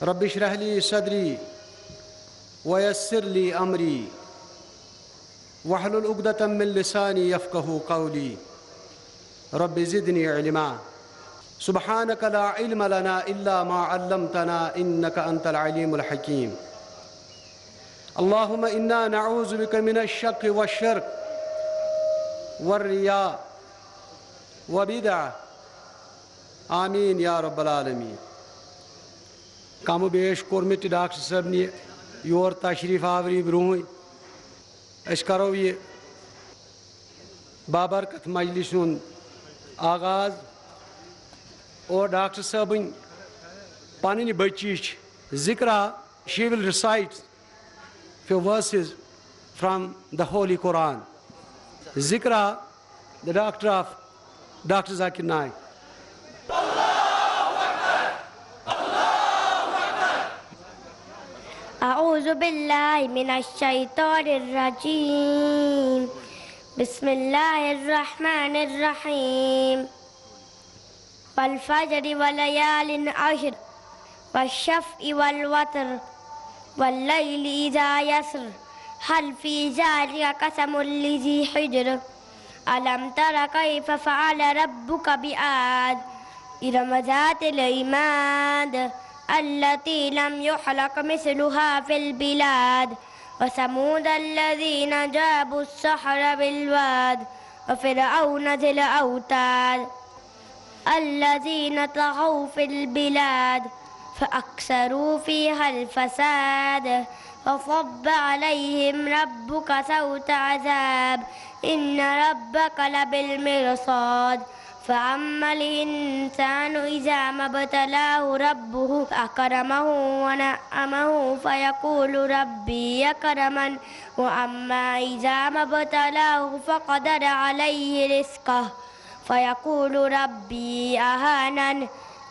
رب اشرح لي صدري ويسر لي أمري واحلل عقدة من لساني يفقهوا قولي رب زدني علما سبحانك لا علم لنا إلا ما علمتنا إنك أنت العليم الحكيم اللهم إنا نعوذ بك من الشك والشرك والرياء وبدعة آمین یا رب العالمین. کم و بیش کورمت ڈاکٹر صاحب نے یور تشریف آوری برونہ اس کرو یہ بابرکت مجلس ہند آغاز اور ڈاکٹر صاحبن پنن بچیچ ذکرہ she will recite few verses from the Holy Quran. Zikra, the doctor of Dr. Zakir Naik. أعوذ بالله من الشيطان الرجيم بسم الله الرحمن الرحيم والفجر وليال عشر والشفع والوتر والليل إذا يسر هل في ذلك قسم لذي حجر ألم تر كيف فعل ربك بعاد إرم ذات العماد التي لم يخلق مثلها في البلاد وثمود الذين جابوا الصخر بالواد وفرعون ذي الأوتاد الذين طغوا في البلاد فأكثروا فيها الفساد فصب عليهم ربك سوط عذاب إن ربك لبالمرصاد فأما الإنسان إذا ما ابتلاه ربه أكرمه ونعمه فيقول ربي أكرمن وأما إذا ما ابتلاه فقدر عليه رزقه فيقول ربي أهانن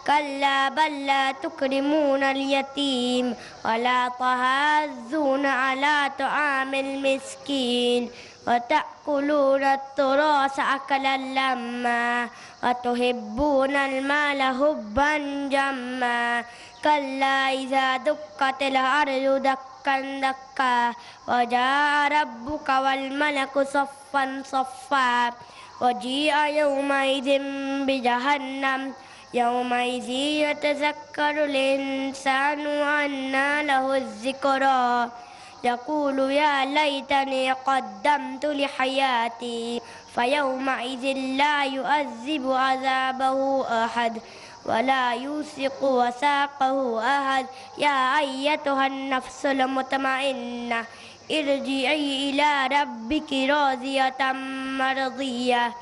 كلا بل لا تكرمون اليتيم ولا تحاضون على طعام المسكين وتأكلون التراث أكلا لما وتحبون المال حبا جما كلا إذا دكت الأرض دكا دكا وجاء ربك والملك صفا صفا وجيء يومئذ بجهنم يومئذ يتذكر الإنسان وأنى له الذكرى يقول يا ليتني قدمت لحياتي فيومئذ لا يعذب عذابه أحد ولا يوثق وثاقه أحد يا أيتها النفس المطمئنة ارجعي إلى ربك راضية مرضية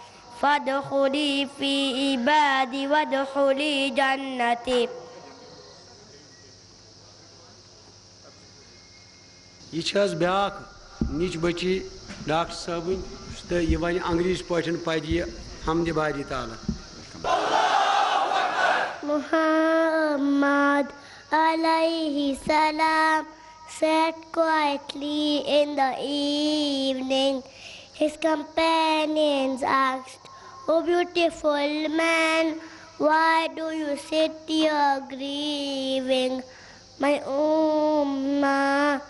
فادخلي في عبادي وادخلي جنتي. یہ چھس بیاکھ نچ بچی ڈاکٹر صٲبن تو یہ ون انگریز پٲٹھۍ پرِ یہ حمدِ باری تعالیٰ. Muhammad alayhi salam sat quietly in the evening. His companions asked, "O beautiful man, why do you sit here grieving? My ummah,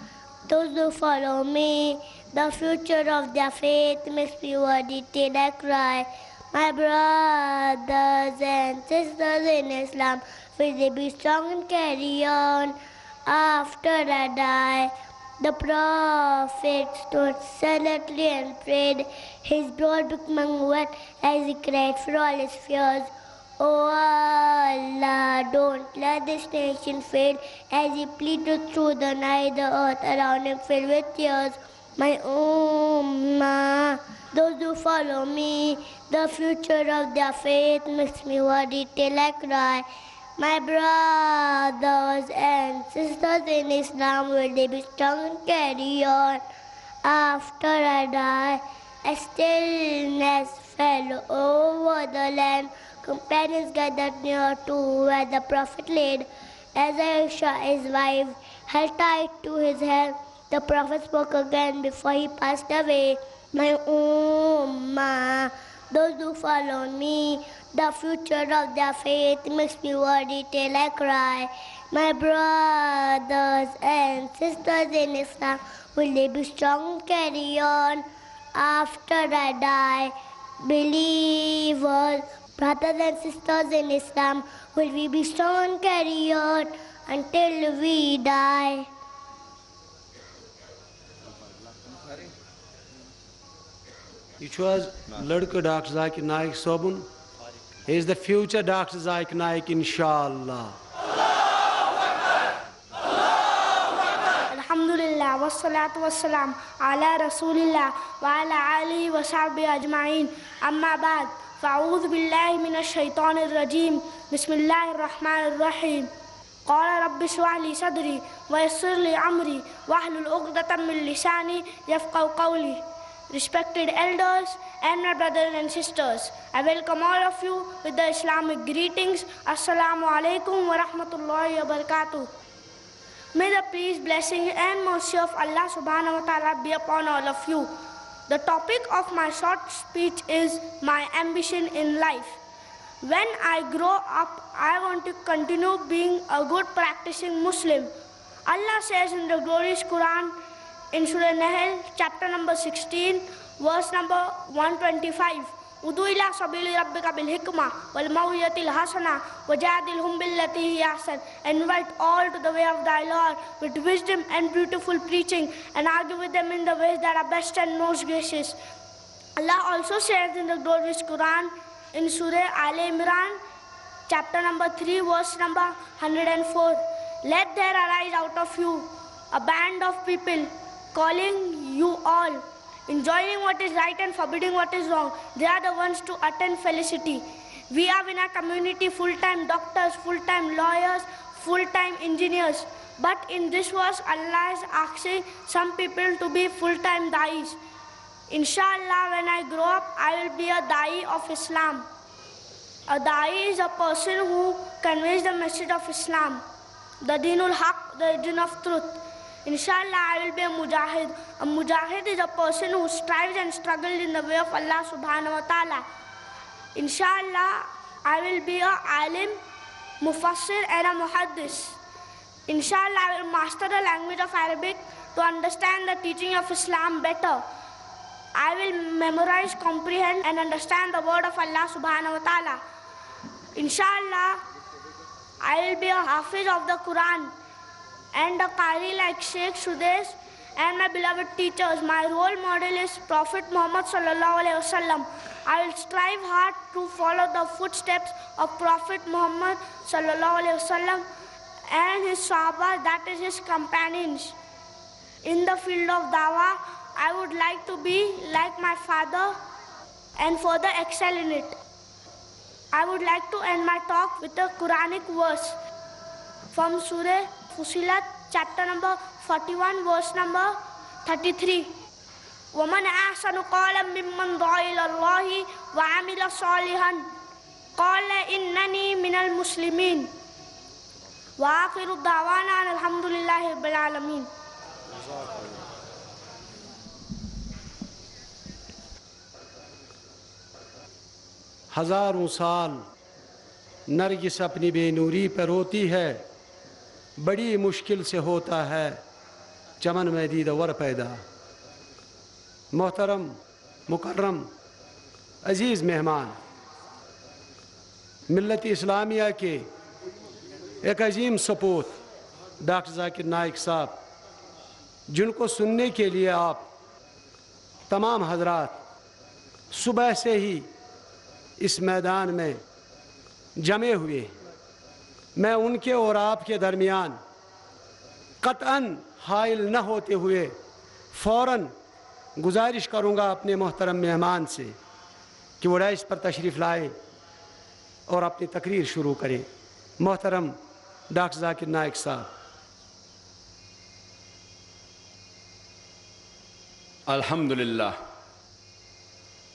those who follow me, the future of their faith must be worthy till I cry. My brothers and sisters in Islam, will they be strong and carry on after I die?" The Prophet stood silently and prayed. His brow becoming wet as he cried for all his fears. "Oh Allah, don't let this nation fail," as he pleaded through the night, the earth around him filled with tears. My ummah, those who follow me, the future of their faith makes me worry till I cry. My brothers and sisters in Islam, will they be strong and carry on after I die? A stillness fell over the land. Companions gathered near to where the Prophet laid. As Aisha, his wife, held tight to his hair, the Prophet spoke again before he passed away. My ummah, those who follow me, the future of their faith makes me worry till I cry. My brothers and sisters in Islam, will they be strong and carry on after I die? Believers, brothers and sisters in Islam, will we be strong and carry on until we die? یہ چھو حظ لڑکہ doctor Zakir Naik صوبن. He is the future Dr. Zakir Naik, inshallah. Alhamdulillah, wassalatu wassalam ala rasulillah wa ala alihi wa sahbihi ajma'in. Amma ba'd, fa'udhu billahi minash shaitanir rajim. Bismillahir rahmanir rahim. قال رب اشرح لي صدري ويسر لي أمري واحلل عقدة من لساني يفقهوا قولي. Respected elders and my brothers and sisters, I welcome all of you with the Islamic greetings. Assalamu alaikum wa rahmatullahi wa barakatuh. May the peace, blessing and mercy of Allah subhanahu wa ta'ala be upon all of you. The topic of my short speech is my ambition in life. When I grow up, I want to continue being a good practicing Muslim. Allah says in the glorious Quran, in Surah Nahl, chapter number 16, verse number 125, Udu ila sabili rabbika bil hikmah wal maw'izatil hasana wajadilhum billati hiya ahsan. Invite all to the way of thy Lord with wisdom and beautiful preaching, and argue with them in the ways that are best and most gracious. Allah also says in the glorious Quran, in Surah Al-Imran, chapter number 3, verse number 104, let there arise out of you a band of people calling you all, enjoining what is right and forbidding what is wrong. They are the ones to attain felicity. We have in our community full-time doctors, full-time lawyers, full-time engineers. But in this verse, Allah is asking some people to be full-time da'is. Inshallah, when I grow up, I will be a da'i of Islam. A da'i is a person who conveys the message of Islam, the Deenul Haq, the religion of truth. Inshallah, I will be a mujahid. A mujahid is a person who strives and struggles in the way of Allah subhanahu wa ta'ala. Inshallah, I will be a alim, mufassir and a muhaddis. Inshallah, I will master the language of Arabic to understand the teaching of Islam better. I will memorize, comprehend and understand the word of Allah subhanahu wa ta'ala. Inshallah, I will be a hafiz of the Quran and a qari like Sheikh Sudesh and my beloved teachers. My role model is Prophet Muhammad sallallahu alaihi wasallam. I will strive hard to follow the footsteps of Prophet Muhammad sallallahu alaihi wasallam and his sahaba, that is his companions. In the field of dawah, I would like to be like my father and further excel in it. I would like to end my talk with a Quranic verse from Surah Fusilat, chapter number 41, verse number 33. وَمَنْ أَحْسَنُ قَالًا مِّمَّنْ دَعَا إِلَى اللَّهِ وَعَمِلَ صَالِحًا قَالَ إِنَّنِي مِنَ الْمُسْلِمِينَ وَآخِرُ دَعْوَانَا أَنِ الْحَمْدُ لِلَّهِ رَبِّ الْعَالَمِينَ. ہزاروں سال نرگس اپنی بے نوری پر روتی ہے، بڑی مشکل سے ہوتا ہے چمن میں دید ور پیدا. محترم مکرم عزیز مہمان، ملت اسلامیہ کے ایک عظیم سپوت ڈاکٹر ذاکر نائک صاحب، جن کو سننے کے لیے آپ تمام حضرات صبح سے ہی اس میدان میں جمے ہوئے. میں ان کے اور آپ کے درمیان قطعاً حائل نہ ہوتے ہوئے فوراً گزارش کروں گا اپنے محترم مہمان سے کہ وہ ڈائس پر تشریف لائے اور اپنی تقریر شروع کریں. محترم ڈاکٹر ذاکر نائک صاحب. الحمدللہ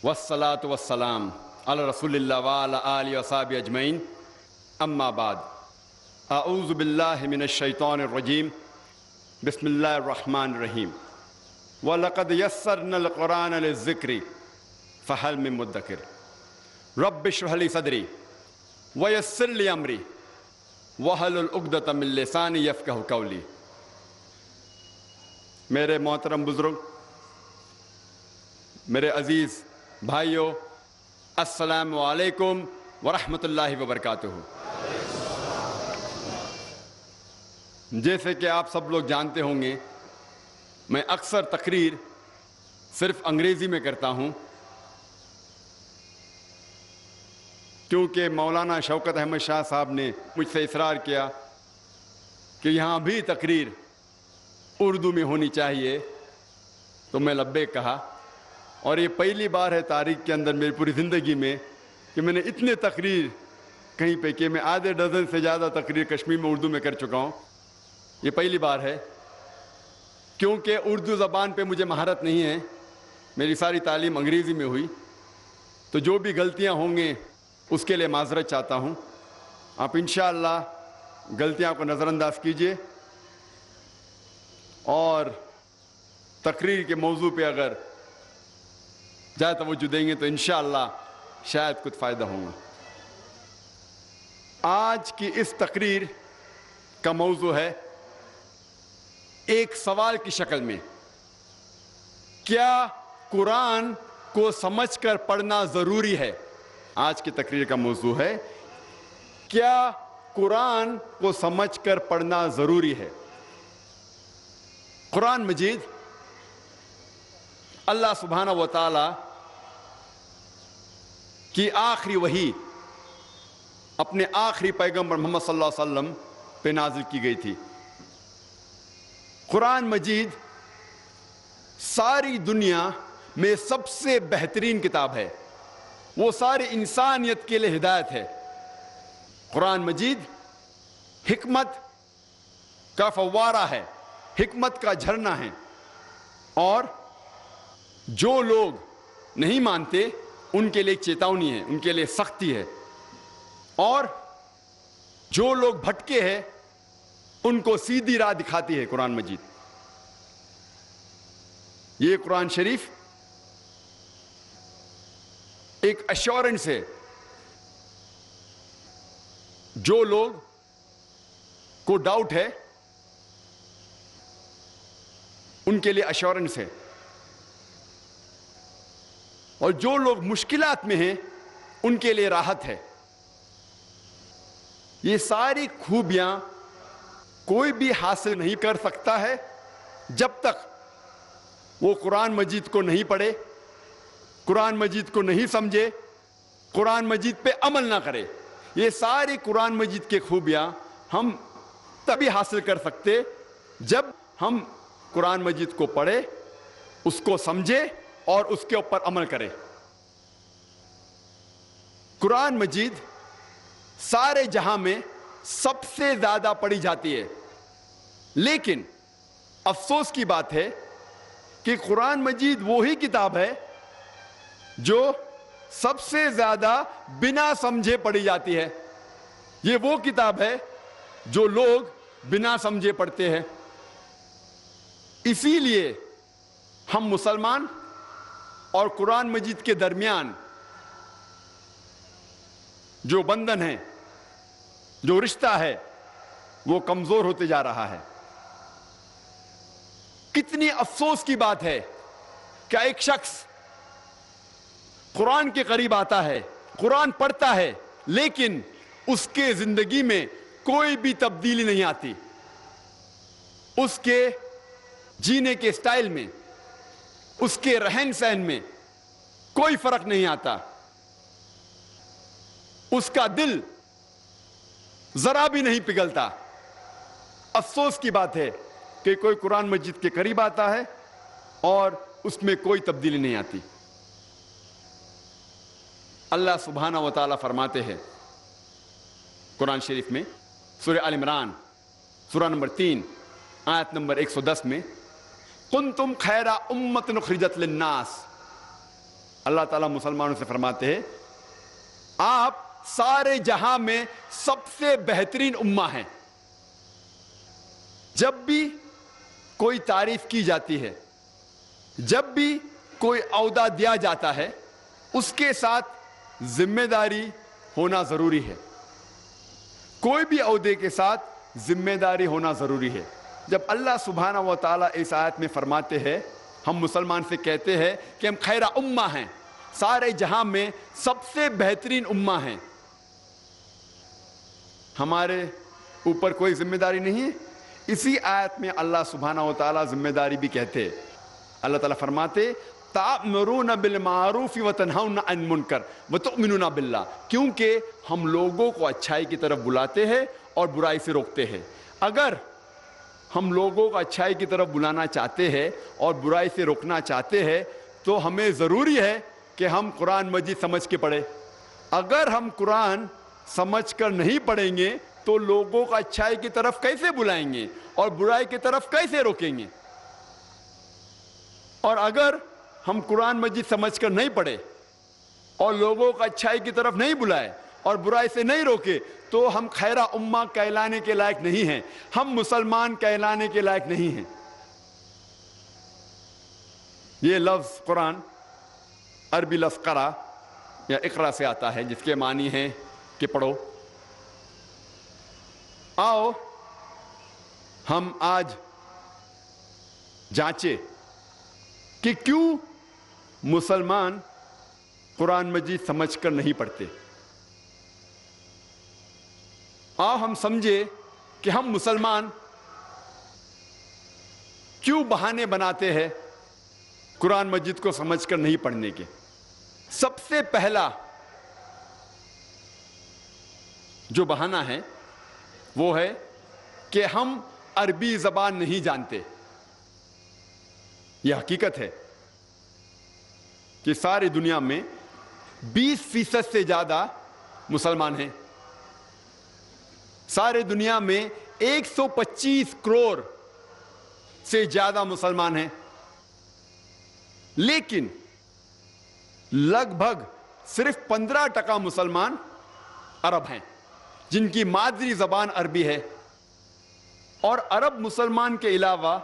والصلاة والسلام علی رسول اللہ وعلی آلہ وصحبہ اجمعین. اما بعد، اعوذ باللہ من الشیطان الرجیم. بسم اللہ الرحمن الرحیم. وَلَقَدْ يَسَّرْنَا الْقُرْآنَ لِلذِّكْرِ فَهَلْ مِن مُدَّكِرٍ رَبِّ اشْرَحْ لِي صَدْرِي وَيَسِّرْ لِي أَمْرِي وَحْلُلْ عُقْدَةً مِّن لِّسَانِي يَفْقَهُوا قَوْلِي۔ میرے محترم بزرگ، میرے عزیز بھائیوں، السلام علیکم ورحمۃ اللہ وبرکاتہ۔ جیسے کہ آپ سب لوگ جانتے ہوں گے، میں اکثر تقریر صرف انگریزی میں کرتا ہوں، کیونکہ مولانا شوکت احمد شاہ صاحب نے مجھ سے اصرار کیا کہ یہاں بھی تقریر اردو میں ہونی چاہیے، تو میں لبیک کہا۔ اور یہ پہلی بار ہے تاریخ کے اندر میری پوری زندگی میں کہ میں نے اتنے تقریر کہیں پہ کہ میں آدھے ڈزن سے زیادہ تقریر کشمیر میں اردو میں کر چکا ہوں۔ یہ پہلی بار ہے، کیونکہ اردو زبان پہ مجھے مہارت نہیں ہے، میری ساری تعلیم انگریزی میں ہوئی، تو جو بھی غلطیاں ہوں گے اس کے لیے معذرت چاہتا ہوں۔ آپ انشاءاللہ غلطیاں کو نظر انداز کیجئے، اور تقریر کے موضوع پہ اگر زیادہ توجہ دیں گے تو انشاءاللہ شاید کچھ فائدہ ہوگا۔ آج کی اس تقریر کا موضوع ہے ایک سوال کی شکل میں، کیا قرآن کو سمجھ کر پڑھنا ضروری ہے؟ آج کی تقریر کا موضوع ہے کیا قرآن کو سمجھ کر پڑھنا ضروری ہے؟ قرآن مجید اللہ سبحانہ و تعالی کی آخری وحی اپنے آخری پیغمبر محمد صلی اللہ علیہ وسلم پہ نازل کی گئی تھی۔ قرآن مجید ساری دنیا میں سب سے بہترین کتاب ہے، وہ ساری انسانیت کے لیے ہدایت ہے۔ قرآن مجید حکمت کا فوارہ ہے، حکمت کا جھرنا ہے، اور جو لوگ نہیں مانتے ان کے لیے چیتونی ہے، ان کے لیے سختی ہے، اور جو لوگ بھٹکے ہیں ان کو سیدھی راہ دکھاتی ہے قرآن مجید۔ یہ قرآن شریف ایک ایشورنس ہے، جو لوگ کو ڈاؤٹ ہے ان کے لیے ایشورنس ہے، اور جو لوگ مشکلات میں ہیں ان کے لیے راحت ہے۔ یہ ساری خوبیاں کوئی بھی حاصل نہیں کر سکتا ہے جب تک وہ قرآن مجید کو نہیں پڑھے، قرآن مجید کو نہیں سمجھے، قرآن مجید پہ عمل نہ کرے۔ یہ ساری قرآن مجید کی خوبیاں ہم تبھی حاصل کر سکتے جب ہم قرآن مجید کو پڑھے، اس کو سمجھے اور اس کے اوپر عمل کرے۔ قرآن مجید سارے جہاں میں سب سے زیادہ پڑھی جاتی ہے، لیکن افسوس کی بات ہے کہ قرآن مجید وہی کتاب ہے جو سب سے زیادہ بنا سمجھے پڑھی جاتی ہے۔ یہ وہ کتاب ہے جو لوگ بنا سمجھے پڑھتے ہیں۔ اسی لیے ہم مسلمان اور قرآن مجید کے درمیان جو بندھن ہے، جو رشتہ ہے، وہ کمزور ہوتے جا رہا ہے۔ کتنی افسوس کی بات ہے کہ ایک شخص قرآن کے قریب آتا ہے، قرآن پڑھتا ہے، لیکن اس کے زندگی میں کوئی بھی تبدیلی نہیں آتی، اس کے جینے کے سٹائل میں، اس کے رہن سہن میں کوئی فرق نہیں آتا، اس کا دل ذرا بھی نہیں پگھلتا۔ افسوس کی بات ہے کہ کوئی قرآن مجید کے قریب آتا ہے اور اس میں کوئی تبدیلی نہیں آتی۔ اللہ سبحانہ و تعالیٰ فرماتے ہیں قرآن شریف میں، سورہ آل عمران سورہ نمبر 3 آیت نمبر 110 میں، کنتم خیر امۃ اخرجت للناس۔ اللہ تعالیٰ مسلمانوں سے فرماتے ہیں آپ سارے جہاں میں سب سے بہترین امہ ہیں۔ جب بھی کوئی تعریف کی جاتی ہے، جب بھی کوئی عہدہ دیا جاتا ہے، اس کے ساتھ ذمہ داری ہونا ضروری ہے۔ کوئی بھی عہدے کے ساتھ ذمہ داری ہونا ضروری ہے. جب اللہ سبحانہ و تعالیٰ اس آیت میں فرماتے ہیں, ہم مسلمان سے کہتے ہیں کہ ہم خیر امہ ہیں, سارے جہاں میں سب سے بہترین امہ ہیں, ہمارے اوپر کوئی ذمہ داری نہیں ہے. اسی آیت میں اللہ سبحانہ و تعالیٰ ذمہ داری بھی کہتے. اللہ تعالیٰ فرماتے تأمرون بالمعروف وتنہون عن المنکر وتؤمنون باللہ, کیونکہ ہم لوگوں کو اچھائی کی طرف بلاتے ہیں اور برائی سے روکتے ہیں. اگر ہم لوگوں کو اچھائی کی طرف بلانا چاہتے ہیں اور برائی سے روکنا چاہتے ہیں تو ہمیں ضروری ہے کہ ہم قرآن مجید سمجھ کے پڑھیں. اگر ہم قرآن سمجھ کر نہیں پڑھیں گے تو لوگوں کو اچھائی کی طرف کیسے بلائیں گے اور برائی کی طرف کیسے روکیں گے؟ اور اگر ہم قرآن مجید سمجھ کر نہیں پڑھے اور لوگوں کو اچھائی کی طرف نہیں بلائے اور برائی سے نہیں روکے تو ہم خیرہ امہ کہلانے کے لائق نہیں ہیں, ہم مسلمان کہلانے کے لائق نہیں ہیں. یہ لفظ قرآن عربی لفظ قرأ یا اقرا سے آتا ہے, جس کے معنی ہے کہ پڑھو. آؤ ہم آج جانچے کہ کیوں مسلمان قرآن مجید سمجھ کر نہیں پڑھتے. آؤ ہم سمجھے کہ ہم مسلمان کیوں بہانے بناتے ہیں قرآن مجید کو سمجھ کر نہیں پڑھنے کے. سب سے پہلا جو بہانہ ہے وہ ہے کہ ہم عربی زبان نہیں جانتے. یہ حقیقت ہے کہ ساری دنیا میں 20% سے زیادہ مسلمان ہیں. سارے دنیا میں 125 کروڑ سے زیادہ مسلمان ہیں, لیکن لگ بھگ صرف 15% مسلمان عرب ہیں جن کی مادری زبان عربی ہے. اور عرب مسلمان کے علاوہ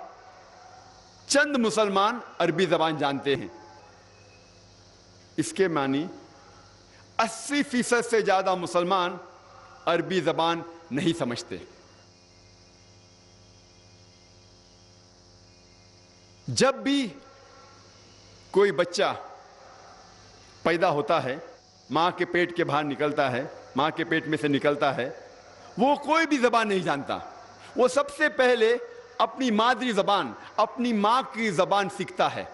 چند مسلمان عربی زبان جانتے ہیں. اس کے معنی 80% سے زیادہ مسلمان عربی زبان نہیں سمجھتے. جب بھی کوئی بچہ پیدا ہوتا ہے, ماں کے پیٹ کے باہر نکلتا ہے, ماں کے پیٹ میں سے نکلتا ہے, وہ کوئی بھی زبان نہیں جانتا. وہ سب سے پہلے اپنی مادری زبان, اپنی ماں کی زبان سیکھتا ہے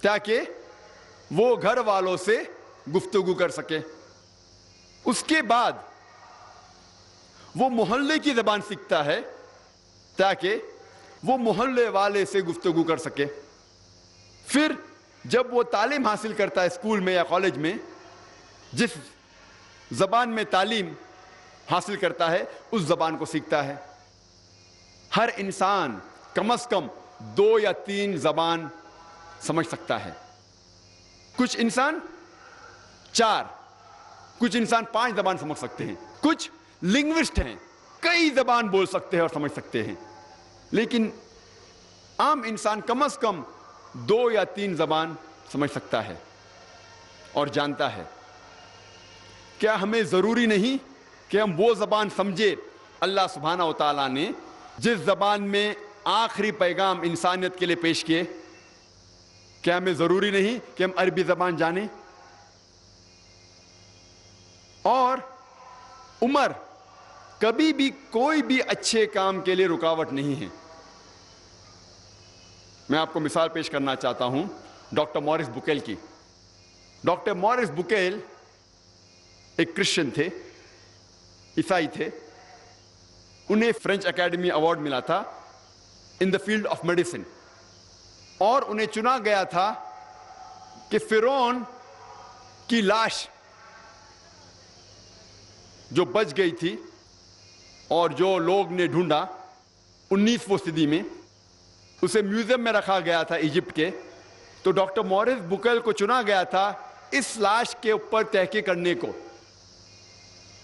تاکہ وہ گھر والوں سے گفتگو کر سکے. اس کے بعد وہ محلے کی زبان سیکھتا ہے تاکہ وہ محلے والے سے گفتگو کر سکے. پھر جب وہ تعلیم حاصل کرتا ہے اسکول میں یا کالج میں, جس زبان میں تعلیم حاصل کرتا ہے اس زبان کو سیکھتا ہے. ہر انسان کم از کم 2 یا 3 زبان سمجھ سکتا ہے. کچھ انسان 4, کچھ انسان 5 زبان سمجھ سکتے ہیں. کچھ لنگوسٹ ہیں, کئی زبان بول سکتے ہیں اور سمجھ سکتے ہیں, لیکن عام انسان کم از کم 2 یا 3 زبان سمجھ سکتا ہے اور جانتا ہے. کیا ہمیں ضروری نہیں کہ ہم وہ زبان سمجھے اللہ سبحانہ و تعالیٰ نے جس زبان میں آخری پیغام انسانیت کے لیے پیش کیے؟ کیا ہمیں ضروری نہیں کہ ہم عربی زبان جانیں؟ اور عمر کبھی بھی کوئی بھی اچھے کام کے لیے رکاوٹ نہیں ہے. میں آپ کو مثال پیش کرنا چاہتا ہوں ڈاکٹر موریس بکیل کی. ڈاکٹر موریس بکیل ایک کرسچن تھے, عیسائی تھے. انہیں فرینچ اکیڈمی ایوارڈ ملا تھا ان دا فیلڈ آف میڈیسن, اور انہیں چنا گیا تھا کہ فرعون کی لاش جو بچ گئی تھی اور جو لوگ نے ڈھونڈا 19ویں صدی میں, اسے میوزیم میں رکھا گیا تھا ایجپٹ کے. تو ڈاکٹر موریس بکیل کو چنا گیا تھا اس لاش کے اوپر تحقیق کرنے کو.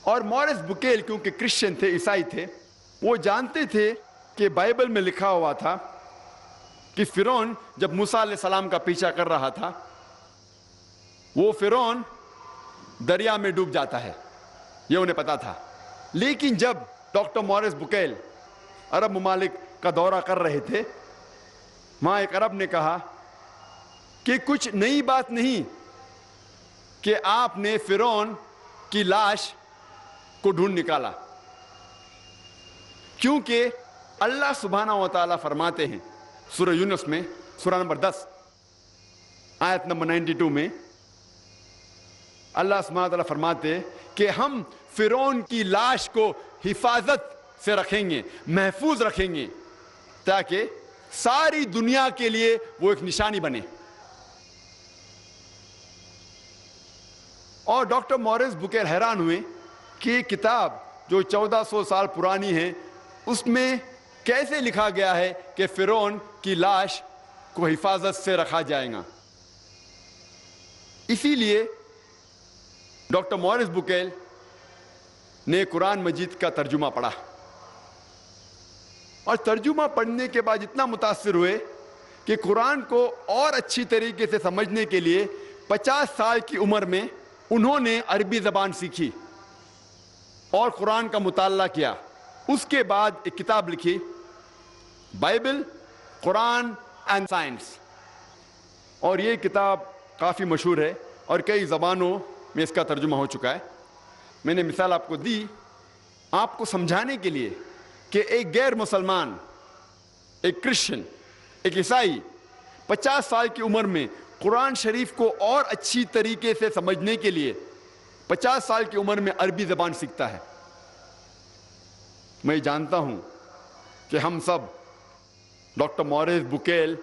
اور موریس بکیل کیونکہ کرسچن تھے, عیسائی تھے, وہ جانتے تھے کہ بائبل میں لکھا ہوا تھا کہ فرعون جب موسیٰ علیہ السلام کا پیچھا کر رہا تھا, وہ فرعون دریا میں ڈوب جاتا ہے. یہ انہیں پتا تھا. لیکن جب ڈاکٹر مورس بکیل عرب ممالک کا دورہ کر رہے تھے، وہاں ایک عرب نے کہا کہ کچھ نئی بات نہیں کہ آپ نے فرعون کی لاش کو ڈھونڈ نکالا، کیونکہ اللہ سبحانہ و تعالیٰ فرماتے ہیں سورہ یونس میں، سورہ نمبر 10 آیت نمبر 92 میں، اللہ سبحانہ و تعالیٰ فرماتے کہ ہم فرعون کی لاش کو حفاظت سے رکھیں گے، محفوظ رکھیں گے، تاکہ ساری دنیا کے لیے وہ ایک نشانی بنے۔ اور ڈاکٹر مورس بکیل حیران ہوئے کہ یہ کتاب جو 1400 سال پرانی ہے، اس میں کیسے لکھا گیا ہے کہ فرعون کی لاش کو حفاظت سے رکھا جائے گا۔ اسی لیے ڈاکٹر مورس بکیل نے قرآن مجید کا ترجمہ پڑھا، اور ترجمہ پڑھنے کے بعد اتنا متاثر ہوئے کہ قرآن کو اور اچھی طریقے سے سمجھنے کے لیے 50 سال کی عمر میں انہوں نے عربی زبان سیکھی اور قرآن کا مطالعہ کیا۔ اس کے بعد ایک کتاب لکھی، بائبل، قرآن اینڈ سائنس، اور یہ کتاب کافی مشہور ہے اور کئی زبانوں میں اس کا ترجمہ ہو چکا ہے۔ میں نے مثال آپ کو دی آپ کو سمجھانے کے لیے کہ ایک غیر مسلمان، ایک کرسچن، ایک عیسائی 50 سال کی عمر میں قرآن شریف کو اور اچھی طریقے سے سمجھنے کے لیے 50 سال کی عمر میں عربی زبان سیکھتا ہے۔ میں جانتا ہوں کہ ہم سب ڈاکٹر مورس بکیل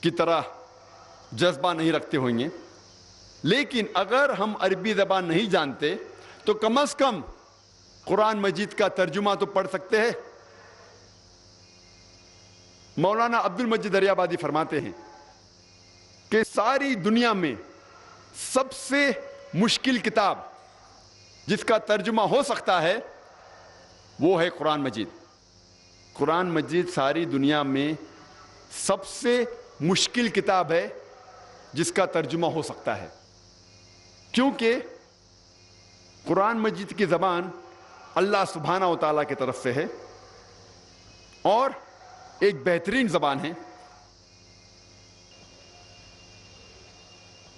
کی طرح جذبہ نہیں رکھتے ہوں گے، لیکن اگر ہم عربی زبان نہیں جانتے تو کم از کم قرآن مجید کا ترجمہ تو پڑھ سکتے ہیں۔ مولانا عبد المجید دریابادی فرماتے ہیں کہ ساری دنیا میں سب سے مشکل کتاب جس کا ترجمہ ہو سکتا ہے وہ ہے قرآن مجید۔ قرآن مجید ساری دنیا میں سب سے مشکل کتاب ہے جس کا ترجمہ ہو سکتا ہے، کیونکہ قرآن مجید کی زبان اللہ سبحانہ و تعالیٰ کی طرف سے ہے اور ایک بہترین زبان ہے،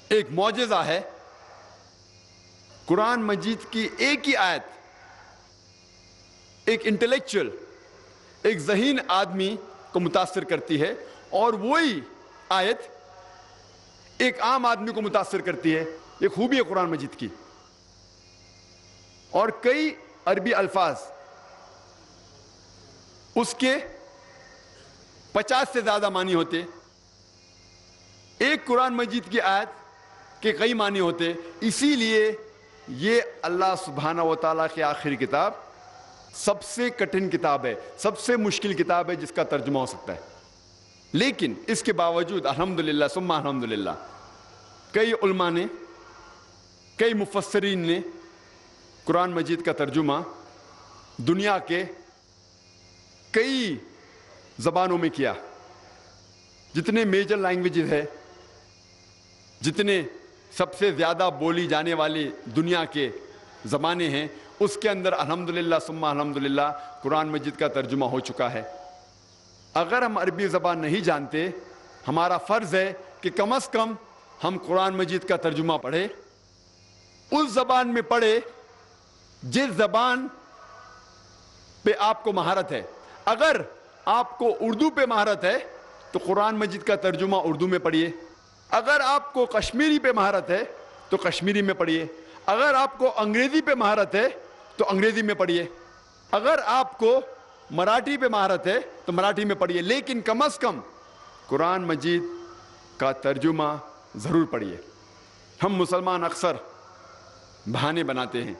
ایک معجزہ ہے۔ قرآن مجید کی ایک ہی آیت ایک انٹلیکچوئل، ایک ذہین آدمی کو متاثر کرتی ہے، اور وہی آیت ایک عام آدمی کو متاثر کرتی ہے۔ یہ خوبی ہے قرآن مجید کی۔ اور کئی عربی الفاظ اس کے 50 سے زیادہ معنی ہوتے، ایک قرآن مجید کی آیت کے کئی معنی ہوتے۔ اسی لیے یہ اللہ سبحانہ و تعالیٰ کی آخری کتاب سب سے کٹھن کتاب ہے، سب سے مشکل کتاب ہے جس کا ترجمہ ہو سکتا ہے۔ لیکن اس کے باوجود الحمدللہ ثم الحمدللہ کئی علماء نے، کئی مفسرین نے قرآن مجید کا ترجمہ دنیا کے کئی زبانوں میں کیا۔ جتنے میجر لینگویجز ہے، جتنے سب سے زیادہ بولی جانے والی دنیا کے زبانیں ہیں، اس کے اندر الحمدللہ ثم الحمدللہ قرآن مجید کا ترجمہ ہو چکا ہے۔ اگر ہم عربی زبان نہیں جانتے، ہمارا فرض ہے کہ کم از کم ہم قرآن مجید کا ترجمہ پڑھیں، اس زبان میں پڑھیں جس زبان پہ آپ کو مہارت ہے۔ اگر آپ کو اردو پہ مہارت ہے تو قرآن مجید کا ترجمہ اردو میں پڑھیے، اگر آپ کو کشمیری پہ مہارت ہے تو کشمیری میں پڑھیے، اگر آپ کو انگریزی پہ مہارت ہے تو انگریزی میں پڑھیے، اگر آپ کو مراٹھی پہ مہارت ہے تو مراٹھی میں پڑھیے، لیکن کم از کم قرآن مجید کا ترجمہ ضرور پڑھیے۔ ہم مسلمان اکثر بہانے بناتے ہیں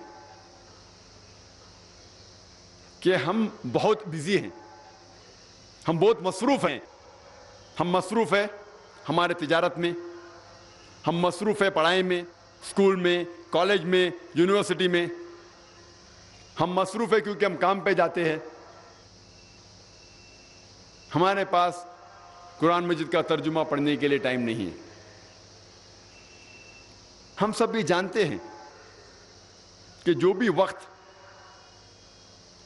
کہ ہم بہت بزی ہیں، ہم بہت مصروف ہیں۔ ہم مصروف ہیں ہمارے تجارت میں، ہم مصروف ہیں پڑھائی میں، اسکول میں، کالج میں، یونیورسٹی میں، ہم مصروف ہیں کیونکہ ہم کام پہ جاتے ہیں۔ ہمارے پاس قرآن مجید کا ترجمہ پڑھنے کے لیے ٹائم نہیں ہے۔ ہم سب بھی جانتے ہیں کہ جو بھی وقت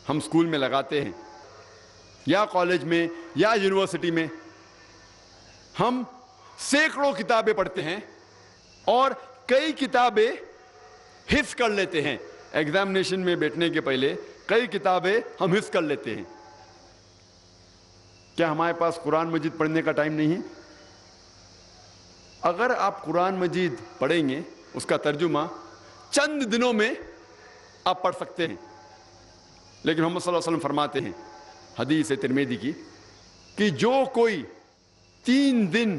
ہم اسکول میں لگاتے ہیں یا کالج میں یا یونیورسٹی میں، ہم سینکڑوں کتابیں پڑھتے ہیں اور کئی کتابیں حفظ کر لیتے ہیں. ایگزامینیشن میں بیٹھنے کے پہلے کئی کتابیں ہم حفظ کر لیتے ہیں. کیا ہمارے پاس قرآن مجید پڑھنے کا ٹائم نہیں ہے؟ اگر آپ قرآن مجید پڑھیں گے اس کا ترجمہ چند دنوں میں آپ پڑھ سکتے ہیں. لیکن محمد صلی اللہ علیہ وسلم فرماتے ہیں حدیث ترمذی کی کہ جو کوئی 3 دن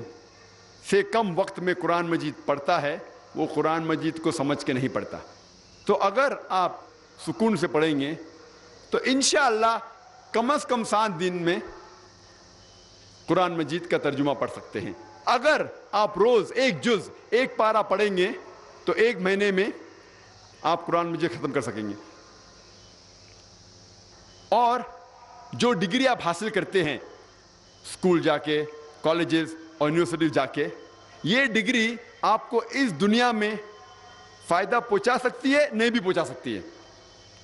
سے کم وقت میں قرآن مجید پڑھتا ہے وہ قرآن مجید کو سمجھ کے نہیں پڑھتا. تو اگر آپ سکون سے پڑھیں گے تو انشاءاللہ کم از کم 7 دن میں قرآن مجید کا ترجمہ پڑھ سکتے ہیں. اگر آپ روز 1 جز 1 پارہ پڑھیں گے تو 1 مہینے میں آپ قرآن مجید ختم کر سکیں گے. اور جو ڈگری آپ حاصل کرتے ہیں اسکول جا کے، کالجز اور یونیورسٹیز جا کے، یہ ڈگری آپ کو اس دنیا میں فائدہ پہنچا سکتی ہے، نہیں بھی پہنچا سکتی ہے.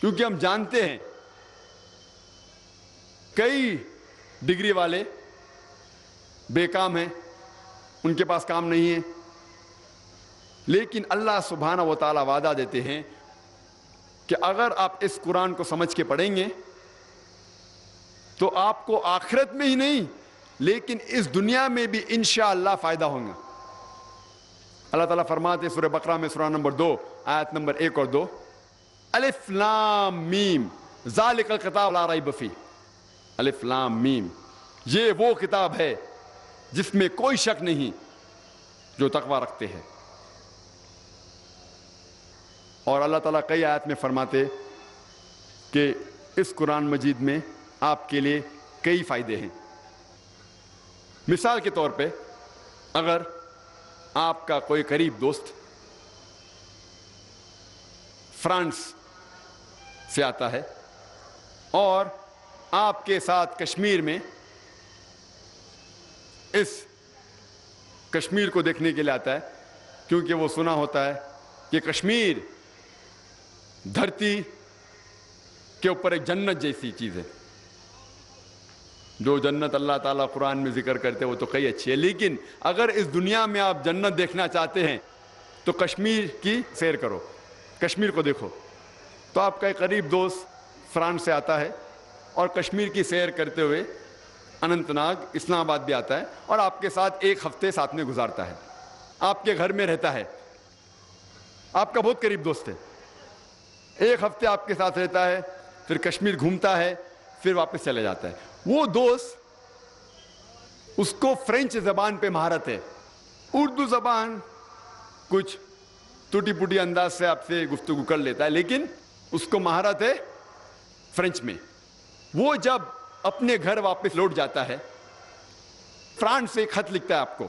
کیونکہ ہم جانتے ہیں کئی ڈگری والے بے کام ہیں، ان کے پاس کام نہیں ہے. لیکن اللہ سبحانہ و تعالیٰ وعدہ دیتے ہیں کہ اگر آپ اس قرآن کو سمجھ کے پڑھیں گے تو آپ کو آخرت میں ہی نہیں لیکن اس دنیا میں بھی انشاءاللہ فائدہ ہوگا. اللہ تعالیٰ فرماتے سورہ بقرہ میں سورہ نمبر 2 آیت نمبر 1 اور 2 الف لام میم ذالک الکتاب لا ریب فیہ. الف لام میم، یہ وہ کتاب ہے جس میں کوئی شک نہیں جو تقوی رکھتے ہیں. اور اللہ تعالیٰ کئی آیت میں فرماتے کہ اس قرآن مجید میں آپ کے لیے کئی فائدے ہیں. مثال کے طور پہ اگر آپ کا کوئی قریب دوست فرانس سے آتا ہے اور آپ کے ساتھ کشمیر میں اس کشمیر کو دیکھنے کے لیے آتا ہے، کیونکہ وہ سنا ہوتا ہے کہ کشمیر دھرتی کے اوپر ایک جنت جیسی چیز ہے. جو جنت اللہ تعالیٰ قرآن میں ذکر کرتے ہیں وہ تو کئی اچھی ہے، لیکن اگر اس دنیا میں آپ جنت دیکھنا چاہتے ہیں تو کشمیر کی سیر کرو، کشمیر کو دیکھو. تو آپ کا ایک قریب دوست فرانس سے آتا ہے اور کشمیر کی سیر کرتے ہوئے اننت ناگ اسلام آباد بھی آتا ہے اور آپ کے ساتھ 1 ہفتے ساتھ میں گزارتا ہے، آپ کے گھر میں رہتا ہے، آپ کا بہت قریب دوست ہے. 1 ہفتے آپ کے ساتھ رہتا ہے، پھر کشمیر گھومتا ہے، پھر واپس چلے جاتا ہے. وہ دوست اس کو فرینچ زبان پہ مہارت ہے، اردو زبان کچھ ٹوٹی پوٹی انداز سے آپ سے گفتگو کر لیتا ہے، لیکن اس کو مہارت ہے فرینچ میں. وہ جب اپنے گھر واپس لوٹ جاتا ہے فرانس سے ایک خط لکھتا ہے آپ کو،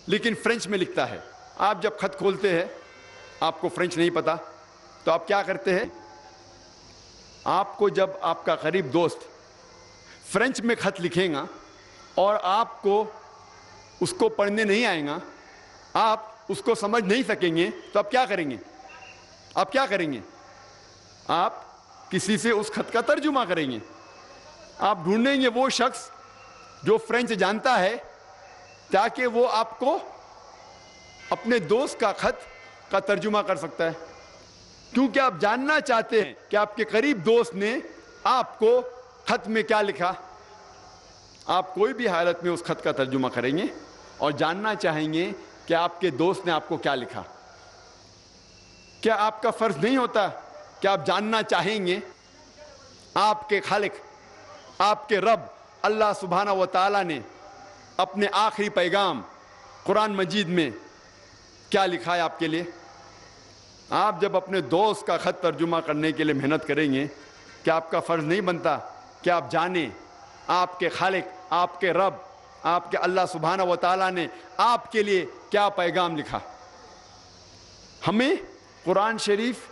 لیکن فرینچ میں لکھتا ہے. آپ جب خط کھولتے ہیں آپ کو فرینچ نہیں پتا تو آپ کیا کرتے ہیں؟ آپ کو جب آپ کا قریب دوست فرینچ میں خط لکھیں گا اور آپ کو اس کو پڑھنے نہیں آئے گا، آپ اس کو سمجھ نہیں سکیں گے، تو آپ کیا کریں گے؟ آپ کیا کریں گے؟ آپ کسی سے اس خط کا ترجمہ کریں گے. آپ ڈھونڈیں گے وہ شخص جو فرینچ جانتا ہے تاکہ وہ آپ کو اپنے دوست کا خط کا ترجمہ کر سکتا ہے. کیونکہ آپ جاننا چاہتے ہیں کہ آپ کے قریب دوست نے آپ کو خط میں کیا لکھا. آپ کوئی بھی حالت میں اس خط کا ترجمہ کریں گے اور جاننا چاہیں گے کہ آپ کے دوست نے آپ کو کیا لکھا. کیا آپ کا فرض نہیں ہوتا کہ آپ جاننا چاہیں گے آپ کے خالق، آپ کے رب اللہ سبحانہ و تعالیٰ نے اپنے آخری پیغام قرآن مجید میں کیا لکھا ہے آپ کے لیے؟ آپ جب اپنے دوست کا خط ترجمہ کرنے کے لیے محنت کریں گے، کیا آپ کا فرض نہیں بنتا کہ آپ جانیں آپ کے خالق، آپ کے رب، آپ کے اللہ سبحانہ و تعالیٰ نے آپ کے لیے کیا پیغام لکھا؟ ہمیں قرآن شریف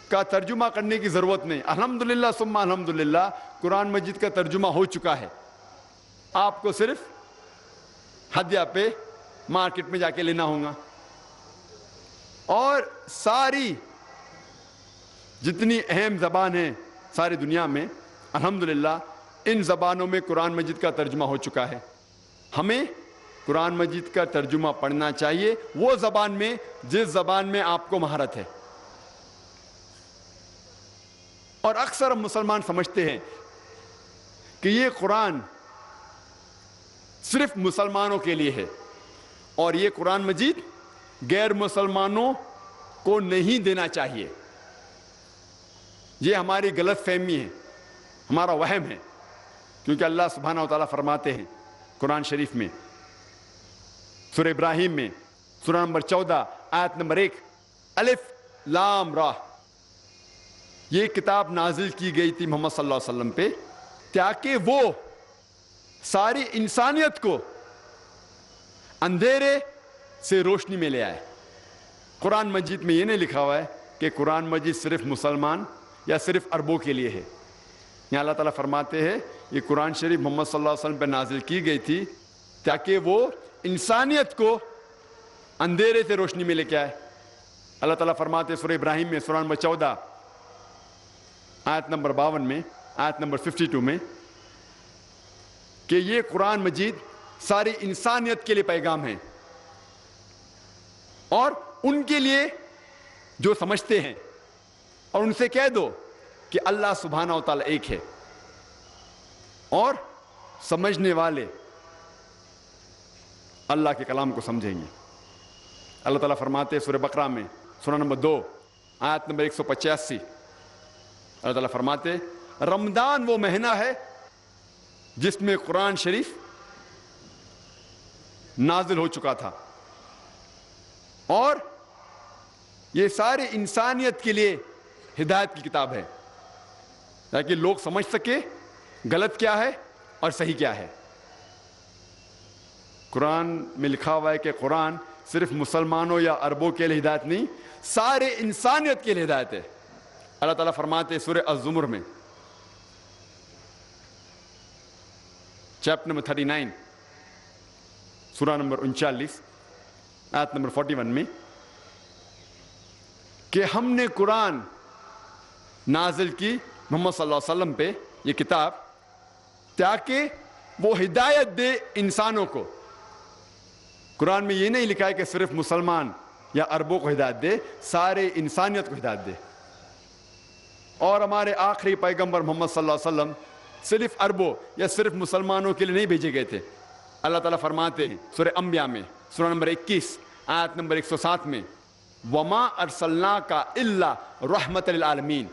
کا ترجمہ کرنے کی ضرورت نہیں. الحمدللہ ثم الحمدللہ قرآن مجید کا ترجمہ ہو چکا ہے. آپ کو صرف ہدیہ پہ مارکیٹ میں جا کے لینا ہوگا. اور ساری جتنی اہم زبان ہیں ساری دنیا میں الحمدللہ ان زبانوں میں قرآن مجید کا ترجمہ ہو چکا ہے. ہمیں قرآن مجید کا ترجمہ پڑھنا چاہیے وہ زبان میں جس زبان میں آپ کو مہارت ہے. اور اکثر مسلمان سمجھتے ہیں کہ یہ قرآن صرف مسلمانوں کے لیے ہے اور یہ قرآن مجید غیر مسلمانوں کو نہیں دینا چاہیے. یہ ہماری غلط فہمی ہے, ہمارا وہم ہے, کیونکہ اللہ سبحانہ و تعالیٰ فرماتے ہیں قرآن شریف میں سورہ ابراہیم میں سورہ نمبر 14 آیت نمبر 1 الف لام را, یہ کتاب نازل کی گئی تھی محمد صلی اللہ علیہ وسلم پہ تاکہ وہ ساری انسانیت کو اندھیرے سے روشنی میں لے آئے. قرآن مجید میں یہ نہیں لکھا ہوا ہے کہ قرآن مجید صرف مسلمان یا صرف عربوں کے لیے ہے. یہاں اللہ تعالیٰ فرماتے ہیں یہ قرآن شریف محمد صلی اللہ علیہ وسلم پہ نازل کی گئی تھی تاکہ وہ انسانیت کو اندھیرے سے روشنی میں لے کے آئے. اللہ تعالیٰ فرماتے ہیں سورہ ابراہیم میں سورہ نمبر 14 آیت نمبر 52 میں آیت نمبر 52 میں کہ یہ قرآن مجید ساری انسانیت کے لیے پیغام ہے اور ان کے لیے جو سمجھتے ہیں, اور ان سے کہہ دو کہ اللہ سبحانہ و تعالیٰ ایک ہے اور سمجھنے والے اللہ کے کلام کو سمجھیں گے. اللہ تعالیٰ فرماتے ہیں سورہ بقرہ میں سورہ نمبر 2 آیت نمبر 185 اللہ تعالیٰ فرماتے رمضان وہ مہینہ ہے جس میں قرآن شریف نازل ہو چکا تھا اور یہ ساری انسانیت کے لیے ہدایت کی کتاب ہے تاکہ لوگ سمجھ سکے غلط کیا ہے اور صحیح کیا ہے. قرآن میں لکھا ہوا ہے کہ قرآن صرف مسلمانوں یا عربوں کے لیے ہدایت نہیں, سارے انسانیت کے لیے ہدایت ہے. اللہ تعالیٰ فرماتے ہیں سورہ الزمر میں چیپٹر نمبر 39 سورہ نمبر 39 آیت نمبر 41 میں کہ ہم نے قرآن نازل کی محمد صلی اللہ علیہ وسلم پہ یہ کتاب تاکہ وہ ہدایت دے انسانوں کو. قرآن میں یہ نہیں لکھا ہے کہ صرف مسلمان یا عربوں کو ہدایت دے, سارے انسانیت کو ہدایت دے. اور ہمارے آخری پیغمبر محمد صلی اللہ علیہ وسلم صرف عربوں یا صرف مسلمانوں کے لیے نہیں بھیجے گئے تھے. اللہ تعالیٰ فرماتے ہیں سورہ انبیاء میں سورہ نمبر 21 آیت نمبر 107 میں وَمَا أَرْسَلْنَاكَ إِلَّا رَحْمَةً لِلْعَالَمِينَ,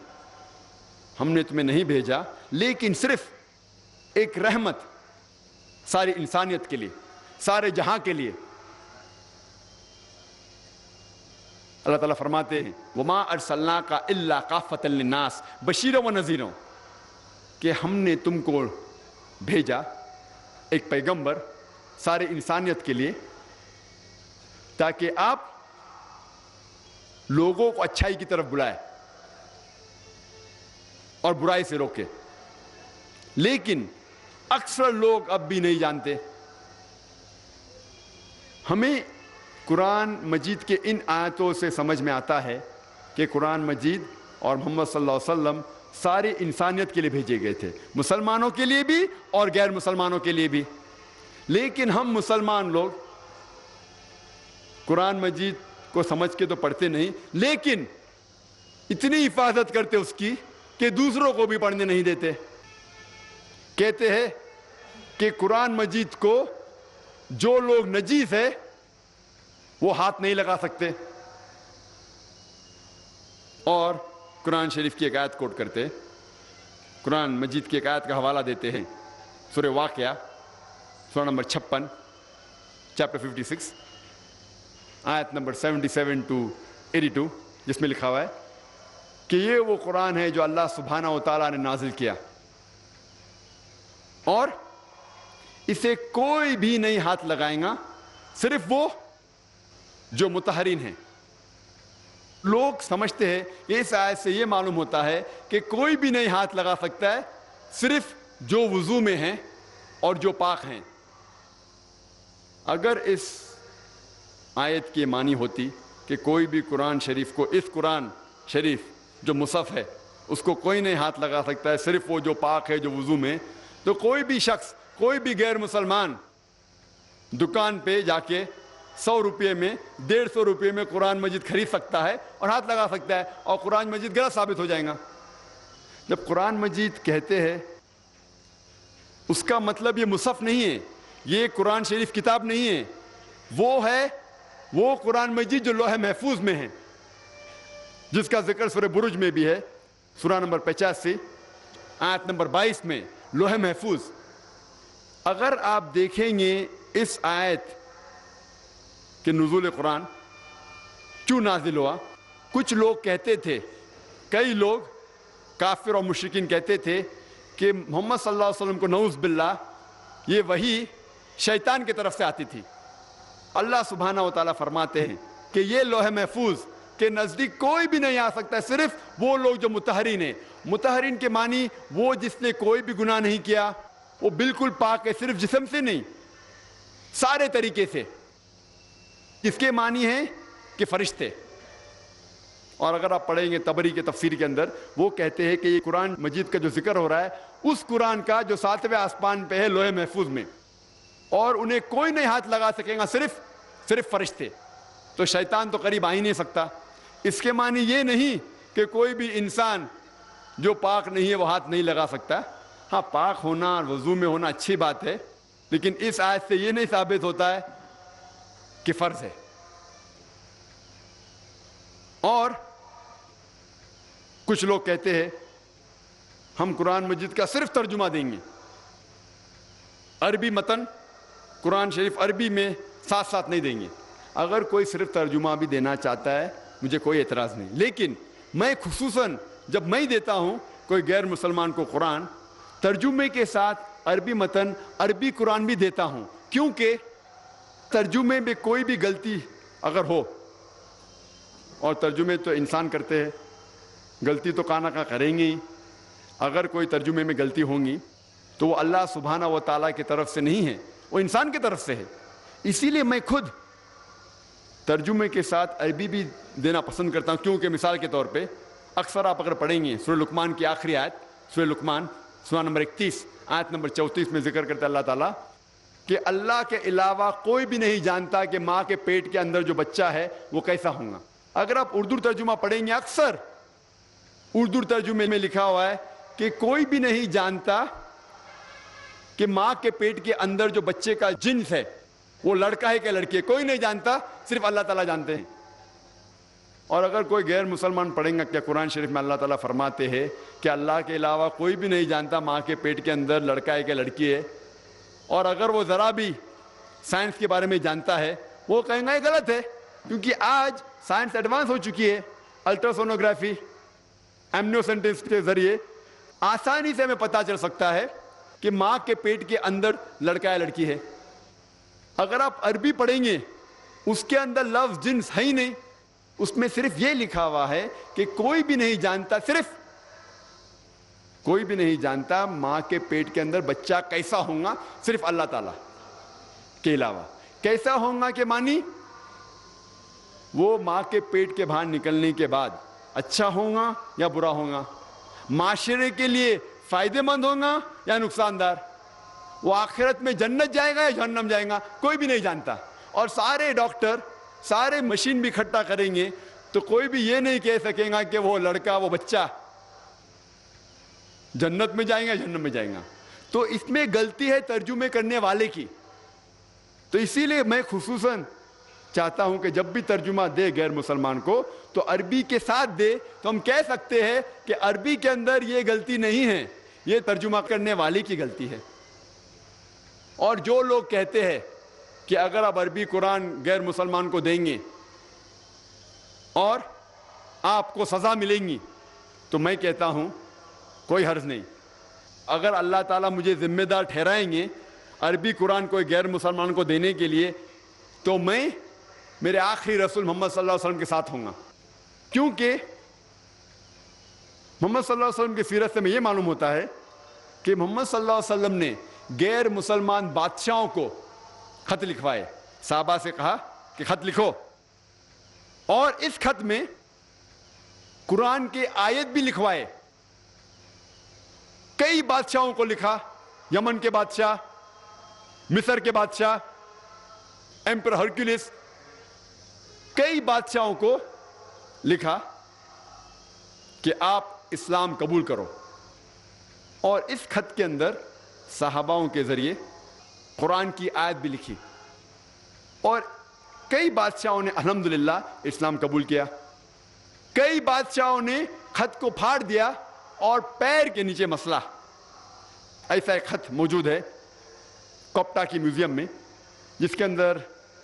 ہم نے تمہیں نہیں بھیجا لیکن صرف ایک رحمت ساری انسانیت کے لیے, سارے جہاں کے لیے. اللہ تعالیٰ فرماتے ہیں وَمَا أَرْسَلْنَاكَ إِلَّا كَافَّةً لِلنَّاسِ بَشِيرًا وَنَذِيرًا, کہ ہم نے تم کو بھیجا ایک پیغمبر سارے انسانیت کے لیے تاکہ آپ لوگوں کو اچھائی کی طرف بلائے اور برائی سے روکے. لیکن اکثر لوگ اب بھی نہیں جانتے. ہمیں قرآن مجید کے ان آیتوں سے سمجھ میں آتا ہے کہ قرآن مجید اور محمد صلی اللہ علیہ وسلم ساری انسانیت کے لیے بھیجے گئے تھے, مسلمانوں کے لیے بھی اور غیر مسلمانوں کے لیے بھی. لیکن ہم مسلمان لوگ قرآن مجید کو سمجھ کے تو پڑھتے نہیں, لیکن اتنی حفاظت کرتے اس کی کہ دوسروں کو بھی پڑھنے نہیں دیتے. کہتے ہیں کہ قرآن مجید کو جو لوگ نجیس ہے وہ ہاتھ نہیں لگا سکتے, اور قرآن شریف کی ایک آیت کوٹ کرتے, قرآن مجید کی ایک آیت کا حوالہ دیتے ہیں سورہ واقعہ سورہ نمبر 56 چیپٹر 56 آیت نمبر 77 to 82 جس میں لکھا ہوا ہے کہ یہ وہ قرآن ہے جو اللہ سبحانہ و تعالیٰ نے نازل کیا اور اسے کوئی بھی نہیں ہاتھ لگائے گا صرف وہ جو مطہرین ہیں. لوگ سمجھتے ہیں اس آیت سے یہ معلوم ہوتا ہے کہ کوئی بھی نہیں ہاتھ لگا سکتا ہے صرف جو وضو میں ہیں اور جو پاک ہیں. اگر اس آیت کی معنی ہوتی کہ کوئی بھی قرآن شریف کو اس قرآن شریف جو مصحف ہے اس کو کوئی نہیں ہاتھ لگا سکتا ہے، صرف وہ جو پاک ہے، جو وضو میں. تو کوئی بھی شخص، کوئی بھی غیر مسلمان دکان پہ جا کے 100 روپے میں 150 روپے میں قرآن مجید خرید سکتا ہے اور ہاتھ لگا سکتا ہے، اور قرآن مجید غلط ثابت ہو جائے گا. جب قرآن مجید کہتے ہیں اس کا مطلب یہ مصحف نہیں ہے، یہ قرآن شریف کتاب نہیں ہے، وہ قرآن مجید جو لوح محفوظ میں ہے، جس کا ذکر سورہ برج میں بھی ہے، سورہ نمبر 85 آیت نمبر 22 میں، لوح محفوظ. اگر آپ دیکھیں گے اس آیت کہ نزول قرآن کیوں نازل ہوا، کچھ لوگ کہتے تھے، کئی لوگ کافر اور مشرکین کہتے تھے کہ محمد صلی اللہ علیہ وسلم کو نعوذ باللہ یہ وحی شیطان کی طرف سے آتی تھی. اللہ سبحانہ و تعالیٰ فرماتے ہیں کہ یہ لوح محفوظ کے نزدیک کوئی بھی نہیں آ سکتا، صرف وہ لوگ جو مطہرین ہیں. مطہرین کے معنی وہ جس نے کوئی بھی گناہ نہیں کیا، وہ بالکل پاک ہے، صرف جسم سے نہیں، سارے طریقے سے. اس کے معنی ہیں کہ فرشتے. اور اگر آپ پڑھیں گے طبری کے تفسیر کے اندر، وہ کہتے ہیں کہ یہ قرآن مجید کا جو ذکر ہو رہا ہے اس قرآن کا جو 7ویں آسمان پہ ہے لوح محفوظ میں، اور انہیں کوئی نہیں ہاتھ لگا سکے گا، صرف فرشتے. تو شیطان تو قریب آ ہی نہیں سکتا. اس کے معنی یہ نہیں کہ کوئی بھی انسان جو پاک نہیں ہے وہ ہاتھ نہیں لگا سکتا. ہاں، پاک ہونا اور وضو میں ہونا اچھی بات ہے، لیکن اس آیت سے یہ نہیں ثابت ہوتا ہے کہ فرض ہے. اور کچھ لوگ کہتے ہیں ہم قرآن مجید کا صرف ترجمہ دیں گے، عربی متن قرآن شریف عربی میں ساتھ ساتھ نہیں دیں گے. اگر کوئی صرف ترجمہ بھی دینا چاہتا ہے مجھے کوئی اعتراض نہیں، لیکن میں خصوصاً جب میں دیتا ہوں کوئی غیر مسلمان کو قرآن، ترجمے کے ساتھ عربی متن عربی قرآن بھی دیتا ہوں، کیونکہ ترجمے میں کوئی بھی غلطی اگر ہو، اور ترجمے تو انسان کرتے ہیں، غلطی تو کہاں نہ کہاں کریں گے ہی. اگر کوئی ترجمے میں غلطی ہوں گی تو وہ اللہ سبحانہ و تعالیٰ کی طرف سے نہیں ہے، وہ انسان کی طرف سے ہے. اسی لیے میں خود ترجمے کے ساتھ عربی بھی دینا پسند کرتا ہوں، کیونکہ مثال کے طور پہ اکثر آپ اگر پڑھیں گے سورہ لقمان کی آخری آیت، سورہ لقمان سورہ نمبر 31 آیت نمبر 34 میں ذکر کرتا ہے اللہ تعالیٰ کہ اللہ کے علاوہ کوئی بھی نہیں جانتا کہ ماں کے پیٹ کے اندر جو بچہ ہے وہ کیسا ہوگا. اگر آپ اردو ترجمہ پڑھیں گے، اکثر اردو ترجمے میں لکھا ہوا ہے کہ کوئی بھی نہیں جانتا کہ ماں کے پیٹ کے اندر جو بچے کا جنس ہے وہ لڑکا ہے کہ لڑکی ہے، کوئی نہیں جانتا، صرف اللہ تعالیٰ جانتے ہیں. اور اگر کوئی غیر مسلمان پڑھیں گا کہ قرآن شریف میں اللہ تعالیٰ فرماتے ہیں کہ اللہ کے علاوہ کوئی بھی نہیں جانتا ماں کے پیٹ کے اندر لڑکا ہے کہ لڑکی ہے، اور اگر وہ ذرا بھی سائنس کے بارے میں جانتا ہے، وہ کہیں گا یہ غلط ہے، کیونکہ آج سائنس ایڈوانس ہو چکی ہے. الٹراسونوگرافی، ایمنیوسینٹس کے ذریعے آسانی سے ہمیں پتہ چل سکتا ہے کہ ماں کے پیٹ کے اندر لڑکا ہے لڑکی ہے. اگر آپ عربی پڑھیں گے اس کے اندر لفظ جنس ہے ہی نہیں، اس میں صرف یہ لکھا ہوا ہے کہ کوئی بھی نہیں جانتا، صرف کوئی بھی نہیں جانتا ماں کے پیٹ کے اندر بچہ کیسا ہوگا، صرف اللہ تعالیٰ کے علاوہ. کیسا ہوگا کے معنی وہ ماں کے پیٹ کے باہر نکلنے کے بعد اچھا ہوگا یا برا ہوگا، معاشرے کے لیے فائدے مند ہوگا یا نقصان دار، وہ آخرت میں جنت جائے گا یا جہنم جائے گا، کوئی بھی نہیں جانتا. اور سارے ڈاکٹر سارے مشین بھی اکٹھا کریں گے تو کوئی بھی یہ نہیں کہہ سکے گا کہ وہ لڑکا وہ بچہ جنت میں جائیں گا جہنم میں جائیں گا. تو اس میں غلطی ہے ترجمے کرنے والے کی. تو اسی لیے میں خصوصاً چاہتا ہوں کہ جب بھی ترجمہ دے غیر مسلمان کو تو عربی کے ساتھ دے، تو ہم کہہ سکتے ہیں کہ عربی کے اندر یہ غلطی نہیں ہے، یہ ترجمہ کرنے والے کی غلطی ہے. اور جو لوگ کہتے ہیں کہ اگر آپ عربی قرآن غیر مسلمان کو دیں گے اور آپ کو سزا ملیں گی، تو میں کہتا ہوں کوئی حرج نہیں. اگر اللہ تعالیٰ مجھے ذمہ دار ٹھہرائیں گے عربی قرآن کوئی غیر مسلمان کو دینے کے لیے، تو میں میرے آخری رسول محمد صلی اللہ علیہ وسلم کے ساتھ ہوں گا. کیونکہ محمد صلی اللہ علیہ وسلم کی سیرت سے میں یہ معلوم ہوتا ہے کہ محمد صلی اللہ علیہ وسلم نے غیر مسلمان بادشاہوں کو خط لکھوائے، صحابہ سے کہا کہ خط لکھو، اور اس خط میں قرآن کے آیت بھی لکھوائے کئی بادشاہوں کو لکھا، یمن کے بادشاہ، مصر کے بادشاہ، ایمپر ہرکولس، کئی بادشاہوں کو لکھا کہ آپ اسلام قبول کرو. اور اس خط کے اندر صحاباؤں کے ذریعے قرآن کی آیت بھی لکھی، اور کئی بادشاہوں نے الحمدللہ اسلام قبول کیا. کئی بادشاہوں نے خط کو پھاڑ دیا اور پیر کے نیچے مسلا. ایسا ایک خط موجود ہے کوپٹا کی میوزیم میں، جس کے اندر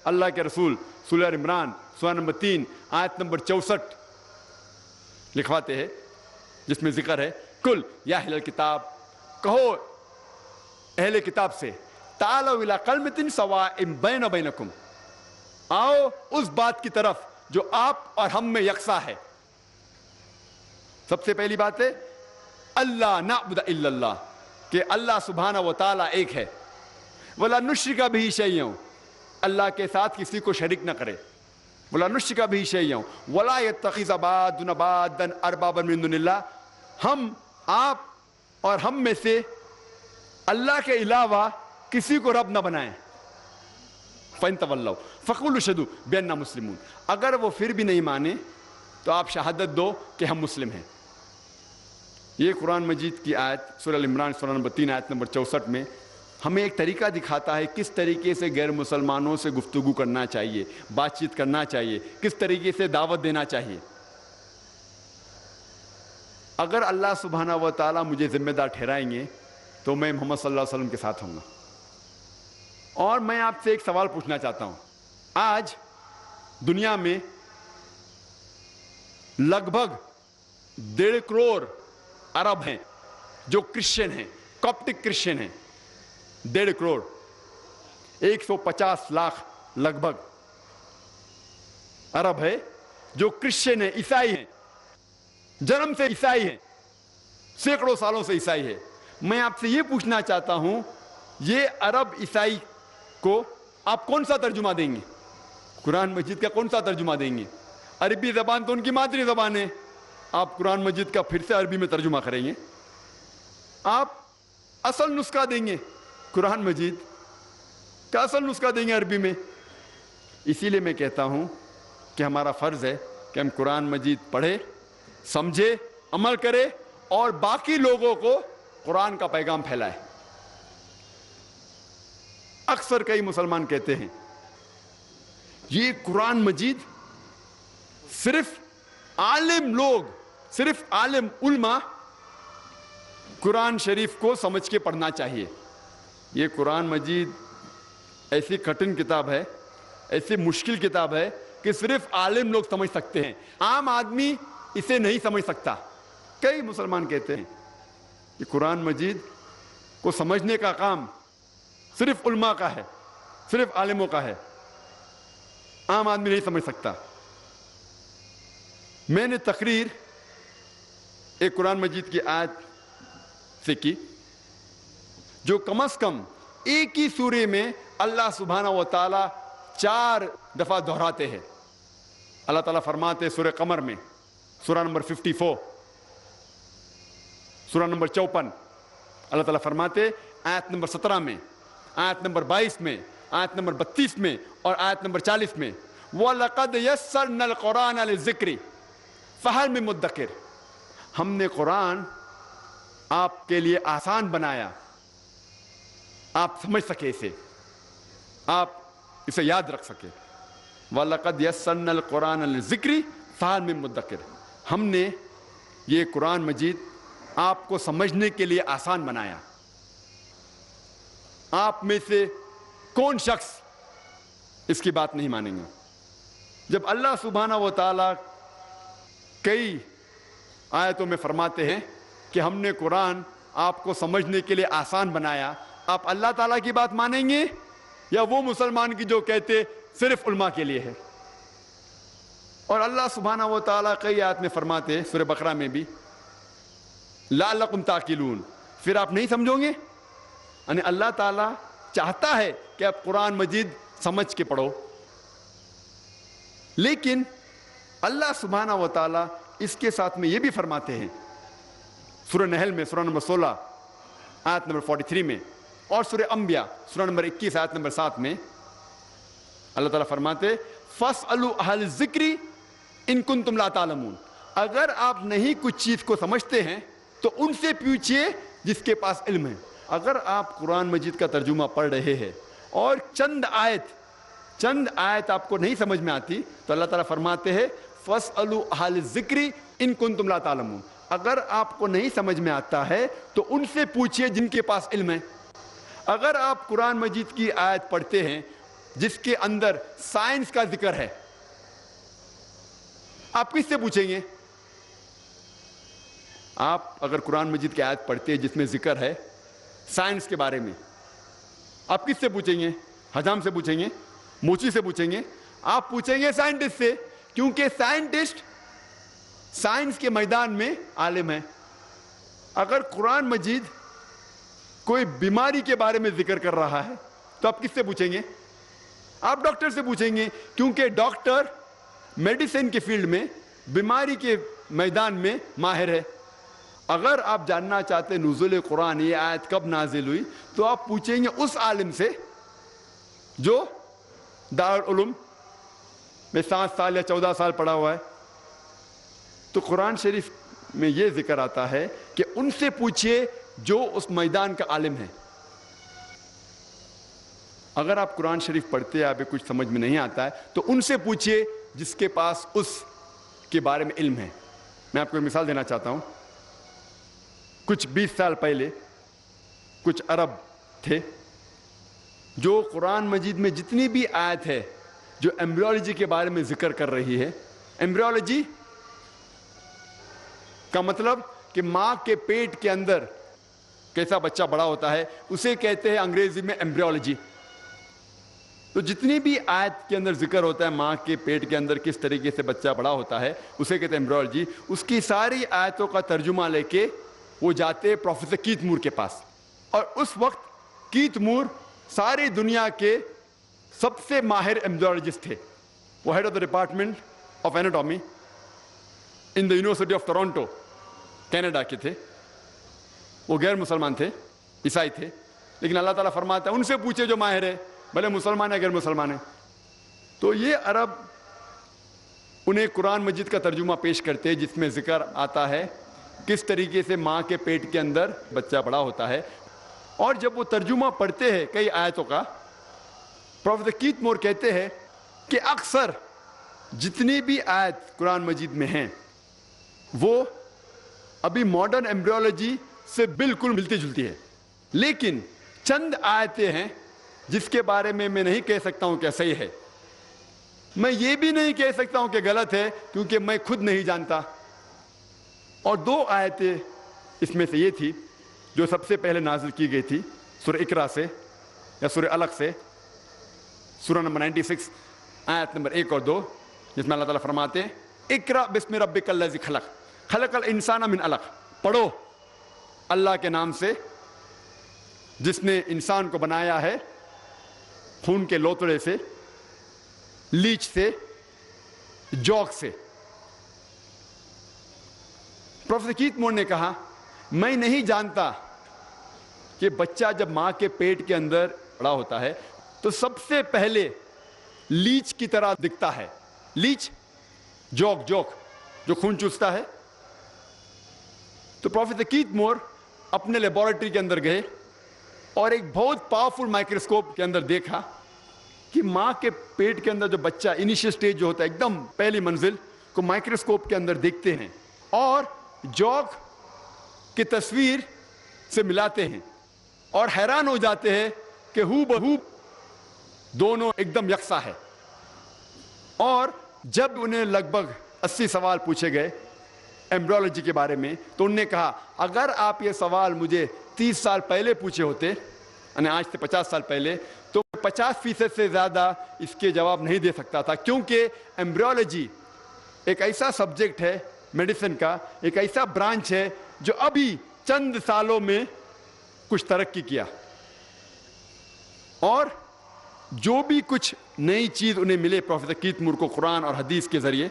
اللہ کے رسول سورہ عمران سورہ نمبر 3 آیت نمبر 64 لکھواتے ہیں، جس میں ذکر ہے کل یا اہل الکتاب، کہو اہل کتاب سے، تعالوا الی کلمۃ سواء بین بینکم، آؤ اس بات کی طرف جو آپ اور ہم میں یکساں ہے. سب سے پہلی بات ہے اللہ نعبد الا اللہ، کہ اللہ سبحانہ و تعالیٰ ایک ہے. ولا نشرک بہ شیئا، اللہ کے ساتھ کسی کو شریک نہ کرے. ولا نشرک بہ شیئا ولا یتخذ بعضنا بعضا اربابا من دون اللہ، ہم آپ اور ہم میں سے اللہ کے علاوہ کسی کو رب نہ بنائیں. فَإِن تَوَلَّوْا فَقُولُوا اشْهَدُوا بِأَنَّا مُسْلِمُونَ، اگر وہ پھر بھی نہیں مانے تو آپ شہادت دو کہ ہم مسلم ہیں. یہ قرآن مجید کی آیت سورہ عمران سورہ نمبر 3 آیت نمبر 64 میں ہمیں ایک طریقہ دکھاتا ہے کس طریقے سے غیر مسلمانوں سے گفتگو کرنا چاہیے، بات چیت کرنا چاہیے، کس طریقے سے دعوت دینا چاہیے. اگر اللہ سبحانہ و تعالیٰ مجھے ذمہ دار ٹھہرائیں گے تو میں محمد صلی اللہ علیہ وسلم کے ساتھ ہوں گا. اور میں آپ سے ایک سوال پوچھنا چاہتا ہوں. آج دنیا میں لگ بھگ 1.5 کروڑ عرب ہیں جو کرسچن ہیں، کاپٹک کرسچن ہیں. 1.5 کروڑ، 150 لاکھ لگ بھگ عرب ہے جو کرسچن ہیں، عیسائی ہیں، جنم سے عیسائی ہیں، سینکڑوں سالوں سے عیسائی ہے. میں آپ سے یہ پوچھنا چاہتا ہوں، یہ عرب عیسائی کو آپ کون سا ترجمہ دیں گے؟ قرآن مجید کا کون سا ترجمہ دیں گے؟ عربی زبان تو ان کی مادری زبان ہے، آپ قرآن مجید کا پھر سے عربی میں ترجمہ کریں گے؟ آپ اصل نسخہ دیں گے قرآن مجید کا، اصل نسخہ دیں گے عربی میں. اسی لیے میں کہتا ہوں کہ ہمارا فرض ہے کہ ہم قرآن مجید پڑھیں، سمجھے، عمل کرے اور باقی لوگوں کو قرآن کا پیغام پھیلائے. اکثر کئی مسلمان کہتے ہیں یہ قرآن مجید صرف عالم لوگ، صرف عالم علماء قرآن شریف کو سمجھ کے پڑھنا چاہیے. یہ قرآن مجید ایسی کٹھن کتاب ہے، ایسی مشکل کتاب ہے کہ صرف عالم لوگ سمجھ سکتے ہیں، عام آدمی اسے نہیں سمجھ سکتا. کئی مسلمان کہتے ہیں کہ قرآن مجید کو سمجھنے کا کام صرف علماء کا ہے، صرف عالموں کا ہے، عام آدمی نہیں سمجھ سکتا. میں نے تقریر ایک قرآن مجید کی آیت سے کی جو کم از کم ایک ہی سورے میں اللہ سبحانہ و تعالیٰ 4 دفعہ دہراتے ہیں. اللہ تعالیٰ فرماتے سورہ قمر میں سورہ نمبر 54، سورہ نمبر 54 اللہ تعالیٰ فرماتے آیت نمبر 17 میں، آیت نمبر 22 میں، آیت نمبر 32 میں اور آیت نمبر 40 میں وَلَقَدْ يَسَّرْنَا الْقُرْآنَ لِلذِّكْرِ فَهَلْ مِن مُدَّكِرٍ، ہم نے قرآن آپ کے لیے آسان بنایا، آپ سمجھ سکے اسے، آپ اسے یاد رکھ سکے. وَلَقَدْ يَسَّرْنَا الْقُرْآنَ لِلذِّكْرِ فَهَلْ مِن مُدَّكِرٍ، ہم نے یہ قرآن مجید آپ کو سمجھنے کے لیے آسان بنایا. آپ میں سے کون شخص اس کی بات نہیں مانیں گا؟ جب اللہ سبحانہ و تعالیٰ کئی آیتوں میں فرماتے ہیں کہ ہم نے قرآن آپ کو سمجھنے کے لیے آسان بنایا، آپ اللہ تعالیٰ کی بات مانیں گے یا وہ مسلمان کی جو کہتے صرف علماء کے لیے ہے؟ اور اللہ سبحانہ و تعالیٰ کئی آیت میں فرماتے سورہ بقرہ میں بھی لعلکم تعقلون، پھر آپ نہیں سمجھو گے؟ یعنی اللہ تعالیٰ چاہتا ہے کہ آپ قرآن مجید سمجھ کے پڑھو، لیکن اللہ سبحانہ و تعالیٰ اس کے ساتھ میں یہ بھی فرماتے ہیں سورہ نحل میں سورہ نمبر 16 آیت نمبر 43 میں، اور سورہ انبیاء سورہ نمبر 21 آیت نمبر 7 میں اللہ تعالیٰ فرماتے فَاسْأَلُوا أَهْلَ الذِّكْرِ إِن كُنتُمْ لَا تَعْلَمُونَ، اگر آپ نہیں کچھ چیز کو سمجھتے ہیں تو ان سے پوچھئے جس کے پاس علم ہے۔ اگر آپ قرآن مجید کا ترجمہ پڑھ رہے ہیں اور چند آیت آپ کو نہیں سمجھ میں آتی تو اللہ تعالیٰ فرماتے ہیں فَاسْأَلُوا أَهْلَ الذِّكْرِ إِن كُنتُمْ لَا تَعْلَمُونَ، اگر آپ کو نہیں سمجھ میں آتا ہے تو ان سے پوچھئے جن کے پاس علم ہے۔ اگر آپ قرآن مجید کی آیت پڑھتے ہیں جس کے اندر سائنس کا ذکر ہے، آپ کس سے پوچھیں گے؟ آپ اگر قرآن مجید کی آیت پڑھتے ہیں جس میں ذکر ہے سائنس کے بارے میں، آپ کس سے پوچھیں گے؟ حجام سے پوچھیں گے؟ موچی سے پوچھیں گے؟ آپ پوچھیں گے سائنٹسٹ سے، کیونکہ سائنٹسٹ سائنس کے میدان میں عالم ہے۔ اگر قرآن مجید کوئی بیماری کے بارے میں ذکر کر رہا ہے تو آپ کس سے پوچھیں گے؟ آپ ڈاکٹر سے پوچھیں گے، کیونکہ ڈاکٹر میڈیسن کے فیلڈ میں بیماری کے میدان میں ماہر ہے۔ اگر آپ جاننا چاہتے نزول قرآن یہ آیت کب نازل ہوئی تو آپ پوچھیں گے اس عالم سے جو دارالعلوم میں 7 سال یا 14 سال پڑھا ہوا ہے۔ تو قرآن شریف میں یہ ذکر آتا ہے کہ ان سے پوچھئے جو اس میدان کا عالم ہے۔ اگر آپ قرآن شریف پڑھتے ہیں، آپ کچھ سمجھ میں نہیں آتا ہے تو ان سے پوچھئے جس کے پاس اس کے بارے میں علم ہے۔ میں آپ کو ایک مثال دینا چاہتا ہوں۔ کچھ 20 سال پہلے کچھ عرب تھے جو قرآن مجید میں جتنی بھی آیت ہے جو ایمبریولوجی کے بارے میں ذکر کر رہی ہے، ایمبریولوجی کا مطلب کہ ماں کے پیٹ کے اندر کیسا بچہ بڑا ہوتا ہے، اسے کہتے ہیں انگریزی میں ایمبریولوجی۔ تو جتنی بھی آیت کے اندر ذکر ہوتا ہے ماں کے پیٹ کے اندر کس طریقے سے بچہ بڑا ہوتا ہے، اسے کہتے ہیں ایمبریولوجی۔ اس کی ساری آیتوں کا ترجمہ لے کے وہ جاتے پروفیسر کیت مور کے پاس، اور اس وقت کیت مور ساری دنیا کے سب سے ماہر ایمبریولوجسٹ تھے۔ وہ head of the department of anatomy in the university of Toronto, Canada کے تھے۔ وہ غیر مسلمان تھے، عیسائی تھے، لیکن اللہ تعالیٰ فرماتا ہے ان سے پوچھے جو ماہر ہے، بھلے مسلمان ہے غیر مسلمان ہے۔ تو یہ عرب انہیں قرآن مجید کا ترجمہ پیش کرتے ہیں جس میں ذکر آتا ہے کس طریقے سے ماں کے پیٹ کے اندر بچہ بڑا ہوتا ہے، اور جب وہ ترجمہ پڑھتے ہیں کئی آیتوں کا، پروفیسر کیت مور کہتے ہیں کہ اکثر جتنی بھی آیت قرآن مجید میں ہیں وہ ابھی ماڈرن ایمبریولوجی سے بالکل ملتی جلتی ہے، لیکن چند آیتیں ہیں جس کے بارے میں نہیں کہہ سکتا ہوں کہ صحیح ہے، میں یہ بھی نہیں کہہ سکتا ہوں کہ غلط ہے کیونکہ میں خود نہیں جانتا۔ اور 2 آیتیں اس میں سے یہ تھی جو سب سے پہلے نازل کی گئی تھی سورہ اقرا سے یا سورہ علق سے، سورہ نمبر 96 آیت نمبر 1 اور 2، جس میں اللہ تعالیٰ فرماتے ہیں اقرا بسم ربک الذی خلق خلق الانسان من علق، پڑھو اللہ کے نام سے جس نے انسان کو بنایا ہے خون کے لوتڑے سے، لیچ سے، جوک سے۔ پروفیسر کیت مور نے کہا میں نہیں جانتا کہ بچہ جب ماں کے پیٹ کے اندر بڑا ہوتا ہے تو سب سے پہلے لیچ کی طرح دکھتا ہے، لیچ، جوک جو خون چوستا ہے۔ تو پروفیسر کیت مور اپنے لیبارٹری کے اندر گئے اور ایک بہت پاورفل مائکروسکوپ کے اندر دیکھا کہ ماں کے پیٹ کے اندر جو بچہ انیشیل سٹیج جو ہوتا ہے، ایک دم پہلی منزل کو مائکروسکوپ کے اندر دیکھتے ہیں اور جوک کی تصویر سے ملاتے ہیں اور حیران ہو جاتے ہیں کہ ہو بہو دونوں ایک دم یکساں ہے۔ اور جب انہیں لگ بھگ 80 سوال پوچھے گئے ایمبریولوجی کے بارے میں تو انہوں نے کہا اگر آپ یہ سوال مجھے 30 سال پہلے پوچھے ہوتے، یعنی آج سے 50 سال پہلے، تو 50% سے زیادہ اس کے جواب نہیں دے سکتا تھا، کیونکہ ایمبریولوجی ایک ایسا سبجیکٹ ہے میڈیسن کا، ایک ایسا برانچ ہے جو ابھی چند سالوں میں کچھ ترقی کیا، اور جو بھی کچھ نئی چیز انہیں ملے پروفیسر کیت مور کو قرآن اور حدیث کے ذریعے،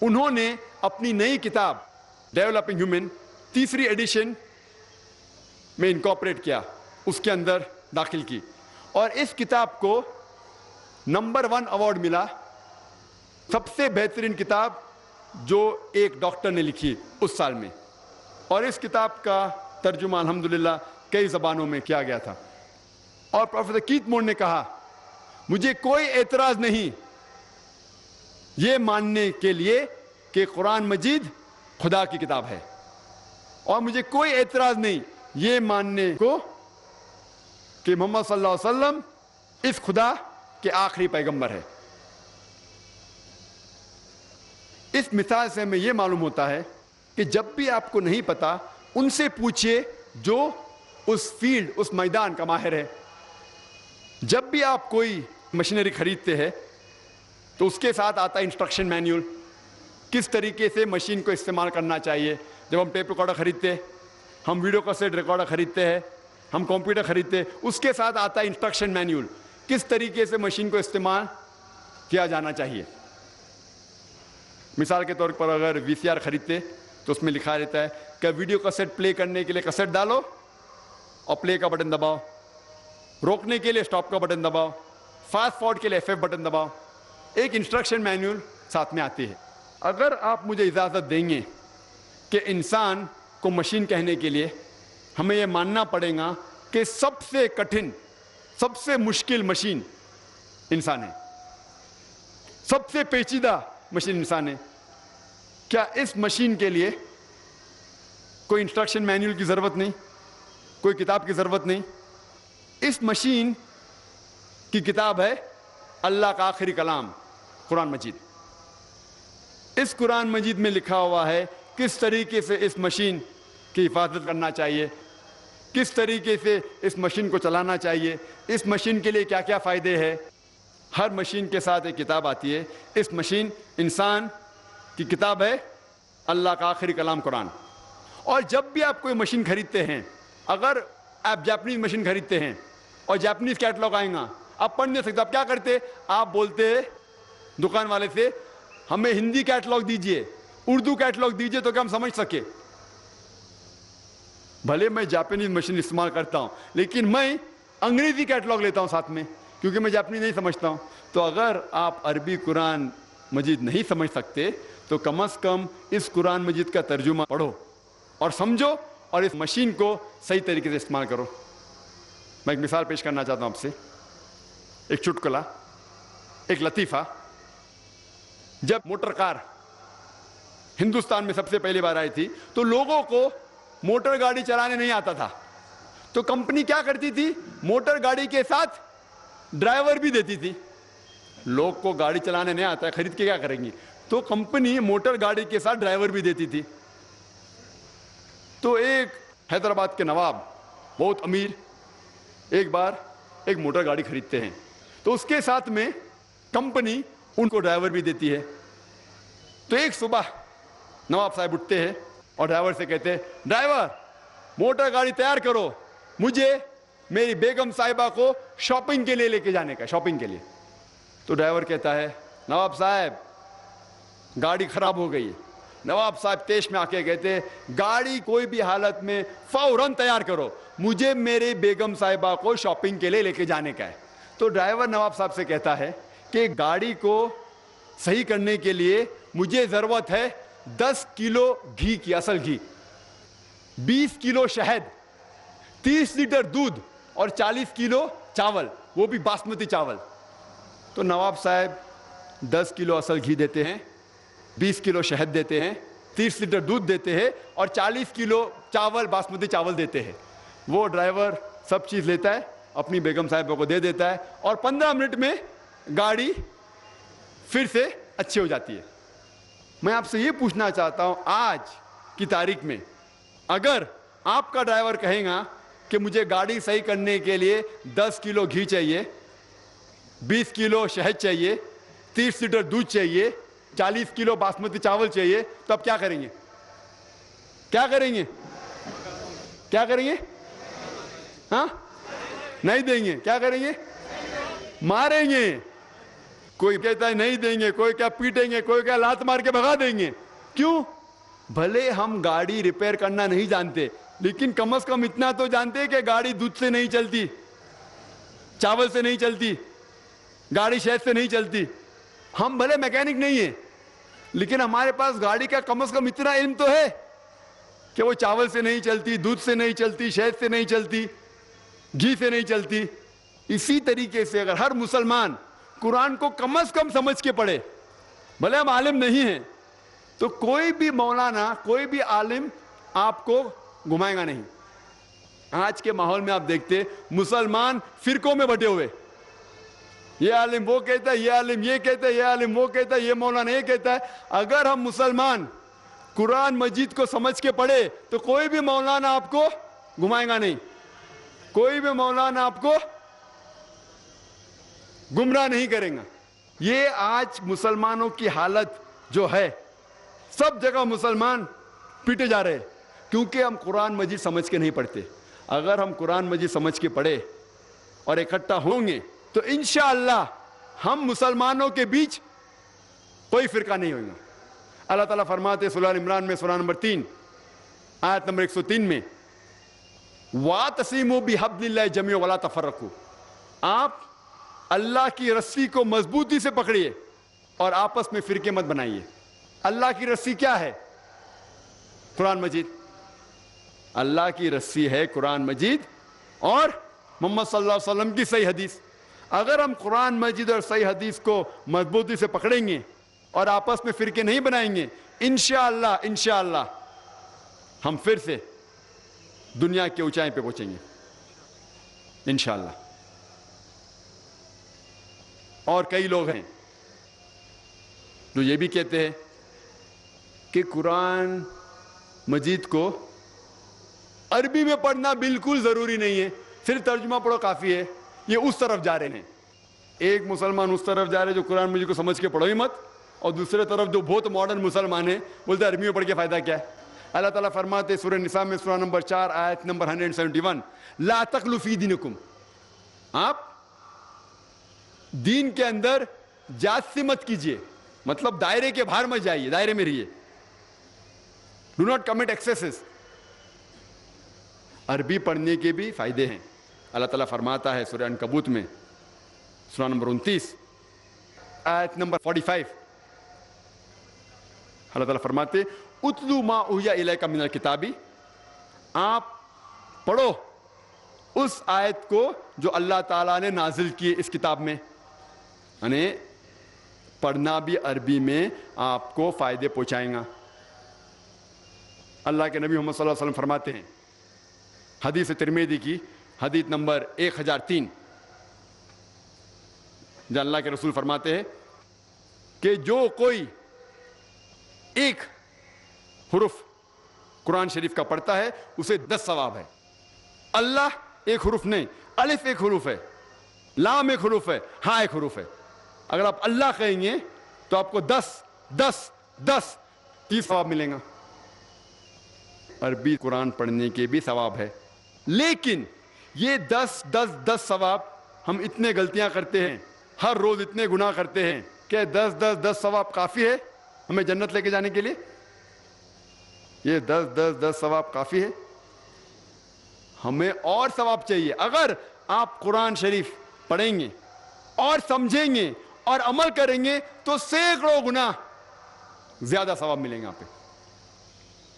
انہوں نے اپنی نئی کتاب ڈیولپنگ ہیومن 3 ایڈیشن میں انکارپوریٹ کیا، اس کے اندر داخل کی، اور اس کتاب کو نمبر 1 ایوارڈ ملا، سب سے بہترین کتاب جو ایک ڈاکٹر نے لکھی اس سال میں، اور اس کتاب کا ترجمہ الحمدللہ کئی زبانوں میں کیا گیا تھا۔ اور پروفیسر کیت مور نے کہا مجھے کوئی اعتراض نہیں یہ ماننے کے لیے کہ قرآن مجید خدا کی کتاب ہے، اور مجھے کوئی اعتراض نہیں یہ ماننے کو کہ محمد صلی اللہ علیہ وسلم اس خدا کے آخری پیغمبر ہے۔ اس مثال سے ہمیں یہ معلوم ہوتا ہے کہ جب بھی آپ کو نہیں پتا ان سے پوچھئے جو اس فیلڈ، اس میدان کا ماہر ہے۔ جب بھی آپ کوئی مشینری خریدتے ہیں تو اس کے ساتھ آتا ہے انسٹرکشن مینیول، کس طریقے سے مشین کو استعمال کرنا چاہیے۔ جب ہم ٹیپ ریکارڈر خریدتے ہیں، ہم ویڈیو کیسٹ ریکارڈر خریدتے ہیں، ہم کمپیوٹر خریدتے ہیں، اس کے ساتھ آتا ہے انسٹرکشن مینیول، کس طریقے سے مشین کو استعمال کیا جانا چاہیے۔ مثال کے طور پر اگر وی سی آر خریدتے تو اس میں لکھا رہتا ہے کہ ویڈیو کیسٹ پلے کرنے کے لیے کیسٹ ڈالو اور پلے کا بٹن دباؤ، روکنے کے لیے اسٹاپ کا بٹن دباؤ، فاسٹ فارورڈ کے لیے F بٹن دباؤ۔ ایک انسٹرکشن مینیول ساتھ میں آتی ہے۔ اگر آپ مجھے اجازت دیں گے کہ انسان کو مشین کہنے کے لیے ہمیں یہ ماننا پڑے گا کہ سب سے کٹھن، سب سے مشکل مشین انسان ہے، سب سے پیچیدہ مشین انسان ہے، کیا اس مشین کے لیے کوئی انسٹرکشن مینیول کی ضرورت نہیں، کوئی کتاب کی ضرورت نہیں؟ اس مشین کی کتاب ہے اللہ کا آخری کلام قرآن مجید۔ اس قرآن مجید میں لکھا ہوا ہے کس طریقے سے اس مشین کی حفاظت کرنا چاہیے، کس طریقے سے اس مشین کو چلانا چاہیے، اس مشین کے لیے کیا کیا فائدے ہیں۔ ہر مشین کے ساتھ ایک کتاب آتی ہے۔ اس مشین انسان کی کتاب ہے اللہ کا آخری کلام قرآن۔ اور جب بھی آپ کوئی مشین خریدتے ہیں، اگر آپ جاپنیز مشین خریدتے ہیں اور جاپنیز کیٹلاگ آئیں گا، آپ پڑھ نہیں سکتے، آپ کیا کرتے؟ آپ بولتے دکان والے سے ہمیں ہندی کیٹلاگ دیجئے، اردو کیٹلاگ دیجئے تو کہ ہم سمجھ سکے۔ بھلے میں جاپنیز مشین استعمال کرتا ہوں لیکن میں انگریزی کیٹلاگ لیتا ہوں ساتھ میں، کیونکہ میں جاپنیز نہیں سمجھتا ہوں۔ تو اگر آپ عربی قرآن مجید نہیں سمجھ سکتے تو کم از کم اس قرآن مجید کا ترجمہ پڑھو اور سمجھو، اور اس مشین کو صحیح طریقے سے استعمال کرو۔ میں ایک مثال پیش کرنا چاہتا ہوں آپ سے، ایک چٹکلا، ایک لطیفہ۔ جب موٹر کار ہندوستان میں سب سے پہلی بار آئی تھی تو لوگوں کو موٹر گاڑی چلانے نہیں آتا تھا، تو کمپنی کیا کرتی تھی؟ موٹر گاڑی کے ساتھ ڈرائیور بھی دیتی تھی۔ لوگ کو گاڑی چلانے نہیں آتا ہے، خرید کے کیا کریں گی؟ تو کمپنی موٹر گاڑی کے ساتھ ڈرائیور بھی دیتی تھی۔ تو ایک حیدرآباد کے نواب بہت امیر ایک بار ایک موٹر گاڑی خریدتے ہیں، تو اس کے ساتھ میں کمپنی ان کو ڈرائیور بھی دیتی ہے۔ تو ایک صبح نواب صاحب اٹھتے ہیں اور ڈرائیور سے کہتے ہیں ڈرائیور موٹر گاڑی تیار کرو، مجھے میری بیگم صاحبہ کو شاپنگ کے لیے لے کے جانے کا، شاپنگ کے لیے۔ تو ڈرائیور کہتا ہے نواب صاحب گاڑی خراب ہو گئی ہے۔ نواب صاحب تیش میں آ کے کہتے ہیں گاڑی کوئی بھی حالت میں فوراً تیار کرو، مجھے میری بیگم صاحبہ کو شاپنگ کے لیے لے کے جانے کا ہے۔ تو ڈرائیور نواب صاحب سے کہتا ہے کہ گاڑی کو صحیح کرنے کے لیے مجھے ضرورت ہے 10 کلو گھی کی، اصل گھی، 20 کلو شہد، 30 لیٹر دودھ اور 40 کلو چاول، وہ بھی باسمتی چاول۔ تو نواب صاحب 10 کلو اصل گھی دیتے ہیں، 20 کلو شہد دیتے ہیں، 30 لیٹر دودھ دیتے ہیں اور 40 کلو چاول، باسمتی چاول دیتے ہیں۔ وہ ڈرائیور سب چیز لیتا ہے، اپنی بیگم صاحبہ کو دے دیتا ہے اور 15 منٹ میں گاڑی پھر سے اچھی ہو جاتی ہے۔ میں آپ سے یہ پوچھنا چاہتا ہوں آج کی تاریخ میں اگر آپ کا ڈرائیور کہے گا کہ مجھے گاڑی صحیح کرنے کے لیے 10 کلو گھی چاہیے، 20 کلو شہد چاہیے، 30 لیٹر دودھ چاہیے، 40 کلو باسمتی چاول چاہیے، تو آپ کیا کریں گے؟ کیا کریں گے؟ کیا کریں گے؟ ہاں؟ نہیں دیں گے۔ کیا کریں گے؟ ماریں گے۔ کوئی کہتا ہے نہیں دیں گے، کوئی کیا پیٹیں گے، کوئی کیا لات مار کے بھگا دیں گے۔ کیوں؟ بھلے ہم گاڑی ریپیئر کرنا نہیں جانتے لیکن کم از کم اتنا تو جانتے ہیں کہ گاڑی دودھ سے نہیں چلتی, چاول سے نہیں چلتی, گاڑی شہد سے نہیں چلتی. ہم بھلے میکینک نہیں ہیں, لیکن ہمارے پاس گاڑی کا کم از کم اتنا علم تو ہے کہ وہ چاول سے نہیں چلتی, دودھ سے نہیں چلتی, شہد سے نہیں چلتی, گھی سے نہیں چلتی. اسی طریقے سے اگر ہر مسلمان قرآن کو کم از کم سمجھ کے پڑھے, بھلے ہم عالم نہیں ہیں, تو کوئی بھی مولانا, کوئی بھی عالم آپ کو گھمائے گا نہیں. آج کے ماحول میں آپ دیکھتے مسلمان فرقوں میں بٹے ہوئے, یہ عالم وہ کہتا ہے, یہ عالم یہ کہتا ہے, یہ عالم وہ کہتا ہے, یہ مولانا یہ کہتا ہے. اگر ہم مسلمان قرآن مجید کو سمجھ کے پڑھے تو کوئی بھی مولانا آپ کو گھمائے گا نہیں, کوئی بھی مولانا آپ کو گمراہ نہیں کریں گا. یہ آج مسلمانوں کی حالت جو ہے, سب جگہ مسلمان پیٹے جا رہے کیونکہ ہم قرآن مجید سمجھ کے نہیں پڑھتے. اگر ہم قرآن مجید سمجھ کے پڑھے اور اکٹھا ہوں گے تو انشاءاللہ ہم مسلمانوں کے بیچ کوئی فرقہ نہیں ہوگا. اللہ تعالیٰ فرماتے سورہ عمران میں سورہ نمبر 3 آیت نمبر 103 میں وَاعْتَصِمُوا بِحَبْلِ اللَّهِ جَمِيعًا وَلَا تَفَرَّقُوا, آپ اللہ کی رسی کو مضبوطی سے پکڑیے اور آپس میں فرقے مت بنائیے. اللہ کی رسی کیا ہے؟ قرآن مجید. اللہ کی رسی ہے قرآن مجید اور محمد صلی اللہ علیہ وسلم کی صحیح حدیث. اگر ہم قرآن مجید اور صحیح حدیث کو مضبوطی سے پکڑیں گے اور آپس میں فرقے نہیں بنائیں گے, انشاءاللہ ہم پھر سے دنیا کی اونچائی پہ پہنچیں گے انشاءاللہ. اور کئی لوگ ہیں جو یہ بھی کہتے ہیں کہ قرآن مجید کو عربی میں پڑھنا بالکل ضروری نہیں ہے, صرف ترجمہ پڑھو کافی ہے. یہ اس طرف جا رہے ہیں. ایک مسلمان اس طرف جا رہے جو قرآن مجید کو سمجھ کے پڑھو ہی مت, اور دوسرے طرف جو بہت ماڈرن مسلمان ہیں بولتے عربی میں پڑھ کے فائدہ کیا ہے. اللہ تعالیٰ فرماتے سورہ نساء میں سورہ نمبر 4 آیت نمبر 171 لا تغلوا فی دینکم, آپ دین کے اندر جاستی مت کیجئے, مطلب دائرے کے باہر مت جائیے, دائرے میں رہیے. Do not commit excesses. عربی پڑھنے کے بھی فائدے ہیں. اللہ تعالیٰ فرماتا ہے سورہ عنکبوت میں سورہ نمبر 29 آیت نمبر 45, اللہ تعالیٰ فرماتے اتلو ما اوحی الیک من الکتاب, آپ پڑھو اس آیت کو جو اللہ تعالیٰ نے نازل کی اس کتاب میں. یعنی پڑھنا بھی عربی میں آپ کو فائدے پہنچائیں گا. اللہ کے نبی محمد صلی اللہ علیہ وسلم فرماتے ہیں حدیث ترمذی کی حدیث نمبر 1003, جہاں اللہ کے رسول فرماتے ہیں کہ جو کوئی ایک حرف قرآن شریف کا پڑھتا ہے اسے 10 ثواب ہے. اللہ ایک حرف نہیں, الف ایک حرف ہے, لام ایک حرف ہے, ہاں ایک حرف ہے. اگر آپ اللہ کہیں گے تو آپ کو 30 ثواب ملیں گا. عربی قرآن پڑھنے کے بھی ثواب ہے, لیکن یہ 10 ثواب ہم اتنے غلطیاں کرتے ہیں, ہر روز اتنے گناہ کرتے ہیں کہ 10 ثواب کافی ہے ہمیں جنت لے کے جانے کے لیے. یہ 10 ثواب کافی ہے, ہمیں اور ثواب چاہیے. اگر آپ قرآن شریف پڑھیں گے اور سمجھیں گے اور عمل کریں گے تو سینکڑوں گنا زیادہ ثواب ملیں گے آپ پہ.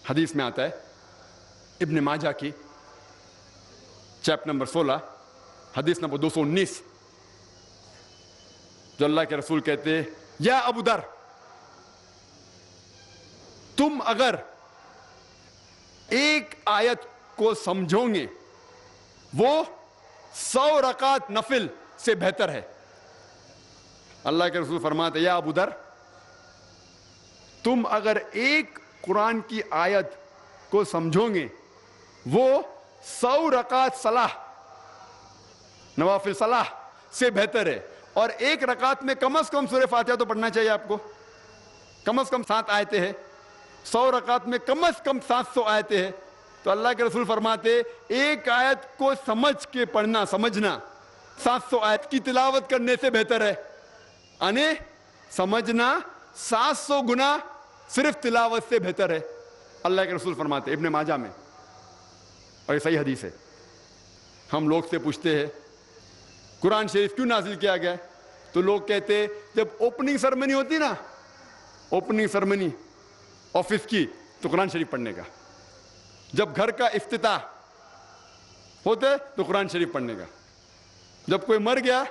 حدیث میں آتا ہے ابن ماجہ کی چیپٹر نمبر 16 حدیث نمبر 219, جو اللہ کے رسول کہتے ہیں یا ابو در, تم اگر ایک آیت کو سمجھو گے وہ 100 رکعت نفل سے بہتر ہے. اللہ کے رسول فرماتے یا ابو در, تم اگر ایک قرآن کی آیت کو سمجھو گے وہ 100 رکعت صلاح, نوافل صلاح سے بہتر ہے. اور ایک رکعت میں کم از کم سورہ فاتحہ تو پڑھنا چاہیے آپ کو, کم از کم 7 آیتیں ہیں. 100 رکعت میں کم از کم 700 آیتیں ہیں. تو اللہ کے رسول فرماتے ایک آیت کو سمجھ کے پڑھنا, سمجھنا 700 آیت کی تلاوت کرنے سے بہتر ہے. یعنی سمجھنا 700 گنا صرف تلاوت سے بہتر ہے. اللہ کے رسول فرماتے ابن ماجہ میں اور یہ صحیح حدیث ہے. ہم لوگ سے پوچھتے ہیں قرآن شریف کیوں نازل کیا گیا ہے, تو لوگ کہتے جب اوپننگ سرمنی ہوتی نا, اوپننگ سرمنی آفس کی, تو قرآن شریف پڑھنے کا. جب گھر کا افتتاح ہوتے تو قرآن شریف پڑھنے کا. جب کوئی مر گیا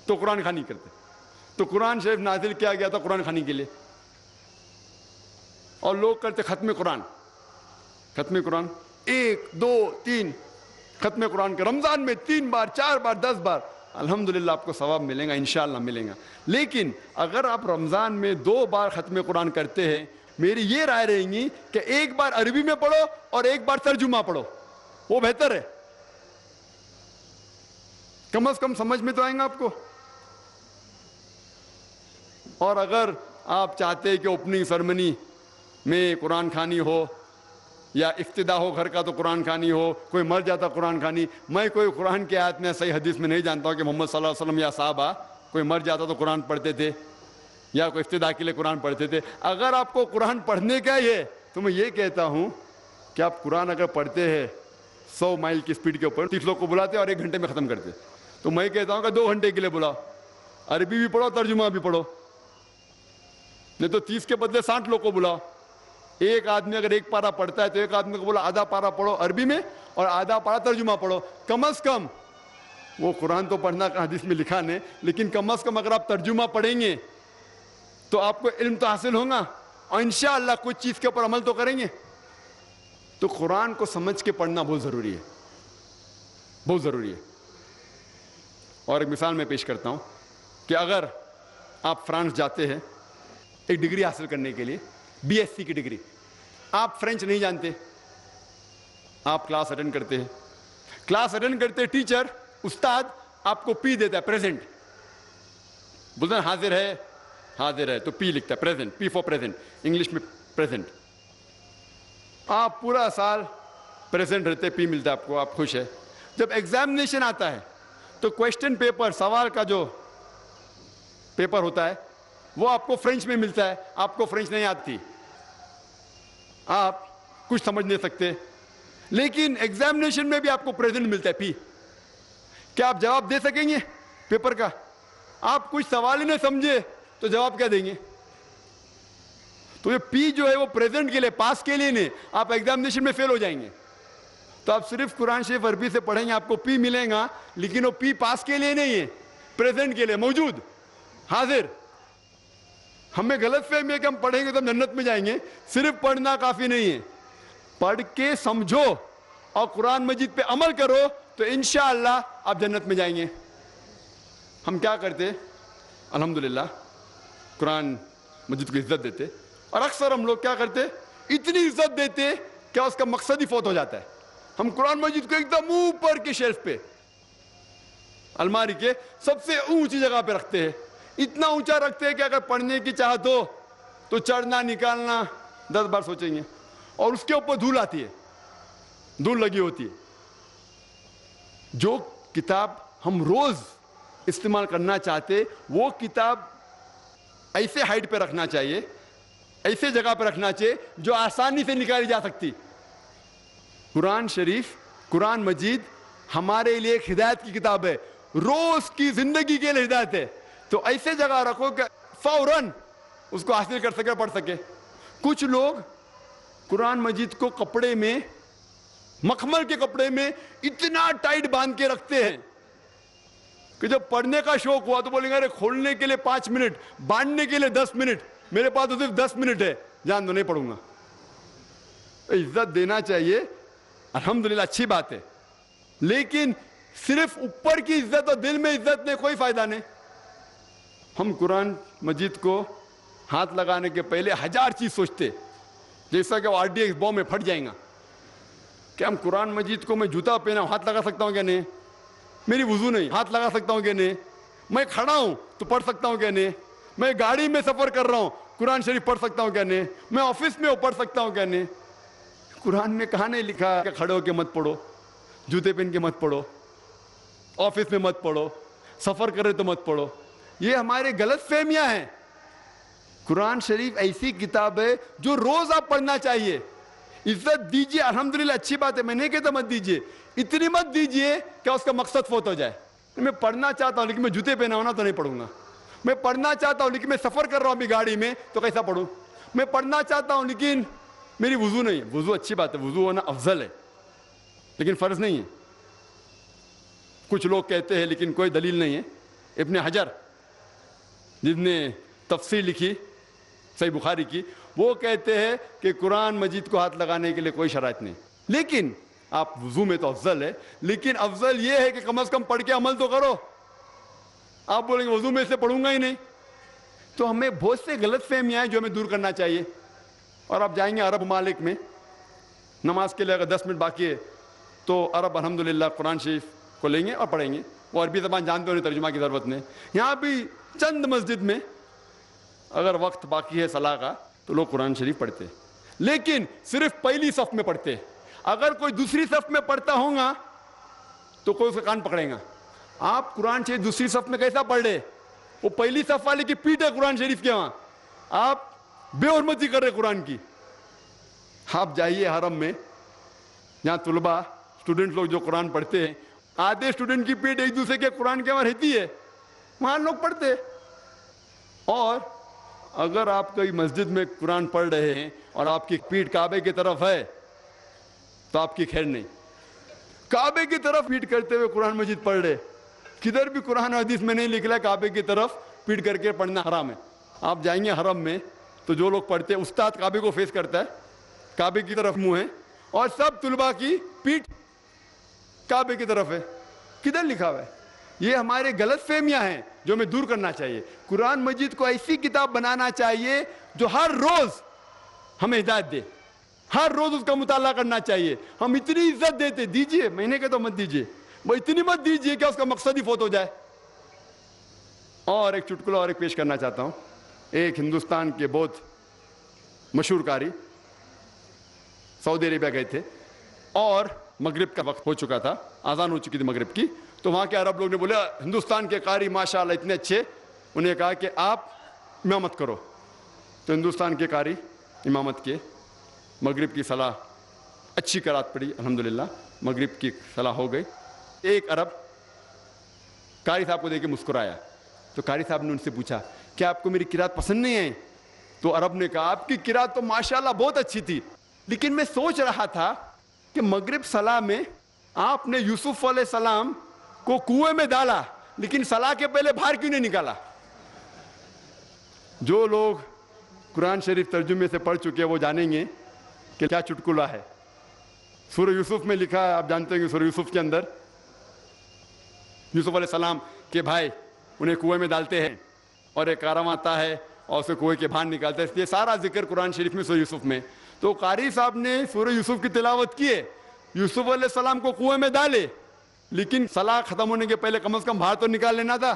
تو قرآن خوانی کرتے. تو قرآن شریف نازل کیا گیا تھا قرآن خوانی کے لیے. اور لوگ کرتے ختم قرآن, ختم قرآن 1 2 3 ختم قرآن کا رمضان میں 3 بار 4 بار 10 بار. الحمدللہ آپ کو ثواب ملے گا, انشاءاللہ ملے گا. لیکن اگر آپ رمضان میں 2 بار ختم قرآن کرتے ہیں, میری یہ رائے رہے گی کہ 1 بار عربی میں پڑھو اور 1 بار ترجمہ پڑھو, وہ بہتر ہے. کم از کم سمجھ میں تو آئیں گا آپ کو. اور اگر آپ چاہتے ہیں کہ اوپننگ سرمنی میں قرآن خوانی ہو یا افتتاح ہو گھر کا تو قرآن خوانی ہو, کوئی مر جاتا قرآن خوانی. میں کوئی قرآن کی آیت میں صحیح حدیث میں نہیں جانتا ہوں کہ محمد صلی اللہ علیہ وسلم یا صحابہ کوئی مر جاتا تو قرآن پڑھتے تھے یا کوئی افتتاح کے لیے قرآن پڑھتے تھے. اگر آپ کو قرآن پڑھنے کا ہی ہے تو میں یہ کہتا ہوں کہ آپ قرآن اگر پڑھتے ہیں 100 مائل کی سپیڈ کے اوپر, 30 لوگ کو بلاتے اور 1 گھنٹے میں ختم کرتے, تو میں کہتا ہوں کہ 2 گھنٹے کے لیے بلاؤ, عربی بھی پڑھو ترجمہ بھی پڑھو. نہیں تو 30 کے بدلے 60 لوگ کو بلاؤ. ایک آدمی اگر 1 پارہ پڑھتا ہے تو ایک آدمی کو بولا آدھا پارہ پڑھو عربی میں اور آدھا پارہ ترجمہ پڑھو. کم از کم وہ قرآن تو پڑھنا حدیث میں لکھا نہیں, لیکن کم از کم اگر آپ ترجمہ پڑھیں گے تو آپ کو علم تو حاصل ہوگا اور انشاءاللہ کچھ چیز کے اوپر عمل تو کریں گے. تو قرآن کو سمجھ کے پڑھنا بہت ضروری ہے, بہت ضروری ہے. اور ایک مثال میں پیش کرتا ہوں کہ اگر آپ فرانس جاتے ہیں ایک ڈگری حاصل کرنے کے لیے, BSc کی ڈگری, آپ فرینچ نہیں جانتے, آپ کلاس اٹینڈ کرتے ہیں, کلاس اٹینڈ کرتے ٹیچر استاد آپ کو پی دیتا ہے, پریزنٹ بولتے ہیں حاضر ہے, حاضر ہے تو پی لکھتا ہے, present, P four present, English میں پریزنٹ. آپ پورا سال پریزنٹ رہتے, پی ملتا ہے آپ کو, آپ خوش ہے. جب ایگزامینیشن آتا ہے تو کوشچن پیپر, سوال کا جو پیپر ہوتا ہے وہ آپ کو فرینچ میں ملتا ہے, آپ کو فرینچ نہیں آتی, آپ کچھ سمجھ نہیں سکتے, لیکن ایگزامینیشن میں بھی آپ کو پریزنٹ ملتا ہے, پی. کیا آپ جواب دے سکیں گے پیپر کا؟ آپ کچھ سوال ہی نہیں سمجھے تو جواب کیا دیں گے؟ تو یہ پی جو ہے وہ پریزنٹ کے لیے, پاس کے لیے نہیں, آپ ایگزامینیشن میں فیل ہو جائیں گے. تو آپ صرف قرآن شریف عربی سے پڑھیں گے, آپ کو پی ملے گا, لیکن وہ پی پاس کے لیے نہیں ہے, پریزنٹ کے لیے, موجود, حاضر. ہمیں غلط فہمی ہے کہ ہم پڑھیں گے تو ہم جنت میں جائیں گے. صرف پڑھنا کافی نہیں ہے, پڑھ کے سمجھو اور قرآن مجید پہ عمل کرو تو انشاءاللہ آپ جنت میں جائیں گے. ہم کیا کرتے, الحمدللہ قرآن مجید کو عزت دیتے, اور اکثر ہم لوگ کیا کرتے, اتنی عزت دیتے کہ اس کا مقصد ہی فوت ہو جاتا ہے. ہم قرآن مجید کو ایک دم اوپر کے شیلف پہ, الماری کے سب سے اونچی جگہ پہ رکھتے ہیں, اتنا اونچا رکھتے ہیں کہ اگر پڑھنے کی چاہت ہو تو چڑھنا نکالنا 10 بار سوچیں گے. اور اس کے اوپر دھول آتی ہے, دھول لگی ہوتی ہے. جو کتاب ہم روز استعمال کرنا چاہتے وہ کتاب ایسے ہائٹ پہ رکھنا چاہیے, ایسے جگہ پہ رکھنا چاہیے جو آسانی سے نکالی جا سکتی. قرآن شریف, قرآن مجید ہمارے لیے ایک ہدایت کی کتاب ہے, روز کی زندگی کے لیے ہدایت ہے. تو ایسے جگہ رکھو کہ فوراً اس کو حاصل کر سکے, پڑھ سکے. کچھ لوگ قرآن مجید کو کپڑے میں, مخمل کے کپڑے میں اتنا ٹائٹ باندھ کے رکھتے ہیں کہ جب پڑھنے کا شوق ہوا تو بولیں گے ارے کھولنے کے لیے 5 منٹ, باندھنے کے لیے 10 منٹ, میرے پاس تو صرف 10 منٹ ہے, جان دو نہیں پڑھوں گا. عزت دینا چاہیے, الحمدللہ اچھی بات ہے, لیکن صرف اوپر کی عزت اور دل میں عزت میں کوئی فائدہ نہیں. ہم قرآن مجید کو ہاتھ لگانے کے پہلے 1000 چیز سوچتے, جیسا کہ وہ RDX بم میں پھٹ جائیں گا. کہ ہم قرآن مجید کو, میں جوتا پہنا ہوں ہاتھ لگا سکتا ہوں کیا نہیں, میری وضو نہیں ہاتھ لگا سکتا ہوں کیا نہیں, میں کھڑا ہوں تو پڑھ سکتا ہوں کیا نہیں, میں گاڑی میں سفر کر رہا ہوں قرآن شریف پڑھ سکتا ہوں کیا نہیں, میں آفس میں پڑھ سکتا ہوں کیا نہیں. قرآن میں کہاں نہیں لکھا کہ کھڑے ہو کے مت پڑھو, جوتے پہن کے مت پڑھو, آفس میں مت پڑھو, سفر کرے تو مت پڑھو. یہ ہمارے غلط فہمیاں ہیں. قرآن شریف ایسی کتاب ہے جو روز آپ پڑھنا چاہیے. عزت دیجئے الحمدللہ اچھی بات ہے, میں نہیں کہتا مت دیجئے, اتنی مت دیجئے کہ اس کا مقصد فوت ہو جائے. میں پڑھنا چاہتا ہوں لیکن میں جوتے پہنا ہونا تو نہیں پڑھوں گا. میں پڑھنا چاہتا ہوں لیکن میں سفر کر رہا ہوں ابھی گاڑی میں تو کیسا پڑھوں. میں پڑھنا چاہتا ہوں لیکن میری وضو نہیں ہے. وضو اچھی بات ہے, وضو ہونا افضل ہے لیکن فرض نہیں ہے. کچھ لوگ کہتے ہیں لیکن کوئی دلیل نہیں ہے. ابن حجر جس نے تفسیر لکھی صحیح بخاری کی, وہ کہتے ہیں کہ قرآن مجید کو ہاتھ لگانے کے لیے کوئی شرائط نہیں, لیکن آپ وضو میں تو افضل ہے, لیکن افضل یہ ہے کہ کم از کم پڑھ کے عمل تو کرو. آپ بولیں گے وضو میں سے پڑھوں گا ہی نہیں. تو ہمیں بہت سے غلط فہمیاں ہیں جو ہمیں دور کرنا چاہیے. اور آپ جائیں گے عرب ممالک میں نماز کے لیے, اگر 10 منٹ باقی ہے تو عرب الحمدللہ قرآن شریف کو لیں گے اور پڑھیں گے. وہ عربی زبان جانتے ہونے ترجمہ کی ضرورت نہیں. یہاں بھی چند مسجد میں اگر وقت باقی ہے صلاح کا تو لوگ قرآن شریف پڑھتے, لیکن صرف پہلی صف میں پڑھتے. اگر کوئی دوسری صف میں پڑھتا ہوگا تو کوئی اس کا کان پکڑے گا. آپ قرآن شریف دوسری صف میں کیسا پڑھ رہے؟ وہ پہلی صف والے کی پیٹ ہے قرآن شریف کے وہاں, آپ بے حرمتی کر رہے قرآن کی. آپ جائیے حرم میں جہاں طلباء اسٹوڈنٹ لوگ جو قرآن پڑھتے ہیں, آدھے اسٹوڈنٹ کی پیٹ ایک دوسرے کے قرآن کے وہاں رہتی ہے, وہاں لوگ پڑھتے. اور اگر آپ کوئی مسجد میں قرآن پڑھ رہے ہیں اور آپ کی پیٹ کعبے کی طرف ہے تو آپ کی خیر نہیں. کعبے کی طرف پیٹ کرتے ہوئے قرآن مجید پڑھ رہے, کدھر بھی قرآن حدیث میں نہیں لکھا کعبے کی طرف پیٹ کر کے پڑھنا حرام ہے. آپ جائیں گے حرم میں تو جو لوگ پڑھتے ہیں, استاد کعبے کو فیس کرتا ہے, کعبے کی طرف منہ ہے, اور سب طلباء کی پیٹ کعبے کی طرف ہے. کدھر لکھا ہوا ہے؟ یہ ہمارے غلط فہمیاں ہیں جو ہمیں دور کرنا چاہیے. قرآن مجید کو ایسی کتاب بنانا چاہیے جو ہر روز ہمیں ہدایت دے, ہر روز اس کا مطالعہ کرنا چاہیے. ہم اتنی عزت دیتے, دیجئے, میں نے کہتا مت دیجئے, وہ اتنی مت دیجئے کہ اس کا مقصد ہی فوت ہو جائے. اور ایک چٹکلا اور ایک پیش کرنا چاہتا ہوں. ایک ہندوستان کے بہت مشہور قاری سعودی عربیہ گئے تھے اور مغرب کا وقت ہو چکا تھا, اذان ہو چکی تھی مغرب کی. تو وہاں کے عرب لوگ نے بولا ہندوستان کے قاری ماشاءاللہ اتنے اچھے, انہیں کہا کہ آپ امامت کرو. تو ہندوستان کے قاری امامت کے, مغرب کی صلاح اچھی قرات پڑی الحمدللہ, مغرب کی صلاح ہو گئی. ایک عرب قاری صاحب کو دیکھ کے مسکرایا. تو قاری صاحب نے ان سے پوچھا کیا آپ کو میری قرات پسند نہیں ہے؟ تو عرب نے کہا آپ کی قرات تو ماشاءاللہ بہت اچھی تھی, لیکن میں سوچ رہا تھا کہ مغرب صلاح میں آپ نے یوسف علیہ السلام کو کنویں میں ڈالا لیکن صلاح کے پہلے باہر کیوں نہیں نکالا؟ جو لوگ قرآن شریف ترجمے سے پڑھ چکے ہیں وہ جانیں گے کہ کیا چٹکلا ہے. سورہ یوسف میں لکھا ہے, آپ جانتے ہیں کہ سورہ یوسف کے اندر یوسف علیہ السلام کے بھائی انہیں کنویں میں ڈالتے ہیں اور ایک کارواں آتا ہے اور اسے کنویں کے باہر نکالتا ہے. یہ سارا ذکر قرآن شریف میں سورہ یوسف میں. تو قاری صاحب نے سورہ یوسف کی تلاوت کی ہے, یوسف علیہ السلام کو کنویں میں ڈالے لیکن صلاح ختم ہونے کے پہلے کم از کم باہر تو نکال لینا تھا.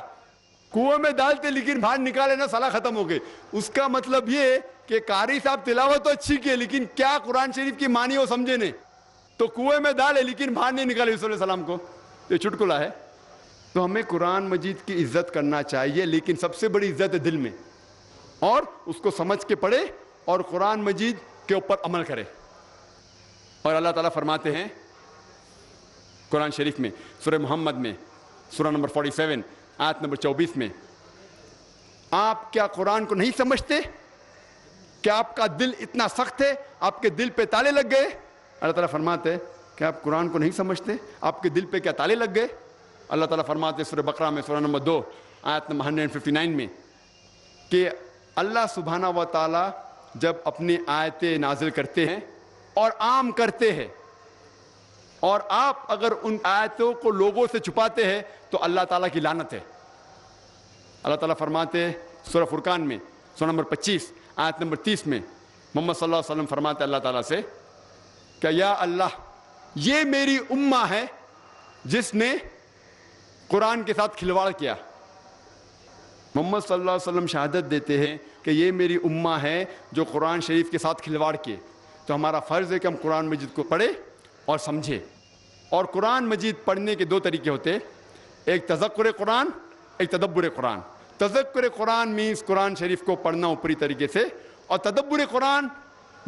کنویں میں ڈالتے لیکن باہر نکال لینا, صلاح ختم ہو گئی. اس کا مطلب یہ کہ قاری صاحب تلاوت تو اچھی کی لیکن کیا قرآن شریف کی معنی وہ سمجھے نہیں, تو کنویں میں ڈالے لیکن باہر نہیں نکالے یوسف علیہ السلام کو. یہ چٹکلا ہے. تو ہمیں قرآن مجید کی عزت کرنا چاہیے, لیکن سب سے بڑی عزت ہے دل میں, اور اس کو سمجھ کے پڑھے اور قرآن مجید کے اوپر عمل کرے. اور اللہ تعالیٰ فرماتے ہیں قرآن شریف میں سورہ محمد میں سورہ نمبر 47 آیت نمبر 24 میں, آپ کیا قرآن کو نہیں سمجھتے؟ کیا آپ کا دل اتنا سخت ہے, آپ کے دل پہ تالے لگ گئے؟ اللہ تعالیٰ فرماتے ہیں کہ آپ قرآن کو نہیں سمجھتے, آپ کے دل پہ کیا تالے لگ گئے؟ اللہ تعالیٰ فرماتے ہیں سورہ بقرہ میں سورہ نمبر 2 آیت نمبر 159 میں کہ اللہ سبحانہ و تعالیٰ جب اپنی آیتیں نازل کرتے ہیں اور عام کرتے ہیں, اور آپ اگر ان آیتوں کو لوگوں سے چھپاتے ہیں تو اللہ تعالیٰ کی لعنت ہے. اللہ تعالیٰ فرماتے ہیں سورہ فرقان میں سورہ نمبر 25 آیت نمبر 30 میں محمد صلی اللہ علیہ وسلم فرماتے ہیں اللہ تعالیٰ سے کہ یا اللہ یہ میری امہ ہے جس نے قرآن کے ساتھ کھلواڑ کیا. محمد صلی اللہ علیہ وسلم شہادت دیتے ہیں کہ یہ میری امہ ہے جو قرآن شریف کے ساتھ کھلواڑ کیے. تو ہمارا فرض ہے کہ ہم قرآن مجید کو پڑھیں اور سمجھیں. اور قرآن مجید پڑھنے کے 2 طریقے ہوتے ہیں, ایک تذکر قرآن, ایک تدبر قرآن. تذکر قرآن مینس قرآن شریف کو پڑھنا اوپری طریقے سے, اور تدبر قرآن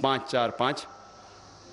545,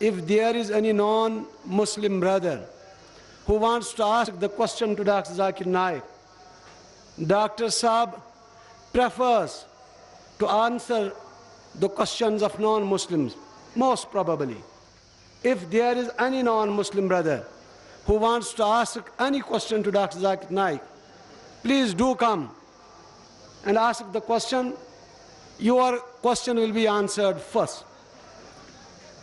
if there is any non-Muslim brother who wants to ask the question to Dr. Zakir Naik, Dr. Saab prefers to answer the questions of non-Muslims, most probably. If there is any non-Muslim brother who wants to ask any question to Dr. Zakir Naik, please do come and ask the question. Your question will be answered first.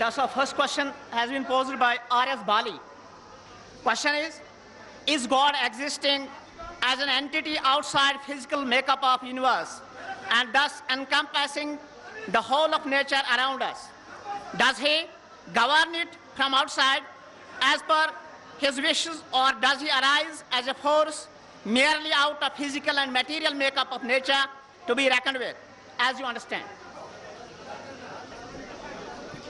That's our first question has been posed by R.S. Bali. Question is God existing as an entity outside physical makeup of universe and thus encompassing the whole of nature around us? Does he govern it from outside as per his wishes, or does he arise as a force merely out of physical and material makeup of nature to be reckoned with, as you understand?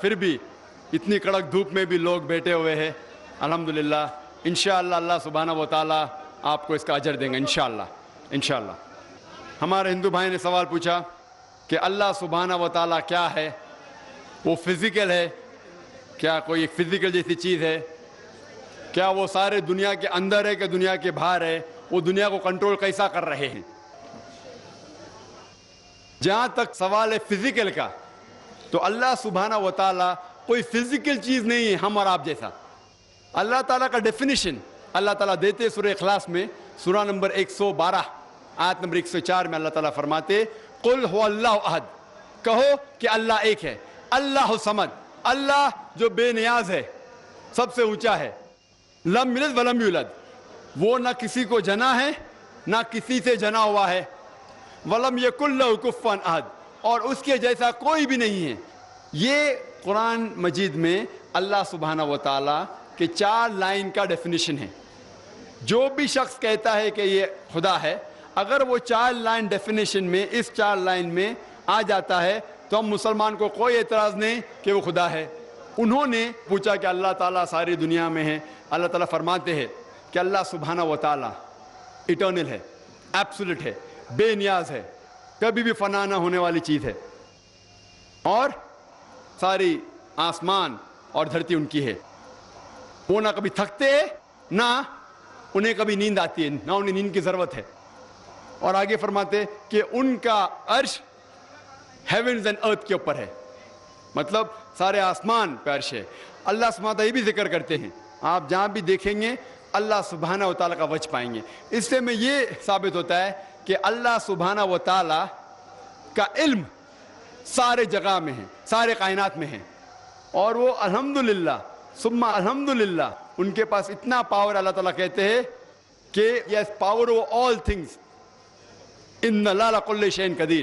پھر بھی اتنی کڑک دھوپ میں بھی لوگ بیٹھے ہوئے ہیں. الحمدللہ انشاءاللہ اللہ سبحانہ و تعالیٰ آپ کو اس کا اجر دیں گے انشاءاللہ. ہمارے ہندو بھائی نے سوال پوچھا کہ اللہ سبحانہ و تعالیٰ کیا ہے؟ وہ فزیکل ہے کیا؟ کوئی ایک فزیکل جیسی چیز ہے کیا؟ وہ سارے دنیا کے اندر ہے کہ دنیا کے باہر ہے؟ وہ دنیا کو کنٹرول کیسا کر رہے ہیں؟ جہاں تک سوال ہے فزیکل کا، تو اللہ سبحانہ و تعالیٰ کوئی فزیکل چیز نہیں ہے ہم اور آپ جیسا. اللہ تعالیٰ کا ڈیفینیشن اللہ تعالیٰ دیتے سورہ اخلاص میں، سورہ نمبر 112 آیت نمبر 104 میں اللہ تعالیٰ فرماتے قل هو اللہ احد، کہو کہ اللہ ایک ہے. اللہ الصمد، اللہ جو بے نیاز ہے، سب سے اونچا ہے. لم یلد ولم یولد، وہ نہ کسی کو جنا ہے نہ کسی سے جنا ہوا ہے. ولم یکن لہ کفوا احد، اور اس کے جیسا کوئی بھی نہیں ہے. یہ قرآن مجید میں اللہ سبحانہ و تعالیٰ کے 4 لائن کا ڈیفینیشن ہے. جو بھی شخص کہتا ہے کہ یہ خدا ہے، اگر وہ 4 لائن ڈیفینیشن میں اس 4 لائن میں آ جاتا ہے تو ہم مسلمان کو کوئی اعتراض نہیں کہ وہ خدا ہے. انہوں نے پوچھا کہ اللہ تعالیٰ ساری دنیا میں ہے. اللہ تعالیٰ فرماتے ہیں کہ اللہ سبحانہ و تعالیٰ ایٹرنل ہے، ایبسولوٹ ہے، بے نیاز ہے، کبھی بھی فنا نہ ہونے والی چیز ہے، اور ساری آسمان اور دھرتی ان کی ہے. وہ نہ کبھی تھکتے نہ انہیں کبھی نیند آتی ہے، نہ انہیں نیند کی ضرورت ہے. اور آگے فرماتے کہ ان کا عرش ہیونز اینڈ ارتھ کے اوپر ہے، مطلب سارے آسمان پہ عرش ہے. اللہ سبحانہ تعالیٰ یہ بھی ذکر کرتے ہیں، آپ جہاں بھی دیکھیں گے اللہ سبحانہ و تعالیٰ کا وجہ پائیں گے. اس سے میں یہ ثابت ہوتا ہے کہ اللہ سبحانہ و تعالیٰ کا علم سارے جگہ میں ہے، سارے کائنات میں ہے، اور وہ الحمدللہ ثم الحمدللہ ان کے پاس اتنا پاور. اللہ تعالیٰ کہتے ہیں کہ yes power over all things in اللہ علی کل شیء قدیر.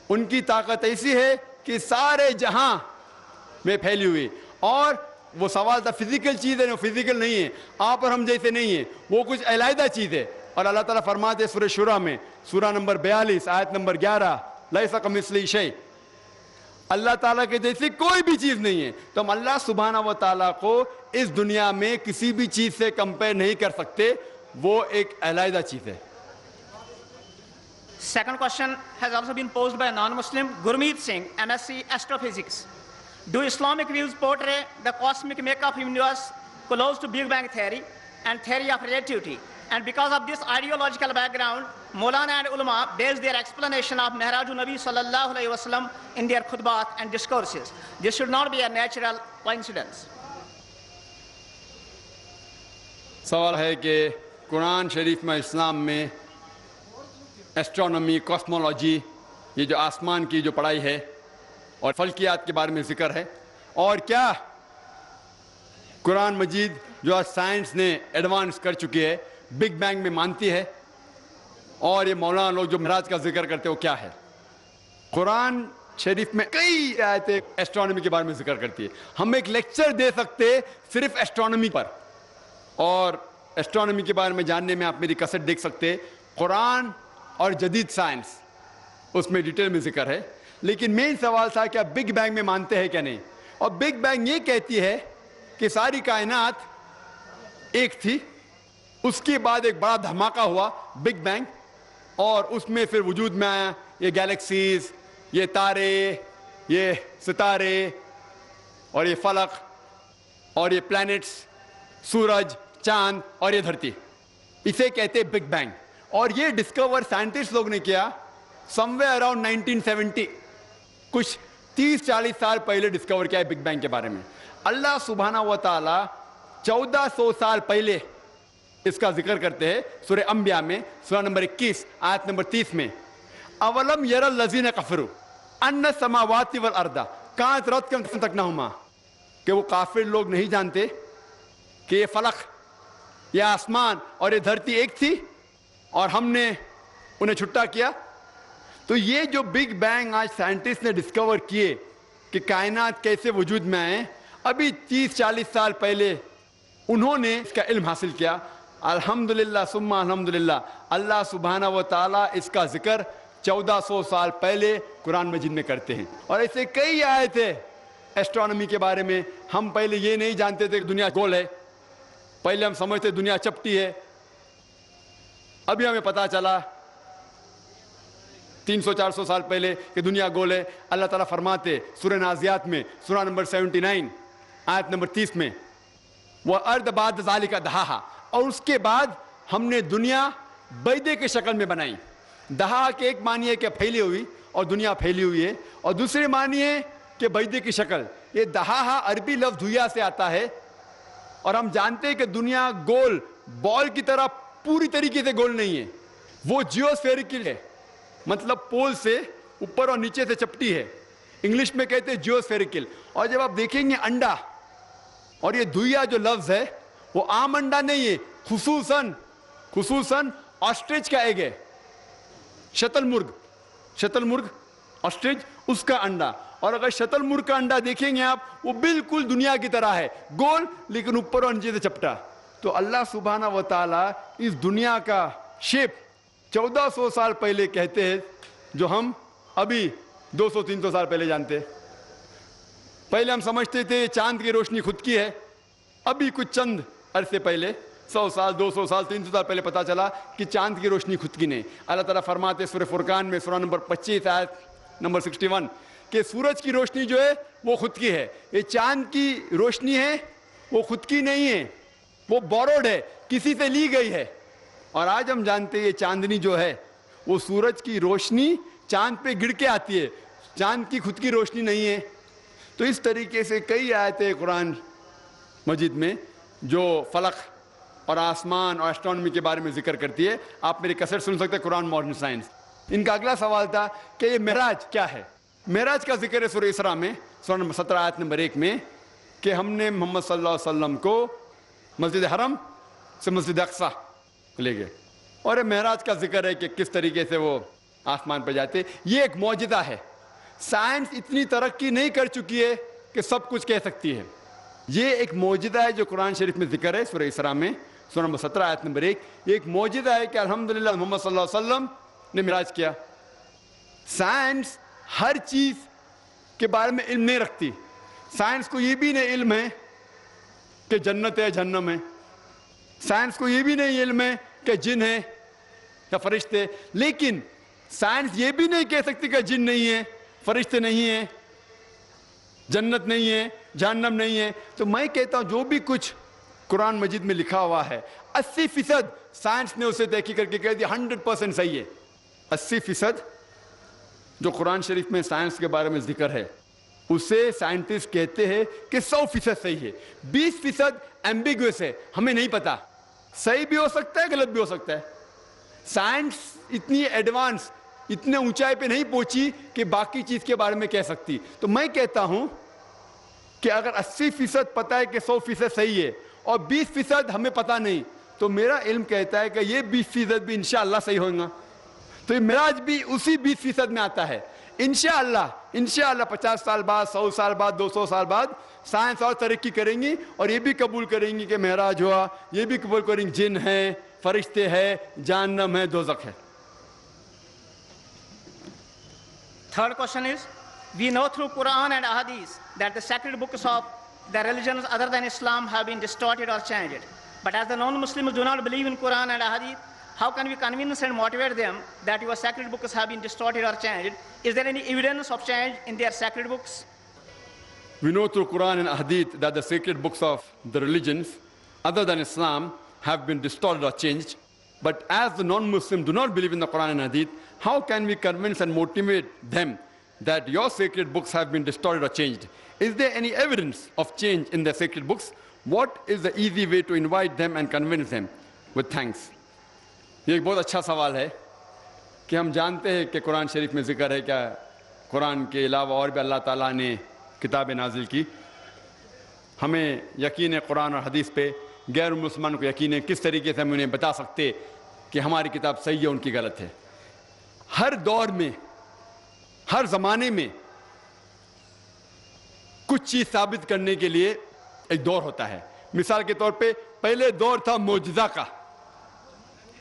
ان کی طاقت ایسی ہے کہ سارے جہاں میں پھیلی ہوئی. اور وہ سوال تھا فزیکل چیز ہے، وہ فزیکل نہیں ہے، آپ اور ہم جیسے نہیں ہے، وہ کچھ علیحدہ چیز ہے. اور اللہ تعالیٰ فرماتے ہیں سورہ شورى میں، سورہ نمبر 42 آیت نمبر 11 لیس کمثلہ شیء، اللہ تعالیٰ کے جیسی کوئی بھی چیز نہیں ہے. تو ہم اللہ سبحانہ و تعالیٰ کو اس دنیا میں کسی بھی چیز سے کمپیئر نہیں کر سکتے، وہ ایک علیحدہ چیز ہے. Second question has also been posed by a non-Muslim, Gurmeet Singh, MSc Astrophysics. Do Islamic views portray the cosmic makeup of universe close to Big Bang theory and theory of relativity? And because of this ideological background, Maulana and ulama base their explanation of Mihraj Nabi sallallahu alayhi wa sallam in their khutbat and discourses. This should not be a natural coincidence. سوال ہے کہ قرآن شریف میں اسلام میں astronomy, cosmology, یہ جو آسمان کی جو پڑھائی ہے اور فلکیات کے بارے میں ذکر ہے، اور کیا قرآن مجید جو آج سائنس نے ایڈوانس کر چکی ہے بگ بینگ میں مانتی ہے؟ اور یہ مولانا لوگ جو معراج کا ذکر کرتے ہیں وہ کیا ہے؟ قرآن شریف میں کئی آیتیں ایسٹرونومی کے بارے میں ذکر کرتی ہے. ہم ایک لیکچر دے سکتے صرف ایسٹرونومی پر، اور ایسٹرونومی کے بارے میں جاننے میں آپ میری کیسٹ دیکھ سکتے. قرآن اور جدید سائنس اس میں ڈیٹیل میں ذکر ہے. لیکن مین سوال تھا کہ آپ بگ بینگ میں مانتے ہیں کیا نہیں؟ اور بگ بینگ یہ کہتی ہے کہ ساری کائنات ایک تھی، اس کے بعد ایک بڑا دھماکہ ہوا بگ بینگ، اور اس میں پھر وجود میں آیا یہ گیلیکسیز، یہ تارے، یہ ستارے، اور یہ فلک، اور یہ پلانٹس، سورج، چاند، اور یہ دھرتی. اسے کہتے بگ بینگ. اور یہ ڈسکور سائنٹسٹ لوگ نے کیا سم ویئر اراؤنڈ 1970، کچھ 30-40 سال پہلے ڈسکور کیا ہے بگ بینگ کے بارے میں. اللہ سبحانہ و تعالیٰ 1400 سال پہلے اس کا ذکر کرتے ہیں سورہ انبیاء میں، سورہ نمبر 21 آیت نمبر 30 میں، اولم یر الذین کفروا ان السماوات والارض کانت رتقا ففتقناہما، کہ وہ کافر لوگ نہیں جانتے کہ یہ فلک، یہ آسمان اور یہ دھرتی ایک تھی اور ہم نے انہیں چھٹا کیا. تو یہ جو بگ بینگ آج سائنٹسٹ نے ڈسکور کیے کہ کائنات کیسے وجود میں آئے، ابھی 30-40 سال پہلے انہوں نے اس کا علم حاصل کیا. الحمدللہ ثم الحمدللہ اللہ سبحانہ و تعالیٰ اس کا ذکر 1400 سال پہلے قرآن مجید میں کرتے ہیں. اور ایسے کئی آیتیں ایسٹرونومی کے بارے میں. ہم پہلے یہ نہیں جانتے تھے کہ دنیا گول ہے, پہلے ہم سمجھتے دنیا چپٹی ہے. ابھی ہمیں پتا چلا 300-400 سال پہلے کہ دنیا گول ہے. اللہ تعالیٰ فرماتے سورہ نازیات میں, سورہ نمبر 79 آیت نمبر 30 میں, وَأَرْضَ بَعْدَ ذَلِكَ دَحَاهَا, اور اس کے بعد ہم نے دنیا بیدے کے شکل میں بنائی. دہا کے ایک معنی ہے کہ پھیلی ہوئی اور دنیا پھیلی ہوئی ہے, اور دوسرے معنی ہے کہ بیدے کی شکل. یہ دہا عربی لفظ دھویا سے آتا ہے, اور ہم جانتے ہیں کہ دنیا گول بال کی طرح پوری طریقے سے گول نہیں ہے, وہ جیوسفیریکل ہے, مطلب پول سے اوپر اور نیچے سے چپٹی ہے. انگلش میں کہتے ہیں جیوسفیریکل. اور جب آپ دیکھیں گے انڈا, اور یہ دھویا جو لفظ ہے وہ عام انڈا نہیں ہے, خصوصاً آسٹرچ کا ایگ ہے, شتل مرغ آسٹرچ, اس کا انڈا. اور اگر شتل مرغ کا انڈا دیکھیں گے آپ, وہ بالکل دنیا کی طرح ہے, گول لیکن اوپر اور نیچے سے چپٹا. تو اللہ سبحانہ و تعالیٰ اس دنیا کا شیپ 1400 سال پہلے کہتے ہیں, جو ہم ابھی 200-300 سال پہلے جانتے. پہلے ہم سمجھتے تھے چاند کی روشنی خود کی ہے, ابھی کچھ چند عرصے پہلے 100 سال 200 سال 300 سال پہلے پتا چلا کہ چاند کی روشنی خود کی نہیں. اللہ تعالیٰ فرماتے سورہ فرقان میں سورہ نمبر 25 آیت نمبر 61 کہ سورج کی روشنی جو ہے وہ خود کی ہے, یہ چاند کی روشنی ہے وہ خود کی نہیں ہے, وہ بوروڈ ہے, کسی سے لی گئی ہے. اور آج ہم جانتے ہیں یہ چاندنی جو ہے وہ سورج کی روشنی چاند پہ گر کے آتی ہے, چاند کی خود کی روشنی نہیں ہے. تو اس طریقے سے کئی آیتیں قرآن مجید میں جو فلک اور آسمان اور ایسٹرونومی کے بارے میں ذکر کرتی ہے. آپ میری کیسٹ سن سکتے ہیں قرآن ماڈرن سائنس. ان کا اگلا سوال تھا کہ یہ معراج کیا ہے. معراج کا ذکر ہے سورہ اسراء میں سورہ نمبر 17 آیت نمبر 1 میں کہ ہم نے محمد صلی اللہ علیہ وسلم کو مسجد حرم سے مسجد اقصی لے گئے. اور معراج کا ذکر ہے کہ کس طریقے سے وہ آسمان پہ جاتے. یہ ایک معجزہ ہے. سائنس اتنی ترقی نہیں کر چکی ہے کہ سب کچھ کہہ سکتی ہے. یہ ایک معجزہ ہے جو قرآن شریف میں ذکر ہے سورہ اسراء میں سورہ نمبر 17 آیت نمبر 1. یہ ایک معجزہ ہے کہ الحمدللہ محمد صلی اللہ علیہ وسلم نے معراج کیا. سائنس ہر چیز کے بارے میں علم نہیں رکھتی. سائنس کو یہ بھی نہیں علم ہے کہ جنت ہے جہنم ہے. سائنس کو یہ بھی نہیں علم ہے کہ جن ہے یا فرشتے. لیکن سائنس یہ بھی نہیں کہہ سکتی کہ جن نہیں ہے, فرشتے نہیں ہیں, جنت نہیں ہے, جہنم نہیں ہے. تو میں کہتا ہوں جو بھی کچھ قرآن مجید میں لکھا ہوا ہے 80% سائنس نے اسے تحقیق کر کے کہہ دیا 100% صحیح ہے. 80% جو قرآن شریف میں سائنس کے بارے میں ذکر ہے اسے سائنٹسٹ کہتے ہیں کہ 100% صحیح ہے. 20% ایمبیگوس ہے, ہمیں نہیں پتا, صحیح بھی ہو سکتا ہے غلط بھی ہو سکتا ہے. سائنس اتنی ایڈوانس اتنے اونچائی پہ نہیں پہنچی کہ باقی چیز کے بارے میں کہہ سکتی. تو میں کہتا ہوں کہ اگر 80% پتا ہے کہ 100% صحیح ہے اور 20% ہمیں پتا نہیں, تو میرا علم کہتا ہے کہ یہ 20% بھی انشاءاللہ صحیح ہوگا. تو یہ معراج بھی اسی 20% میں آتا ہے. انشاءاللہ 50 سال بعد 100 سال بعد 200 سال بعد سائنس اور ترقی کریں گی اور یہ بھی قبول کریں گی کہ معراج ہوا, یہ بھی قبول کریں گے جن ہے, فرشتے ہے, جہنم ہے, دوزخ ہے. Third question is, we know through Quran and Ahadith that the sacred books of the religions other than Islam have been distorted or changed. But as the non-Muslims do not believe in Quran and Ahadith, how can we convince and motivate them that your sacred books have been distorted or changed? Is there any evidence of change in their sacred books? We know through Quran and Hadith that the sacred books of the religions other than Islam have been distorted or changed. But as the non-Muslims do not believe in the Quran and Hadith, how can we convince and motivate them that your sacred books have been distorted or changed? Is there any evidence of change in the sacred books? What is the easy way to invite them and convince them? With thanks. یہ ایک بہت اچھا سوال ہے کہ ہم جانتے ہیں کہ قرآن شریف میں ذکر ہے کیا قرآن کے علاوہ اور بھی اللہ تعالیٰ نے کتابیں نازل کی. ہمیں یقین ہے قرآن اور حدیث پہ, غیر مسلمان کو یقین ہے. کس طریقے سے ہم انہیں بتا سکتے کہ ہماری کتاب صحیح ہے ان کی غلط ہے. ہر دور میں ہر زمانے میں کچھ چیز ثابت کرنے کے لیے ایک دور ہوتا ہے. مثال کے طور پہ پہلے دور تھا معجزہ کا,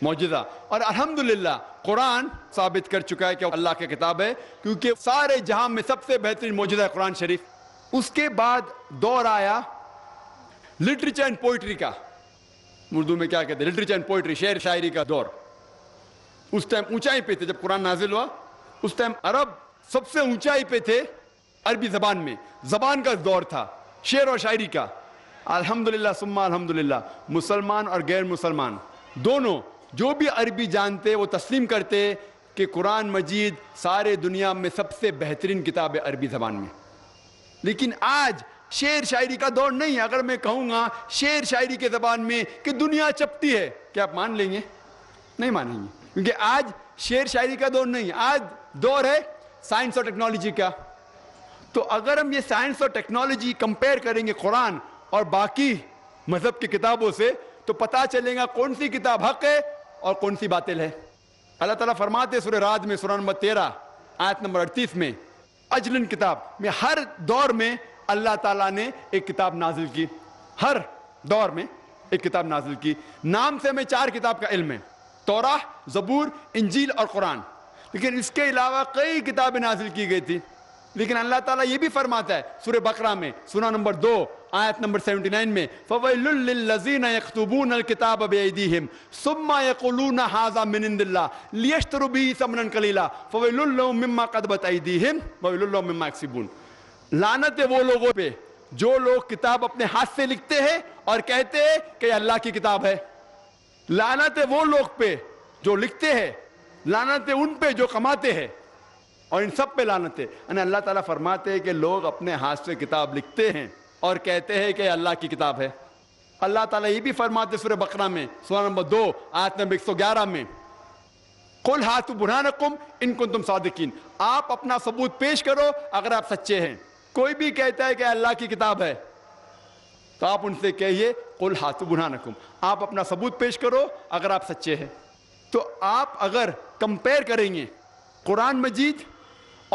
معجزہ, اور الحمدللہ قرآن ثابت کر چکا ہے کہ اللہ کی کتاب ہے, کیونکہ سارے جہاں میں سب سے بہترین معجزہ ہے قرآن شریف. اس کے بعد دور آیا لٹریچر اینڈ پوئٹری کا، اردو میں کیا کہتے ہیں، لٹریچر اینڈ پوئٹری، شعر شاعری کا دور. اس ٹائم اونچائی پہ تھے جب قرآن نازل ہوا، اس ٹائم عرب سب سے اونچائی پہ تھے عربی زبان میں، زبان کا دور تھا شعر اور شاعری کا. الحمدللہ ثم الحمدللہ، مسلمان اور غیر مسلمان دونوں جو بھی عربی جانتے وہ تسلیم کرتے کہ قرآن مجید سارے دنیا میں سب سے بہترین کتاب ہے عربی زبان میں. لیکن آج شعر شاعری کا دور نہیں ہے. اگر میں کہوں گا شعر شاعری کے زبان میں کہ دنیا چپتی ہے، کیا آپ مان لیں گے؟ نہیں مانیں گے، کیونکہ آج شعر شاعری کا دور نہیں ہے، آج دور ہے سائنس اور ٹیکنالوجی کا. تو اگر ہم یہ سائنس اور ٹیکنالوجی کمپیئر کریں گے قرآن اور باقی مذہب کی کتابوں سے تو پتہ چلے گا کون سی کتاب حق ہے اور کون سی باطل ہے. اللہ تعالیٰ فرماتے سورہ رعد میں سورہ نمبر 13 آیت نمبر 38 میں، اجلن کتاب میں ہر دور میں اللہ تعالیٰ نے ایک کتاب نازل کی، ہر دور میں ایک کتاب نازل کی. نام سے ہمیں 4 کتاب کا علم ہے، توراہ، زبور، انجیل اور قرآن. لیکن اس کے علاوہ کئی کتابیں نازل کی گئی تھی. لیکن اللہ تعالیٰ یہ بھی فرماتا ہے سورہ بقرہ میں سورہ نمبر 2 آیت نمبر 79 میں، فَوَيْلٌ لِّلَّذِينَ يَكْتُبُونَ الْكِتَابَ بِأَيْدِيهِمْ ثُمَّ يَقُولُونَ هَٰذَا مِنْ عِندِ اللَّهِ لِيَشْتَرُوا بِهِ ثَمَنًا قَلِيلًا فَوَيْلٌ لَّهُم مِّمَّا كَتَبَتْ أَيْدِيهِمْ وَوَيْلٌ لَّهُم مِّمَّا يَكْسِبُونَ. لعنت ہے وہ لوگوں پہ جو لوگ کتاب اپنے ہاتھ سے لکھتے ہیں اور کہتے ہیں کہ یہ اللہ کی کتاب ہے. لعنت ہے وہ لوگ پہ جو لکھتے ہیں، لعنت ہے ان پہ جو کماتے ہیں، اور ان سب پہ لعنت ہے. یعنی اللہ تعالیٰ فرماتے ہیں کہ لوگ اپنے ہاتھ سے کتاب لکھتے ہیں اور کہتے ہیں کہ اللہ کی کتاب ہے. اللہ تعالیٰ یہ بھی فرماتے سورہ بقرہ میں سورہ نمبر 2 آیت نمبر 111 میں، قُلْ هَاتُوا بُرْهَانَكُمْ إِن كُنتُمْ صَادِقِينَ، آپ اپنا ثبوت پیش کرو اگر آپ سچے ہیں. کوئی بھی کہتا ہے کہ اللہ کی کتاب ہے تو آپ ان سے کہیے قُلْ هَاتُوا بُرْهَانَكُمْ، آپ اپنا ثبوت پیش کرو اگر آپ سچے ہیں. تو آپ اگر کمپیئر کریں گے قرآن مجید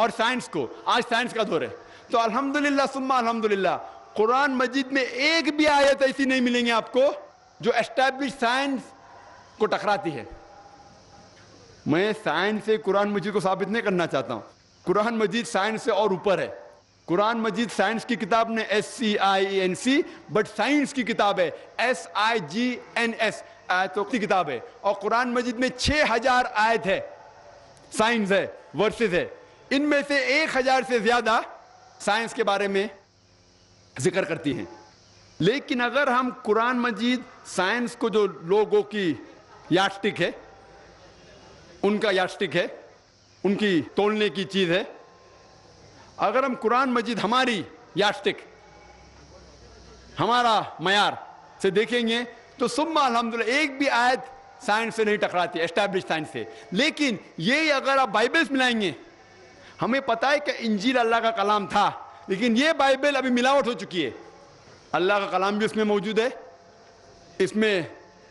اور سائنس کو، آج سائنس کا دور ہے، تو الحمدللہ ثم الحمدللہ قرآن مجید میں ایک بھی آیت ایسی نہیں ملیں گے آپ کو جو اسٹیبلش سائنس کو ٹکراتی ہے. میں سائنس سے قرآن مجید کو ثابت نہیں کرنا چاہتا ہوں، قرآن مجید سائنس سے اور اوپر ہے. قرآن مجید سائنس کی کتاب نے SCIENC، بٹ سائنس کی کتاب ہے SIGNS، آیتوں کی کتاب ہے. اور قرآن مجید میں 6000 آیت ہے، سائنس ہے، ورسز ہے. ان میں سے 1000 سے زیادہ سائنس کے بارے میں ذکر کرتی ہیں. لیکن اگر ہم قرآن مجید سائنس کو جو لوگوں کی یارڈسٹک ہے، ان کا یارڈسٹک ہے، ان کی تولنے کی چیز ہے، اگر ہم قرآن مجید ہماری یارڈسٹک، ہمارا معیار سے دیکھیں گے تو ثم الحمدللہ ایک بھی آیت سائنس سے نہیں ٹکراتی، اسٹیبلش سائنس سے. لیکن یہ اگر آپ بائبلز ملائیں گے، ہمیں پتہ ہے کہ انجیل اللہ کا کلام تھا، لیکن یہ بائبل ابھی ملاوٹ ہو چکی ہے. اللہ کا کلام بھی اس میں موجود ہے، اس میں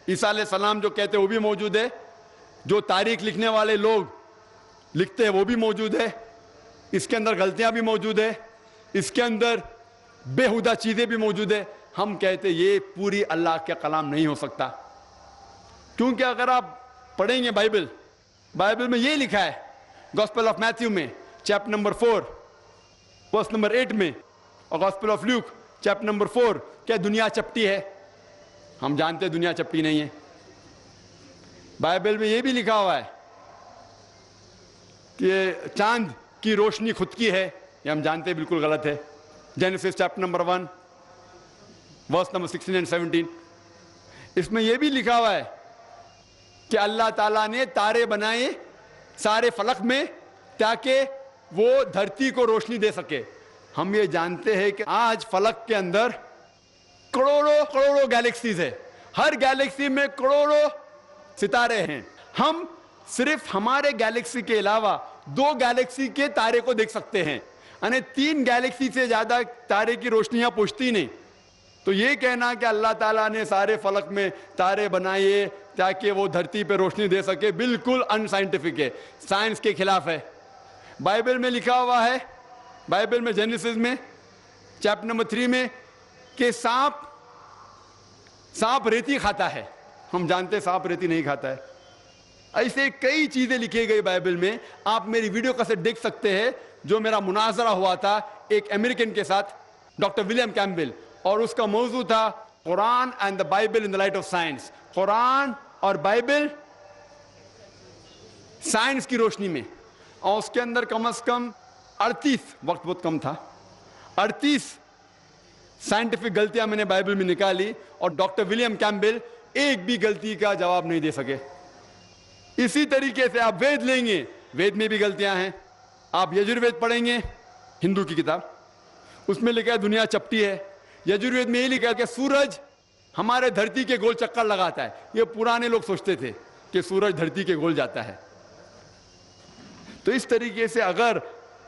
عیسیٰ علیہ السلام جو کہتے ہیں وہ بھی موجود ہے، جو تاریخ لکھنے والے لوگ لکھتے ہیں وہ بھی موجود ہے، اس کے اندر غلطیاں بھی موجود ہے، اس کے اندر بےہودہ چیزیں بھی موجود ہے. ہم کہتے ہیں یہ پوری اللہ کا کلام نہیں ہو سکتا، کیونکہ اگر آپ پڑھیں گے بائبل میں یہ لکھا ہے گاسپل آف میتھیو میں چیپٹر نمبر 4 ورس نمبر 8 میں، اور gospel of Luke chapter number 4 کہ دنیا چپٹی ہے. ہم جانتے ہیں دنیا چپٹی نہیں ہے. بائبل میں یہ بھی لکھا ہوا ہے کہ چاند کی روشنی خود کی ہے، یہ ہم جانتے ہیں بالکل غلط ہے. Genesis chapter number 1 verse number 16 and 17، اس میں یہ بھی لکھا ہوا ہے کہ اللہ تعالیٰ نے تارے بنائے سارے فلک میں تاکہ وہ دھرتی کو روشنی دے سکے. ہم یہ جانتے ہیں کہ آج فلک کے اندر کروڑوں گیلیکسیز ہے، ہر گیلیکسی میں کروڑوں ستارے ہیں. ہم صرف ہمارے گیلیکسی کے علاوہ 2 گیلیکسی کے تارے کو دیکھ سکتے ہیں، یعنی 3 گیلیکسی سے زیادہ تارے کی روشنیاں پہنچتی نہیں. تو یہ کہنا کہ اللہ تعالیٰ نے سارے فلک میں تارے بنائے تاکہ وہ دھرتی پہ روشنی دے سکے، بالکل ان سائنٹیفک ہے، سائنس کے خلاف ہے. بائبل میں لکھا ہوا ہے، بائبل میں جینیسس میں چیپٹر نمبر 3 میں کہ سانپ ریتی کھاتا ہے. ہم جانتے ہیں سانپ ریتی نہیں کھاتا ہے. ایسے کئی چیزیں لکھی گئی بائبل میں. آپ میری ویڈیو کیسٹ دیکھ سکتے ہیں جو میرا مناظرہ ہوا تھا ایک امریکن کے ساتھ ڈاکٹر ولیم کیمبل, اور اس کا موضوع تھا Quran and the Bible in the light of science. قرآن اور بائبل سائنس کی روشنی میں. اور اس کے اندر کم از کم 38, وقت بہت کم تھا, 38 سائنٹیفک غلطیاں میں نے بائبل میں نکالی, اور ڈاکٹر ولیم کیمبل ایک بھی غلطی کا جواب نہیں دے سکے. اسی طریقے سے آپ وید لیں گے, وید میں بھی غلطیاں ہیں. آپ یجروید پڑھیں گے, ہندو کی کتاب, اس میں لکھا ہے دنیا چپٹی ہے. یجروید میں یہ لکھا ہے کہ سورج ہمارے دھرتی کے گول چکر لگاتا ہے. یہ پرانے لوگ سوچتے تھے کہ سورج دھرتی کے گول جاتا ہے. تو اس طریقے سے اگر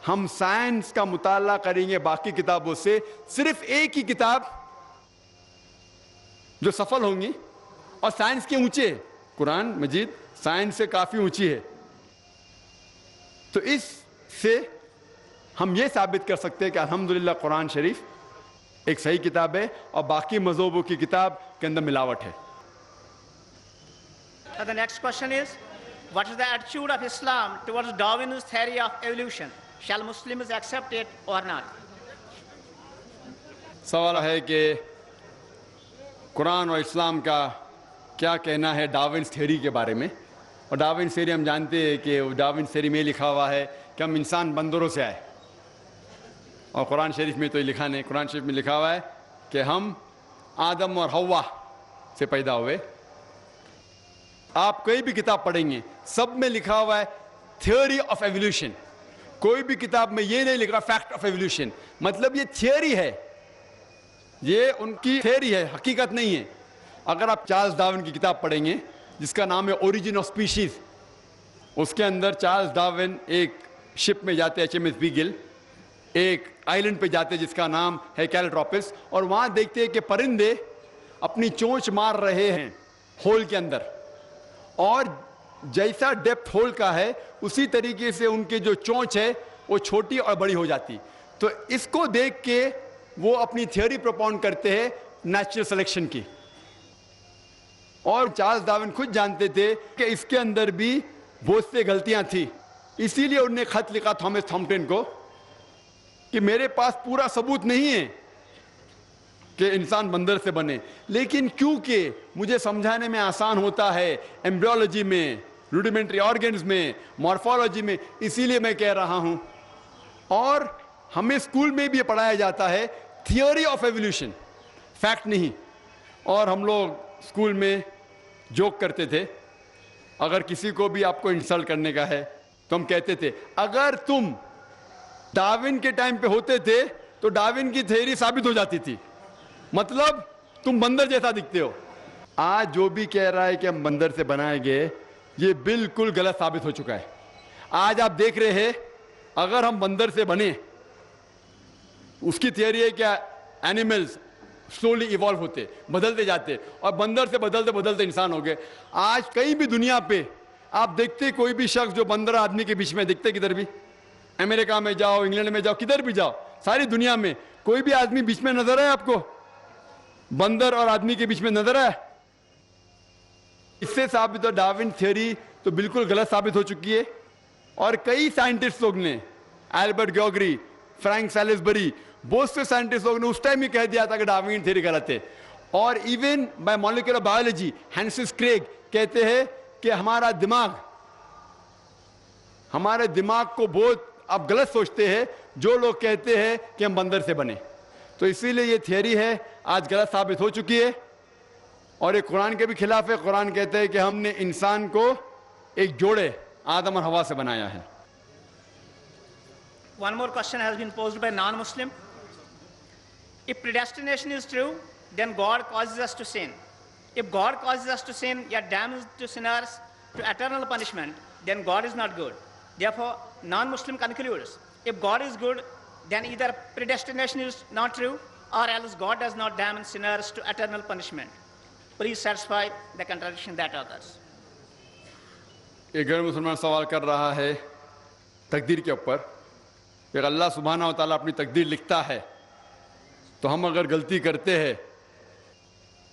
ہم سائنس کا مطالعہ کریں گے باقی کتابوں سے, صرف ایک ہی کتاب جو سفل ہوں گی, اور سائنس کے اونچے, قرآن مجید سائنس سے کافی اونچی ہے. تو اس سے ہم یہ ثابت کر سکتے ہیں کہ الحمدللہ قرآن شریف ایک صحیح کتاب ہے, اور باقی مذہبوں کی کتاب کے اندر ملاوٹ ہے. The next question is, what is the attitude of Islam towards Darwin's theory of evolution? Shall Muslims accept it or not? سوال ہے کہ قرآن اور اسلام کا کیا کہنا ہے ڈاروینس تھیوری کے بارے میں. اور ڈاروینس تھیوری ہم جانتے ہیں کہ ڈاروینس تھیوری میں لکھا ہوا ہے کہ ہم انسان بندروں سے آئے, اور قرآن شریف میں تو یہ لکھا نہیں. قرآن شریف میں لکھا ہوا ہے کہ ہم آدم اور حوا سے پیدا ہوئے. آپ کوئی بھی کتاب پڑھیں گے سب میں لکھا ہوا ہے تھیوری آف ایولیوشن. کوئی بھی کتاب میں یہ نہیں لکھ رہا فیکٹ آف ایولیوشن. مطلب یہ تھیوری ہے, یہ ان کی تھیوری ہے, حقیقت نہیں ہے. اگر آپ چارلز ڈارون کی کتاب پڑھیں گے جس کا نام ہے اوریجن آف اسپیشیز, اس کے اندر چارلز ڈارون ایک شپ میں جاتے ہیں HMS بیگل, ایک آئلینڈ پہ جاتے جس کا نام ہے کیلٹراپس, اور وہاں دیکھتے ہیں کہ پرندے اپنی چونچ مار رہے ہیں ہول کے اندر, اور جیسا ڈیپتھ ہول کا ہے اسی طریقے سے ان کے جو چونچ ہے وہ چھوٹی اور بڑی ہو جاتی. تو اس کو دیکھ کے وہ اپنی تھیوری پروپاؤنڈ کرتے ہیں نیچرل سلیکشن کی. اور چارلز ڈارون خود جانتے تھے کہ اس کے اندر بھی بہت سے غلطیاں تھیں, اسی لیے انہوں نے خط لکھا تھامس تھامپٹن کو کہ میرے پاس پورا ثبوت نہیں ہے کہ انسان بندر سے بنے, لیکن کیونکہ مجھے سمجھانے میں آسان ہوتا ہے ایمبریولوجی میں, روڈیمنٹری آرگنز میں, مارفولوجی میں, اسی لیے میں کہہ رہا ہوں. اور ہمیں اسکول میں بھی پڑھایا جاتا ہے تھیوری آف ایولیوشن, فیکٹ نہیں. اور ہم لوگ اسکول میں جوک کرتے تھے, اگر کسی کو بھی آپ کو انسلٹ کرنے کا ہے تو ہم کہتے تھے اگر تم ڈارون کے ٹائم پہ ہوتے تھے تو ڈارون کی تھیوری ثابت ہو جاتی تھی, مطلب تم بندر جیسا دکھتے ہو. آج جو بھی کہہ رہا ہے کہ ہم بندر سے بنائے گئے یہ بالکل غلط ثابت ہو چکا ہے. آج آپ دیکھ رہے ہیں اگر ہم بندر سے بنے, اس کی تھیوری ہے کہ اینیملز سلولی ایوالو ہوتے, بدلتے جاتے, اور بندر سے بدلتے بدلتے انسان ہو گئے. آج کہیں بھی دنیا پہ آپ دیکھتے کوئی بھی شخص جو بندر آدمی کے بیچ میں دکھتے, کدھر بھی امریکہ میں جاؤ, انگلینڈ میں جاؤ, کدھر بھی جاؤ, ساری دنیا میں کوئی بھی آدمی بیچ میں نظر آئے آپ کو, بندر اور آدمی کے بیچ میں نظر آئے؟ اس سے ثابت ہو ڈارون تھیوری تو بالکل غلط ثابت ہو چکی ہے. اور کئی سائنٹسٹ لوگ نے, البرٹ گیوگری, فرینک سیلزبری, بہت سے سائنٹسٹ لوگ نے اس ٹائم ہی کہہ دیا تھا کہ ڈارون تھیوری غلط ہے. اور ایون بائی مالیکولر بایولوجی ہینسس کریگ کہتے ہیں کہ ہمارے دماغ کو بہت آپ غلط سوچتے ہیں جو لوگ کہتے ہیں کہ ہم بندر سے بنے. تو اسی لیے یہ تھیوری ہے آج غلط ثابت ہو چکی ہے, اور یہ قرآن کے بھی خلاف ہے. قرآن کہتے ہیں کہ ہم نے انسان کو ایک جوڑے آدم اور حوا سے بنایا ہے. One more question has been posed by non-Muslim. If predestination is true, then God causes us to sin. If God causes us to sin, yet damns to sinners to eternal punishment, then God is not good. Therefore, non-Muslim concludes, if God is good, then either predestination is not true, or else God does not damn sinners to eternal punishment. Please satisfy the contradiction that occurs. ایک غیر مسلمان سوال کر رہا ہے تقدیر کے اوپر کہ اللہ سبحانہ و تعالیٰ اپنی تقدیر لکھتا ہے تو ہم اگر غلطی کرتے ہیں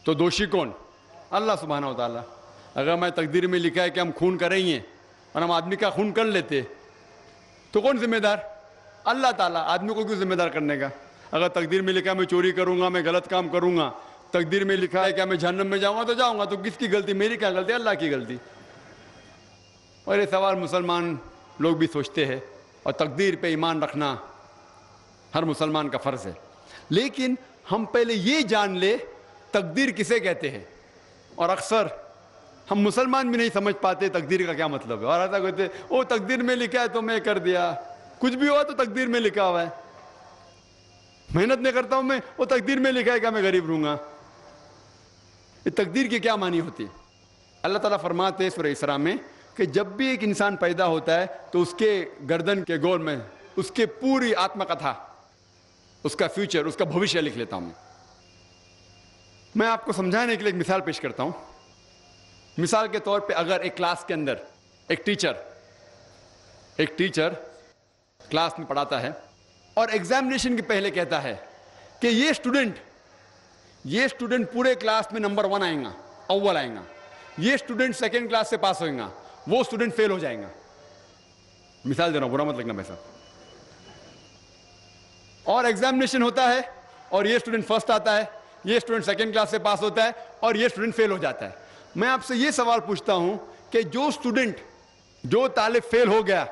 تو دوشی کون؟ اللہ سبحانہ و تعالیٰ. اگر میں تقدیر میں لکھا ہے کہ ہم خون کریں گے اور ہم آدمی کا خون کر لیتے تو کون ذمہ دار؟ اللہ تعالیٰ. آدمی کو کیوں ذمہ دار کرنے کا؟ اگر تقدیر میں لکھا ہے میں چوری کروں گا, میں غلط کام کروں گا, تقدیر میں لکھا ہے کہ میں جہنم میں جاؤں گا تو جاؤں گا, تو کس کی غلطی؟ میری کیا غلطی؟ اللہ کی غلطی. اور یہ سوال مسلمان لوگ بھی سوچتے ہیں, اور تقدیر پہ ایمان رکھنا ہر مسلمان کا فرض ہے. لیکن ہم پہلے یہ جان لے تقدیر کسے کہتے ہیں. اور اکثر ہم مسلمان بھی نہیں سمجھ پاتے تقدیر کا کیا مطلب ہے, اور ایسا کہتے ہیں وہ تقدیر میں لکھا ہے تو میں کر دیا, کچھ بھی ہوا تو تقدیر میں لکھا ہوا ہے, محنت نہیں کرتا ہوں میں, وہ تقدیر میں لکھا ہے کہ میں غریب رہوں گا. یہ تقدیر کی کیا معنی ہوتی ہے؟ اللہ تعالیٰ فرماتے ہیں سورہ اسراء میں کہ جب بھی ایک انسان پیدا ہوتا ہے تو اس کے گردن کے گول میں اس کے پوری آتما کتھا, اس کا فیوچر, اس کا بھوشیہ لکھ لیتا ہوں. میں آپ کو سمجھانے کے لیے ایک مثال پیش کرتا ہوں. مثال کے طور پہ اگر ایک کلاس کے اندر ایک ٹیچر کلاس میں پڑھاتا ہے اور ایگزامینیشن کے پہلے کہتا ہے کہ یہ اسٹوڈنٹ پورے کلاس میں نمبر 1 آئیں گا, اول آئیں گا, یہ اسٹوڈنٹ سیکنڈ کلاس سے پاس ہوئیں گا, وہ اسٹوڈنٹ فیل ہو جائیں گا. مثال دے رہا ہوں, برا مت لگنا میرے ساتھ. اور ایگزامینیشن ہوتا ہے اور یہ اسٹوڈنٹ فرسٹ آتا ہے, یہ اسٹوڈنٹ سیکنڈ کلاس سے پاس ہوتا ہے, اور یہ اسٹوڈنٹ فیل ہو جاتا ہے. میں آپ سے یہ سوال پوچھتا ہوں کہ جو طالب فیل ہو گیا,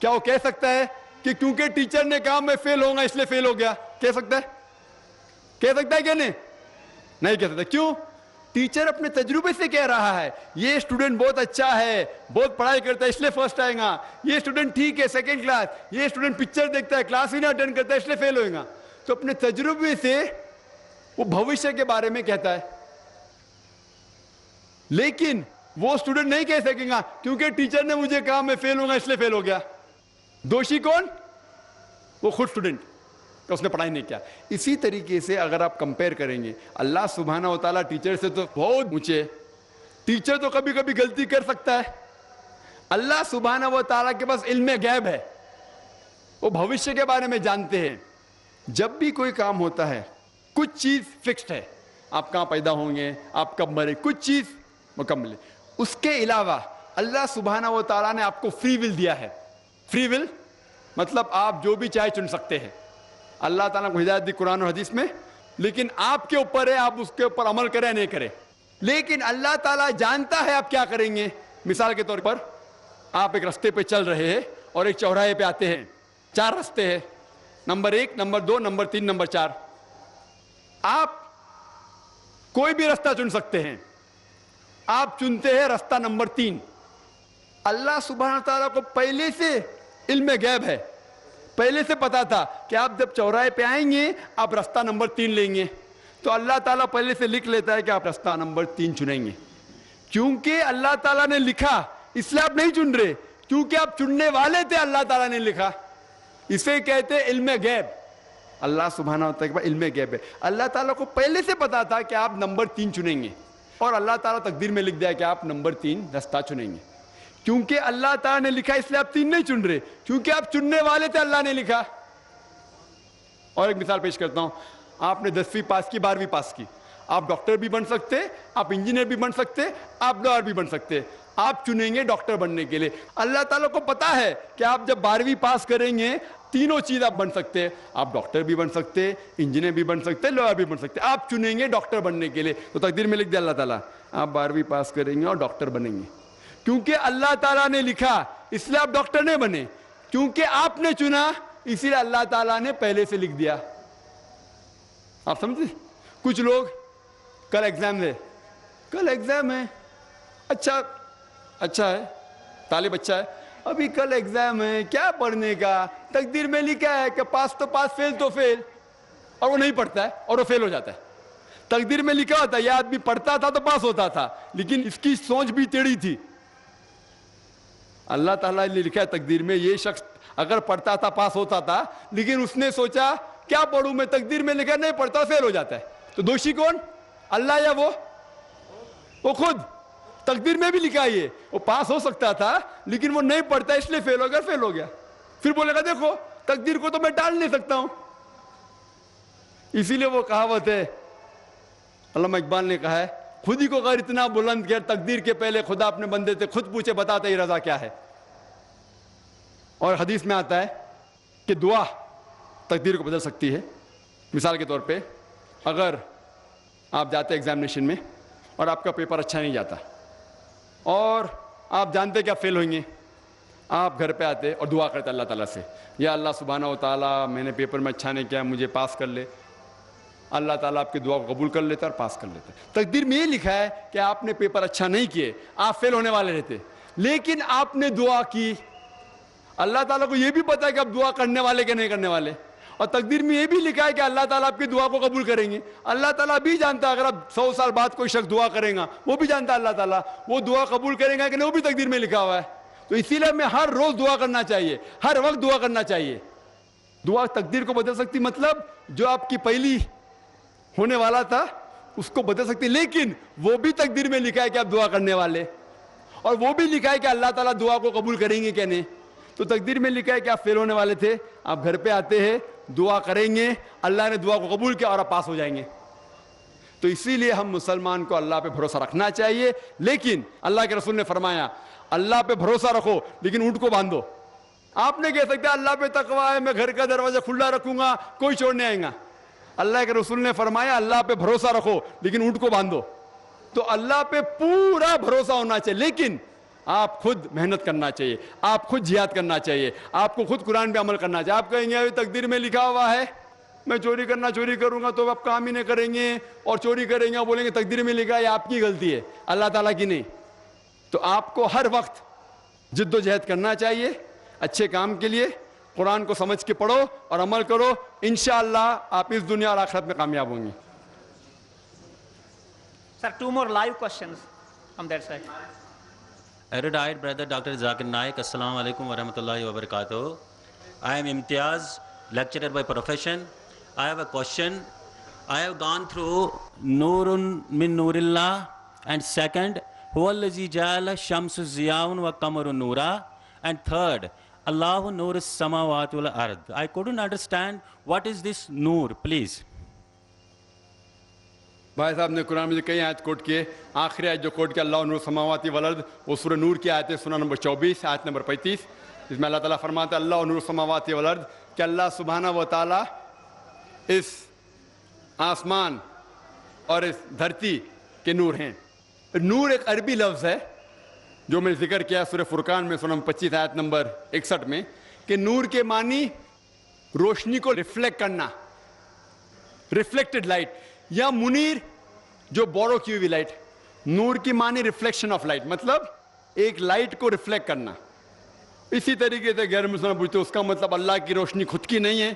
کیا وہ کہہ سکتا ہے کہ کیونکہ ٹیچر نے کہا میں فیل ہوں گا اس لیے فیل ہو گیا؟ کہہ سکتا ہے کہ نہیں کہہ سکتا. کیوں؟ ٹیچر اپنے تجربے سے کہہ رہا ہے یہ اسٹوڈنٹ بہت اچھا ہے, بہت پڑھائی کرتا ہے اس لیے فرسٹ آئے گا, یہ اسٹوڈنٹ ٹھیک ہے سیکنڈ کلاس, یہ اسٹوڈنٹ پکچر دیکھتا ہے کلاس ہی نہ اٹینڈ کرتا ہے اس لیے فیل ہوئے گا. تو اپنے تجربے سے وہ بھوشیہ کے بارے میں کہتا ہے. لیکن وہ اسٹوڈنٹ نہیں کہہ سکے گا کیونکہ ٹیچر نے مجھے کہا میں فیل ہوں گا اس لیے فیل ہو گیا. دوشی کون؟ وہ خود اسٹوڈنٹ, کہ اس نے پڑھائی نہیں کیا. اسی طریقے سے اگر آپ کمپیئر کریں گے, اللہ سبحانہ و تعالیٰ ٹیچر سے تو بہت اونچے. ٹیچر تو کبھی کبھی غلطی کر سکتا ہے. اللہ سبحانہ و تعالیٰ کے پاس علم غیب ہے, وہ بھوشیہ کے بارے میں جانتے ہیں. جب بھی کوئی کام ہوتا ہے کچھ چیز فکسڈ ہے, آپ کہاں پیدا ہوں گے, آپ کب مرے, کچھ چیز مکمل ہے. اس کے علاوہ اللہ سبحانہ و تعالیٰ نے آپ کو فری ول دیا ہے. فری ول مطلب آپ جو بھی چاہے چن سکتے ہیں. اللہ تعالیٰ کو ہدایت دی قرآن اور حدیث میں, لیکن آپ کے اوپر ہے آپ اس کے اوپر عمل کریں نہیں کریں. لیکن اللہ تعالیٰ جانتا ہے آپ کیا کریں گے. مثال کے طور پر آپ ایک رستے پہ چل رہے ہیں اور ایک چوراہے پہ آتے ہیں, 4 رستے ہیں, نمبر 1, نمبر 2, نمبر 3, نمبر 4. آپ کوئی بھی رستہ چن سکتے ہیں. آپ چنتے ہیں رستہ نمبر 3. اللہ سبحانہ تعالیٰ کو پہلے سے علم غیب ہے, پہلے سے پتا تھا کہ آپ جب چوراہے پہ آئیں گے آپ رستہ نمبر 3 لیں گے. تو اللہ تعالیٰ پہلے سے لکھ لیتا ہے کہ آپ رستہ نمبر 3 چنیں گے. کیونکہ اللہ تعالیٰ نے لکھا اس لیے آپ نہیں چن رہے, کیونکہ آپ چننے والے تھے, اللہ تعالیٰ نے لکھا. اسے کہتے علم غیب. اللہ سبحانہ وتعالیٰ کے پاس علم غیب ہے. اللہ تعالیٰ کو پہلے سے پتا تھا کہ آپ نمبر 3 چنیں گے, اور اللہ تعالیٰ تقدیر میں لکھ دیا کہ آپ نمبر 3 رستہ چنیں گے. کیونکہ اللہ تعالیٰ نے لکھا اس لیے آپ 3 نہیں چن رہے, کیونکہ آپ چننے والے تھے, اللہ نے لکھا. اور ایک مثال پیش کرتا ہوں. آپ نے 10ویں پاس کی, 12ویں پاس کی, آپ ڈاکٹر بھی بن سکتے, آپ انجینئر بھی بن سکتے, آپ لائر بھی بن سکتے. آپ چنیں گے ڈاکٹر بننے کے لیے. اللہ تعالیٰ کو پتا ہے کہ آپ جب 12ویں پاس کریں گے تینوں چیز آپ بن سکتے ہیں. آپ ڈاکٹر بھی بن سکتے, انجینئر بھی بن سکتے, لائر بھی بن سکتے. آپ چنیں گے ڈاکٹر بننے کے لیے. تو تقدیر میں لکھ دیا اللہ تعالیٰ آپ 12ویں پاس کریں گے اور ڈاکٹر بنیں گے. کیونکہ اللہ تعالیٰ نے لکھا اس لیے آپ ڈاکٹر نہیں بنے, کیونکہ آپ نے چنا اسی لیے اللہ تعالیٰ نے پہلے سے لکھ دیا. آپ سمجھتے؟ کچھ لوگ کل ایگزام ہے, اچھا ہے, طالب اچھا ہے, ابھی کل ایگزام ہے, کیا پڑھنے کا, تقدیر میں لکھا ہے کہ پاس تو پاس, فیل تو فیل, اور وہ نہیں پڑھتا ہے اور وہ فیل ہو جاتا ہے. تقدیر میں لکھا ہوتا ہے یہ آدمی پڑھتا تھا تو پاس ہوتا تھا, لیکن اس کی سوچ بھی ٹیڑھی تھی. اللہ تعالیٰ نے لکھا ہے تقدیر میں یہ شخص اگر پڑھتا تھا پاس ہوتا تھا, لیکن اس نے سوچا کیا پڑھوں میں, تقدیر میں لکھا نہیں پڑھتا فیل ہو جاتا ہے. تو دوشی کون, اللہ یا وہ خود؟ تقدیر میں بھی لکھا یہ وہ پاس ہو سکتا تھا لیکن وہ نہیں پڑھتا اس لیے فیل ہو گیا. پھر بولے گا دیکھو تقدیر کو تو میں ٹال نہیں سکتا ہوں. اسی لیے وہ کہاوت ہے, علامہ اقبال نے کہا ہے, خود ہی کو غیر اتنا بلند کیا, تقدیر کے پہلے خدا اپنے بندے سے خود پوچھے بتاتے ہی رضا کیا ہے. اور حدیث میں آتا ہے کہ دعا تقدیر کو بدل سکتی ہے. مثال کے طور پہ اگر آپ جاتے ایگزامینیشن میں اور آپ کا پیپر اچھا نہیں جاتا اور آپ جانتے کہ آپ فیل ہوئیں گے، آپ گھر پہ آتے اور دعا کرتے اللہ تعالیٰ سے، یا اللہ سبحانہ و تعالیٰ میں نے پیپر میں اچھا نہیں کیا، مجھے پاس کر لے۔ اللہ تعالیٰ آپ کی دعا کو قبول کر لیتا ہے اور پاس کر لیتا ہے۔ تقدیر میں یہ لکھا ہے کہ آپ نے پیپر اچھا نہیں کیے، آپ فیل ہونے والے رہتے، لیکن آپ نے دعا کی۔ اللہ تعالیٰ کو یہ بھی پتا ہے کہ آپ دعا کرنے والے کہ نہیں کرنے والے، اور تقدیر میں یہ بھی لکھا ہے کہ اللہ تعالیٰ آپ کی دعا کو قبول کریں گے۔ اللہ تعالیٰ بھی جانتا ہے اگر آپ 100 سال بعد کوئی شخص دعا کرے گا، وہ بھی جانتا ہے اللہ تعالیٰ وہ دعا قبول کرے گا کہ نہیں، وہ بھی تقدیر میں لکھا ہوا ہے۔ تو اسی لیے ہمیں ہر روز دعا کرنا چاہیے، ہر وقت دعا کرنا چاہیے۔ دعا تقدیر کو بدل سکتی، مطلب جو آپ کی پہلی ہونے والا تھا اس کو بدل سکتی، لیکن وہ بھی تقدیر میں لکھا ہے کہ آپ دعا کرنے والے، اور وہ بھی لکھا ہے کہ اللہ تعالیٰ دعا کو قبول کریں گے کہ نہیں۔ تو تقدیر میں لکھا ہے کہ آپ فیل ہونے والے تھے، آپ گھر پہ آتے ہیں، دعا کریں گے، اللہ نے دعا کو قبول کیا اور آپ پاس ہو جائیں گے۔ تو اسی لیے ہم مسلمان کو اللہ پہ بھروسہ رکھنا چاہیے، لیکن اللہ کے رسول نے فرمایا اللہ پہ بھروسہ رکھو لیکن اونٹ کو باندھو۔ آپ نے کہہ سکتے اللہ پہ تقویٰ ہے، میں گھر کا دروازہ کھلا رکھوں گا، کوئی چور نہیں آئے گا۔ اللہ کے رسول نے فرمایا اللہ پہ بھروسہ رکھو لیکن اونٹ کو باندھو۔ تو اللہ پہ پورا بھروسہ ہونا چاہیے، لیکن آپ خود محنت کرنا چاہیے، آپ خود جہاد کرنا چاہیے، آپ کو خود قرآن پہ عمل کرنا چاہیے۔ آپ کہیں گے تقدیر میں لکھا ہوا ہے میں چوری کروں گا تو آپ کام ہی نہیں کریں گے، اور چوری کریں گے بولیں گے تقدیر میں لکھا ہے، آپ کی غلطی ہے، اللہ تعالیٰ کی نہیں۔ تو آپ کو ہر وقت جد و جہد کرنا چاہیے اچھے کام کے لیے، قرآن کو سمجھ کے پڑھو اور عمل کرو، انشاءاللہ آپ اس دنیا اور آخرت میں کامیاب ہوں گے۔ Sir, 2 more live questions from that side. Erudite brother Dr. Zakir Naik, Assalamu alaikum wa rahmatullahi wa barakatuh. I am Imtiaz, lecturer by profession. I have a question. I have gone through Nurun min Nurillah, and second, Huwallazi ja'ala shamsu ziyaun wa qamaru nura, and third, Allahu nur as-samawati wal ard. I couldn't understand what is this nur, please. بھائی صاحب نے قرآن میں کئی آیت کوٹ کیے، آخری آیت جو کوٹ کیا اللہ نور السماوات والارض، وہ سورہ نور کی آیت ہے، سورہ نمبر 24 آیت نمبر 35، اس میں اللہ تعالیٰ فرماتا ہے اللہ نور السماوات والارض، کہ اللہ سبحانہ و تعالیٰ اس آسمان اور اس دھرتی کے نور ہیں۔ نور ایک عربی لفظ ہے جو میں ذکر کیا سورہ فرقان میں سورہ 25 آیت نمبر 61 میں، کہ نور کے معنی روشنی کو ریفلیکٹ کرنا، ریفلیکٹڈ لائٹ، یا منیر جو بورو کی ہوئی لائٹ۔ نور کی معنی ریفلیکشن آف لائٹ، مطلب ایک لائٹ کو ریفلیکٹ کرنا۔ اسی طریقے سے غیر مسلمان پوچھتے اس کا مطلب اللہ کی روشنی خود کی نہیں ہے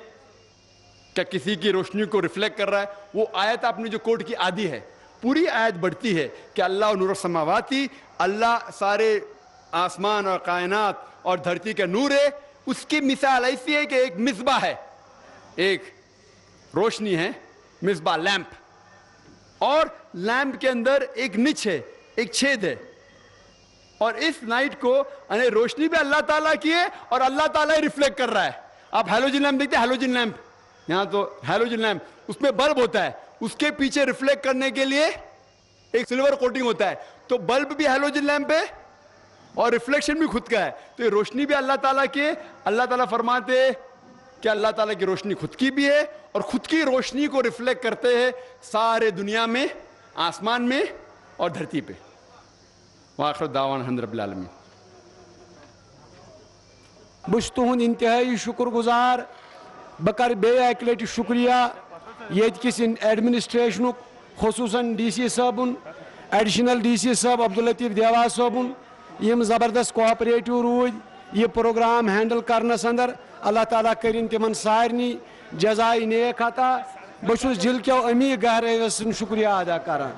کیا کسی کی روشنی کو ریفلیکٹ کر رہا ہے؟ وہ آیت آپ نے جو کوٹ کی آدھی ہے، پوری آیت بڑھتی ہے کہ اللہ نور السماواتی، اللہ سارے آسمان اور کائنات اور دھرتی کا نور ہے۔ اس کی مثال ایسی ہے کہ ایک مصباح ہے، ایک روشنی ہے، مصباح لیمپ، اور لیمپ کے اندر ایک نچ ہے، ایک چھید ہے، اور اس لائٹ کو یعنی روشنی بھی اللہ تعالیٰ کی ہے اور اللہ تعالیٰ ریفلیکٹ کر رہا ہے۔ آپ ہیلوجن لیمپ دیکھتے ہیں، ہیلوجن لیمپ، یہاں تو ہیلوجن لیمپ، اس میں بلب ہوتا ہے، اس کے پیچھے ریفلیکٹ کرنے کے لیے ایک سلور کوٹنگ ہوتا ہے، تو بلب بھی ہیلوجن لیمپ ہے اور ریفلیکشن بھی خود کا ہے۔ تو یہ روشنی بھی اللہ تعالیٰ کی ہے۔ اللہ تعالیٰ فرماتے ہیں کہ اللہ تعالیٰ کی روشنی خود کی بھی ہے اور خود کی روشنی کو ریفلیکٹ کرتے ہیں سارے دنیا میں، آسمان میں اور دھرتی پہ۔ وآخر دعوانا الحمد رب العالمین۔ بس تہند انتہائی شکر گزار، بہ کر بیٚیہِ اکہِ لٹہِ شکریہ ییٚتہِ کِس ایڈمنسٹریشنُک، خصوٗصاً ڈی سی صٲبُن، ایڈیشنل ڈی سی صٲب عبداللطیف دیوا صٲبُن، یِم زبردست کوآپریٹِو روٗدۍ یہ پروگرام ہینڈل کرنس اندر۔ اللہ تعالیٰ کرن تمن سارنی جزائے نیک عطا۔ بہٕ چھُس دِل کٮ۪و امی گہرٲیو سۭتۍ شکریہ ادا کران۔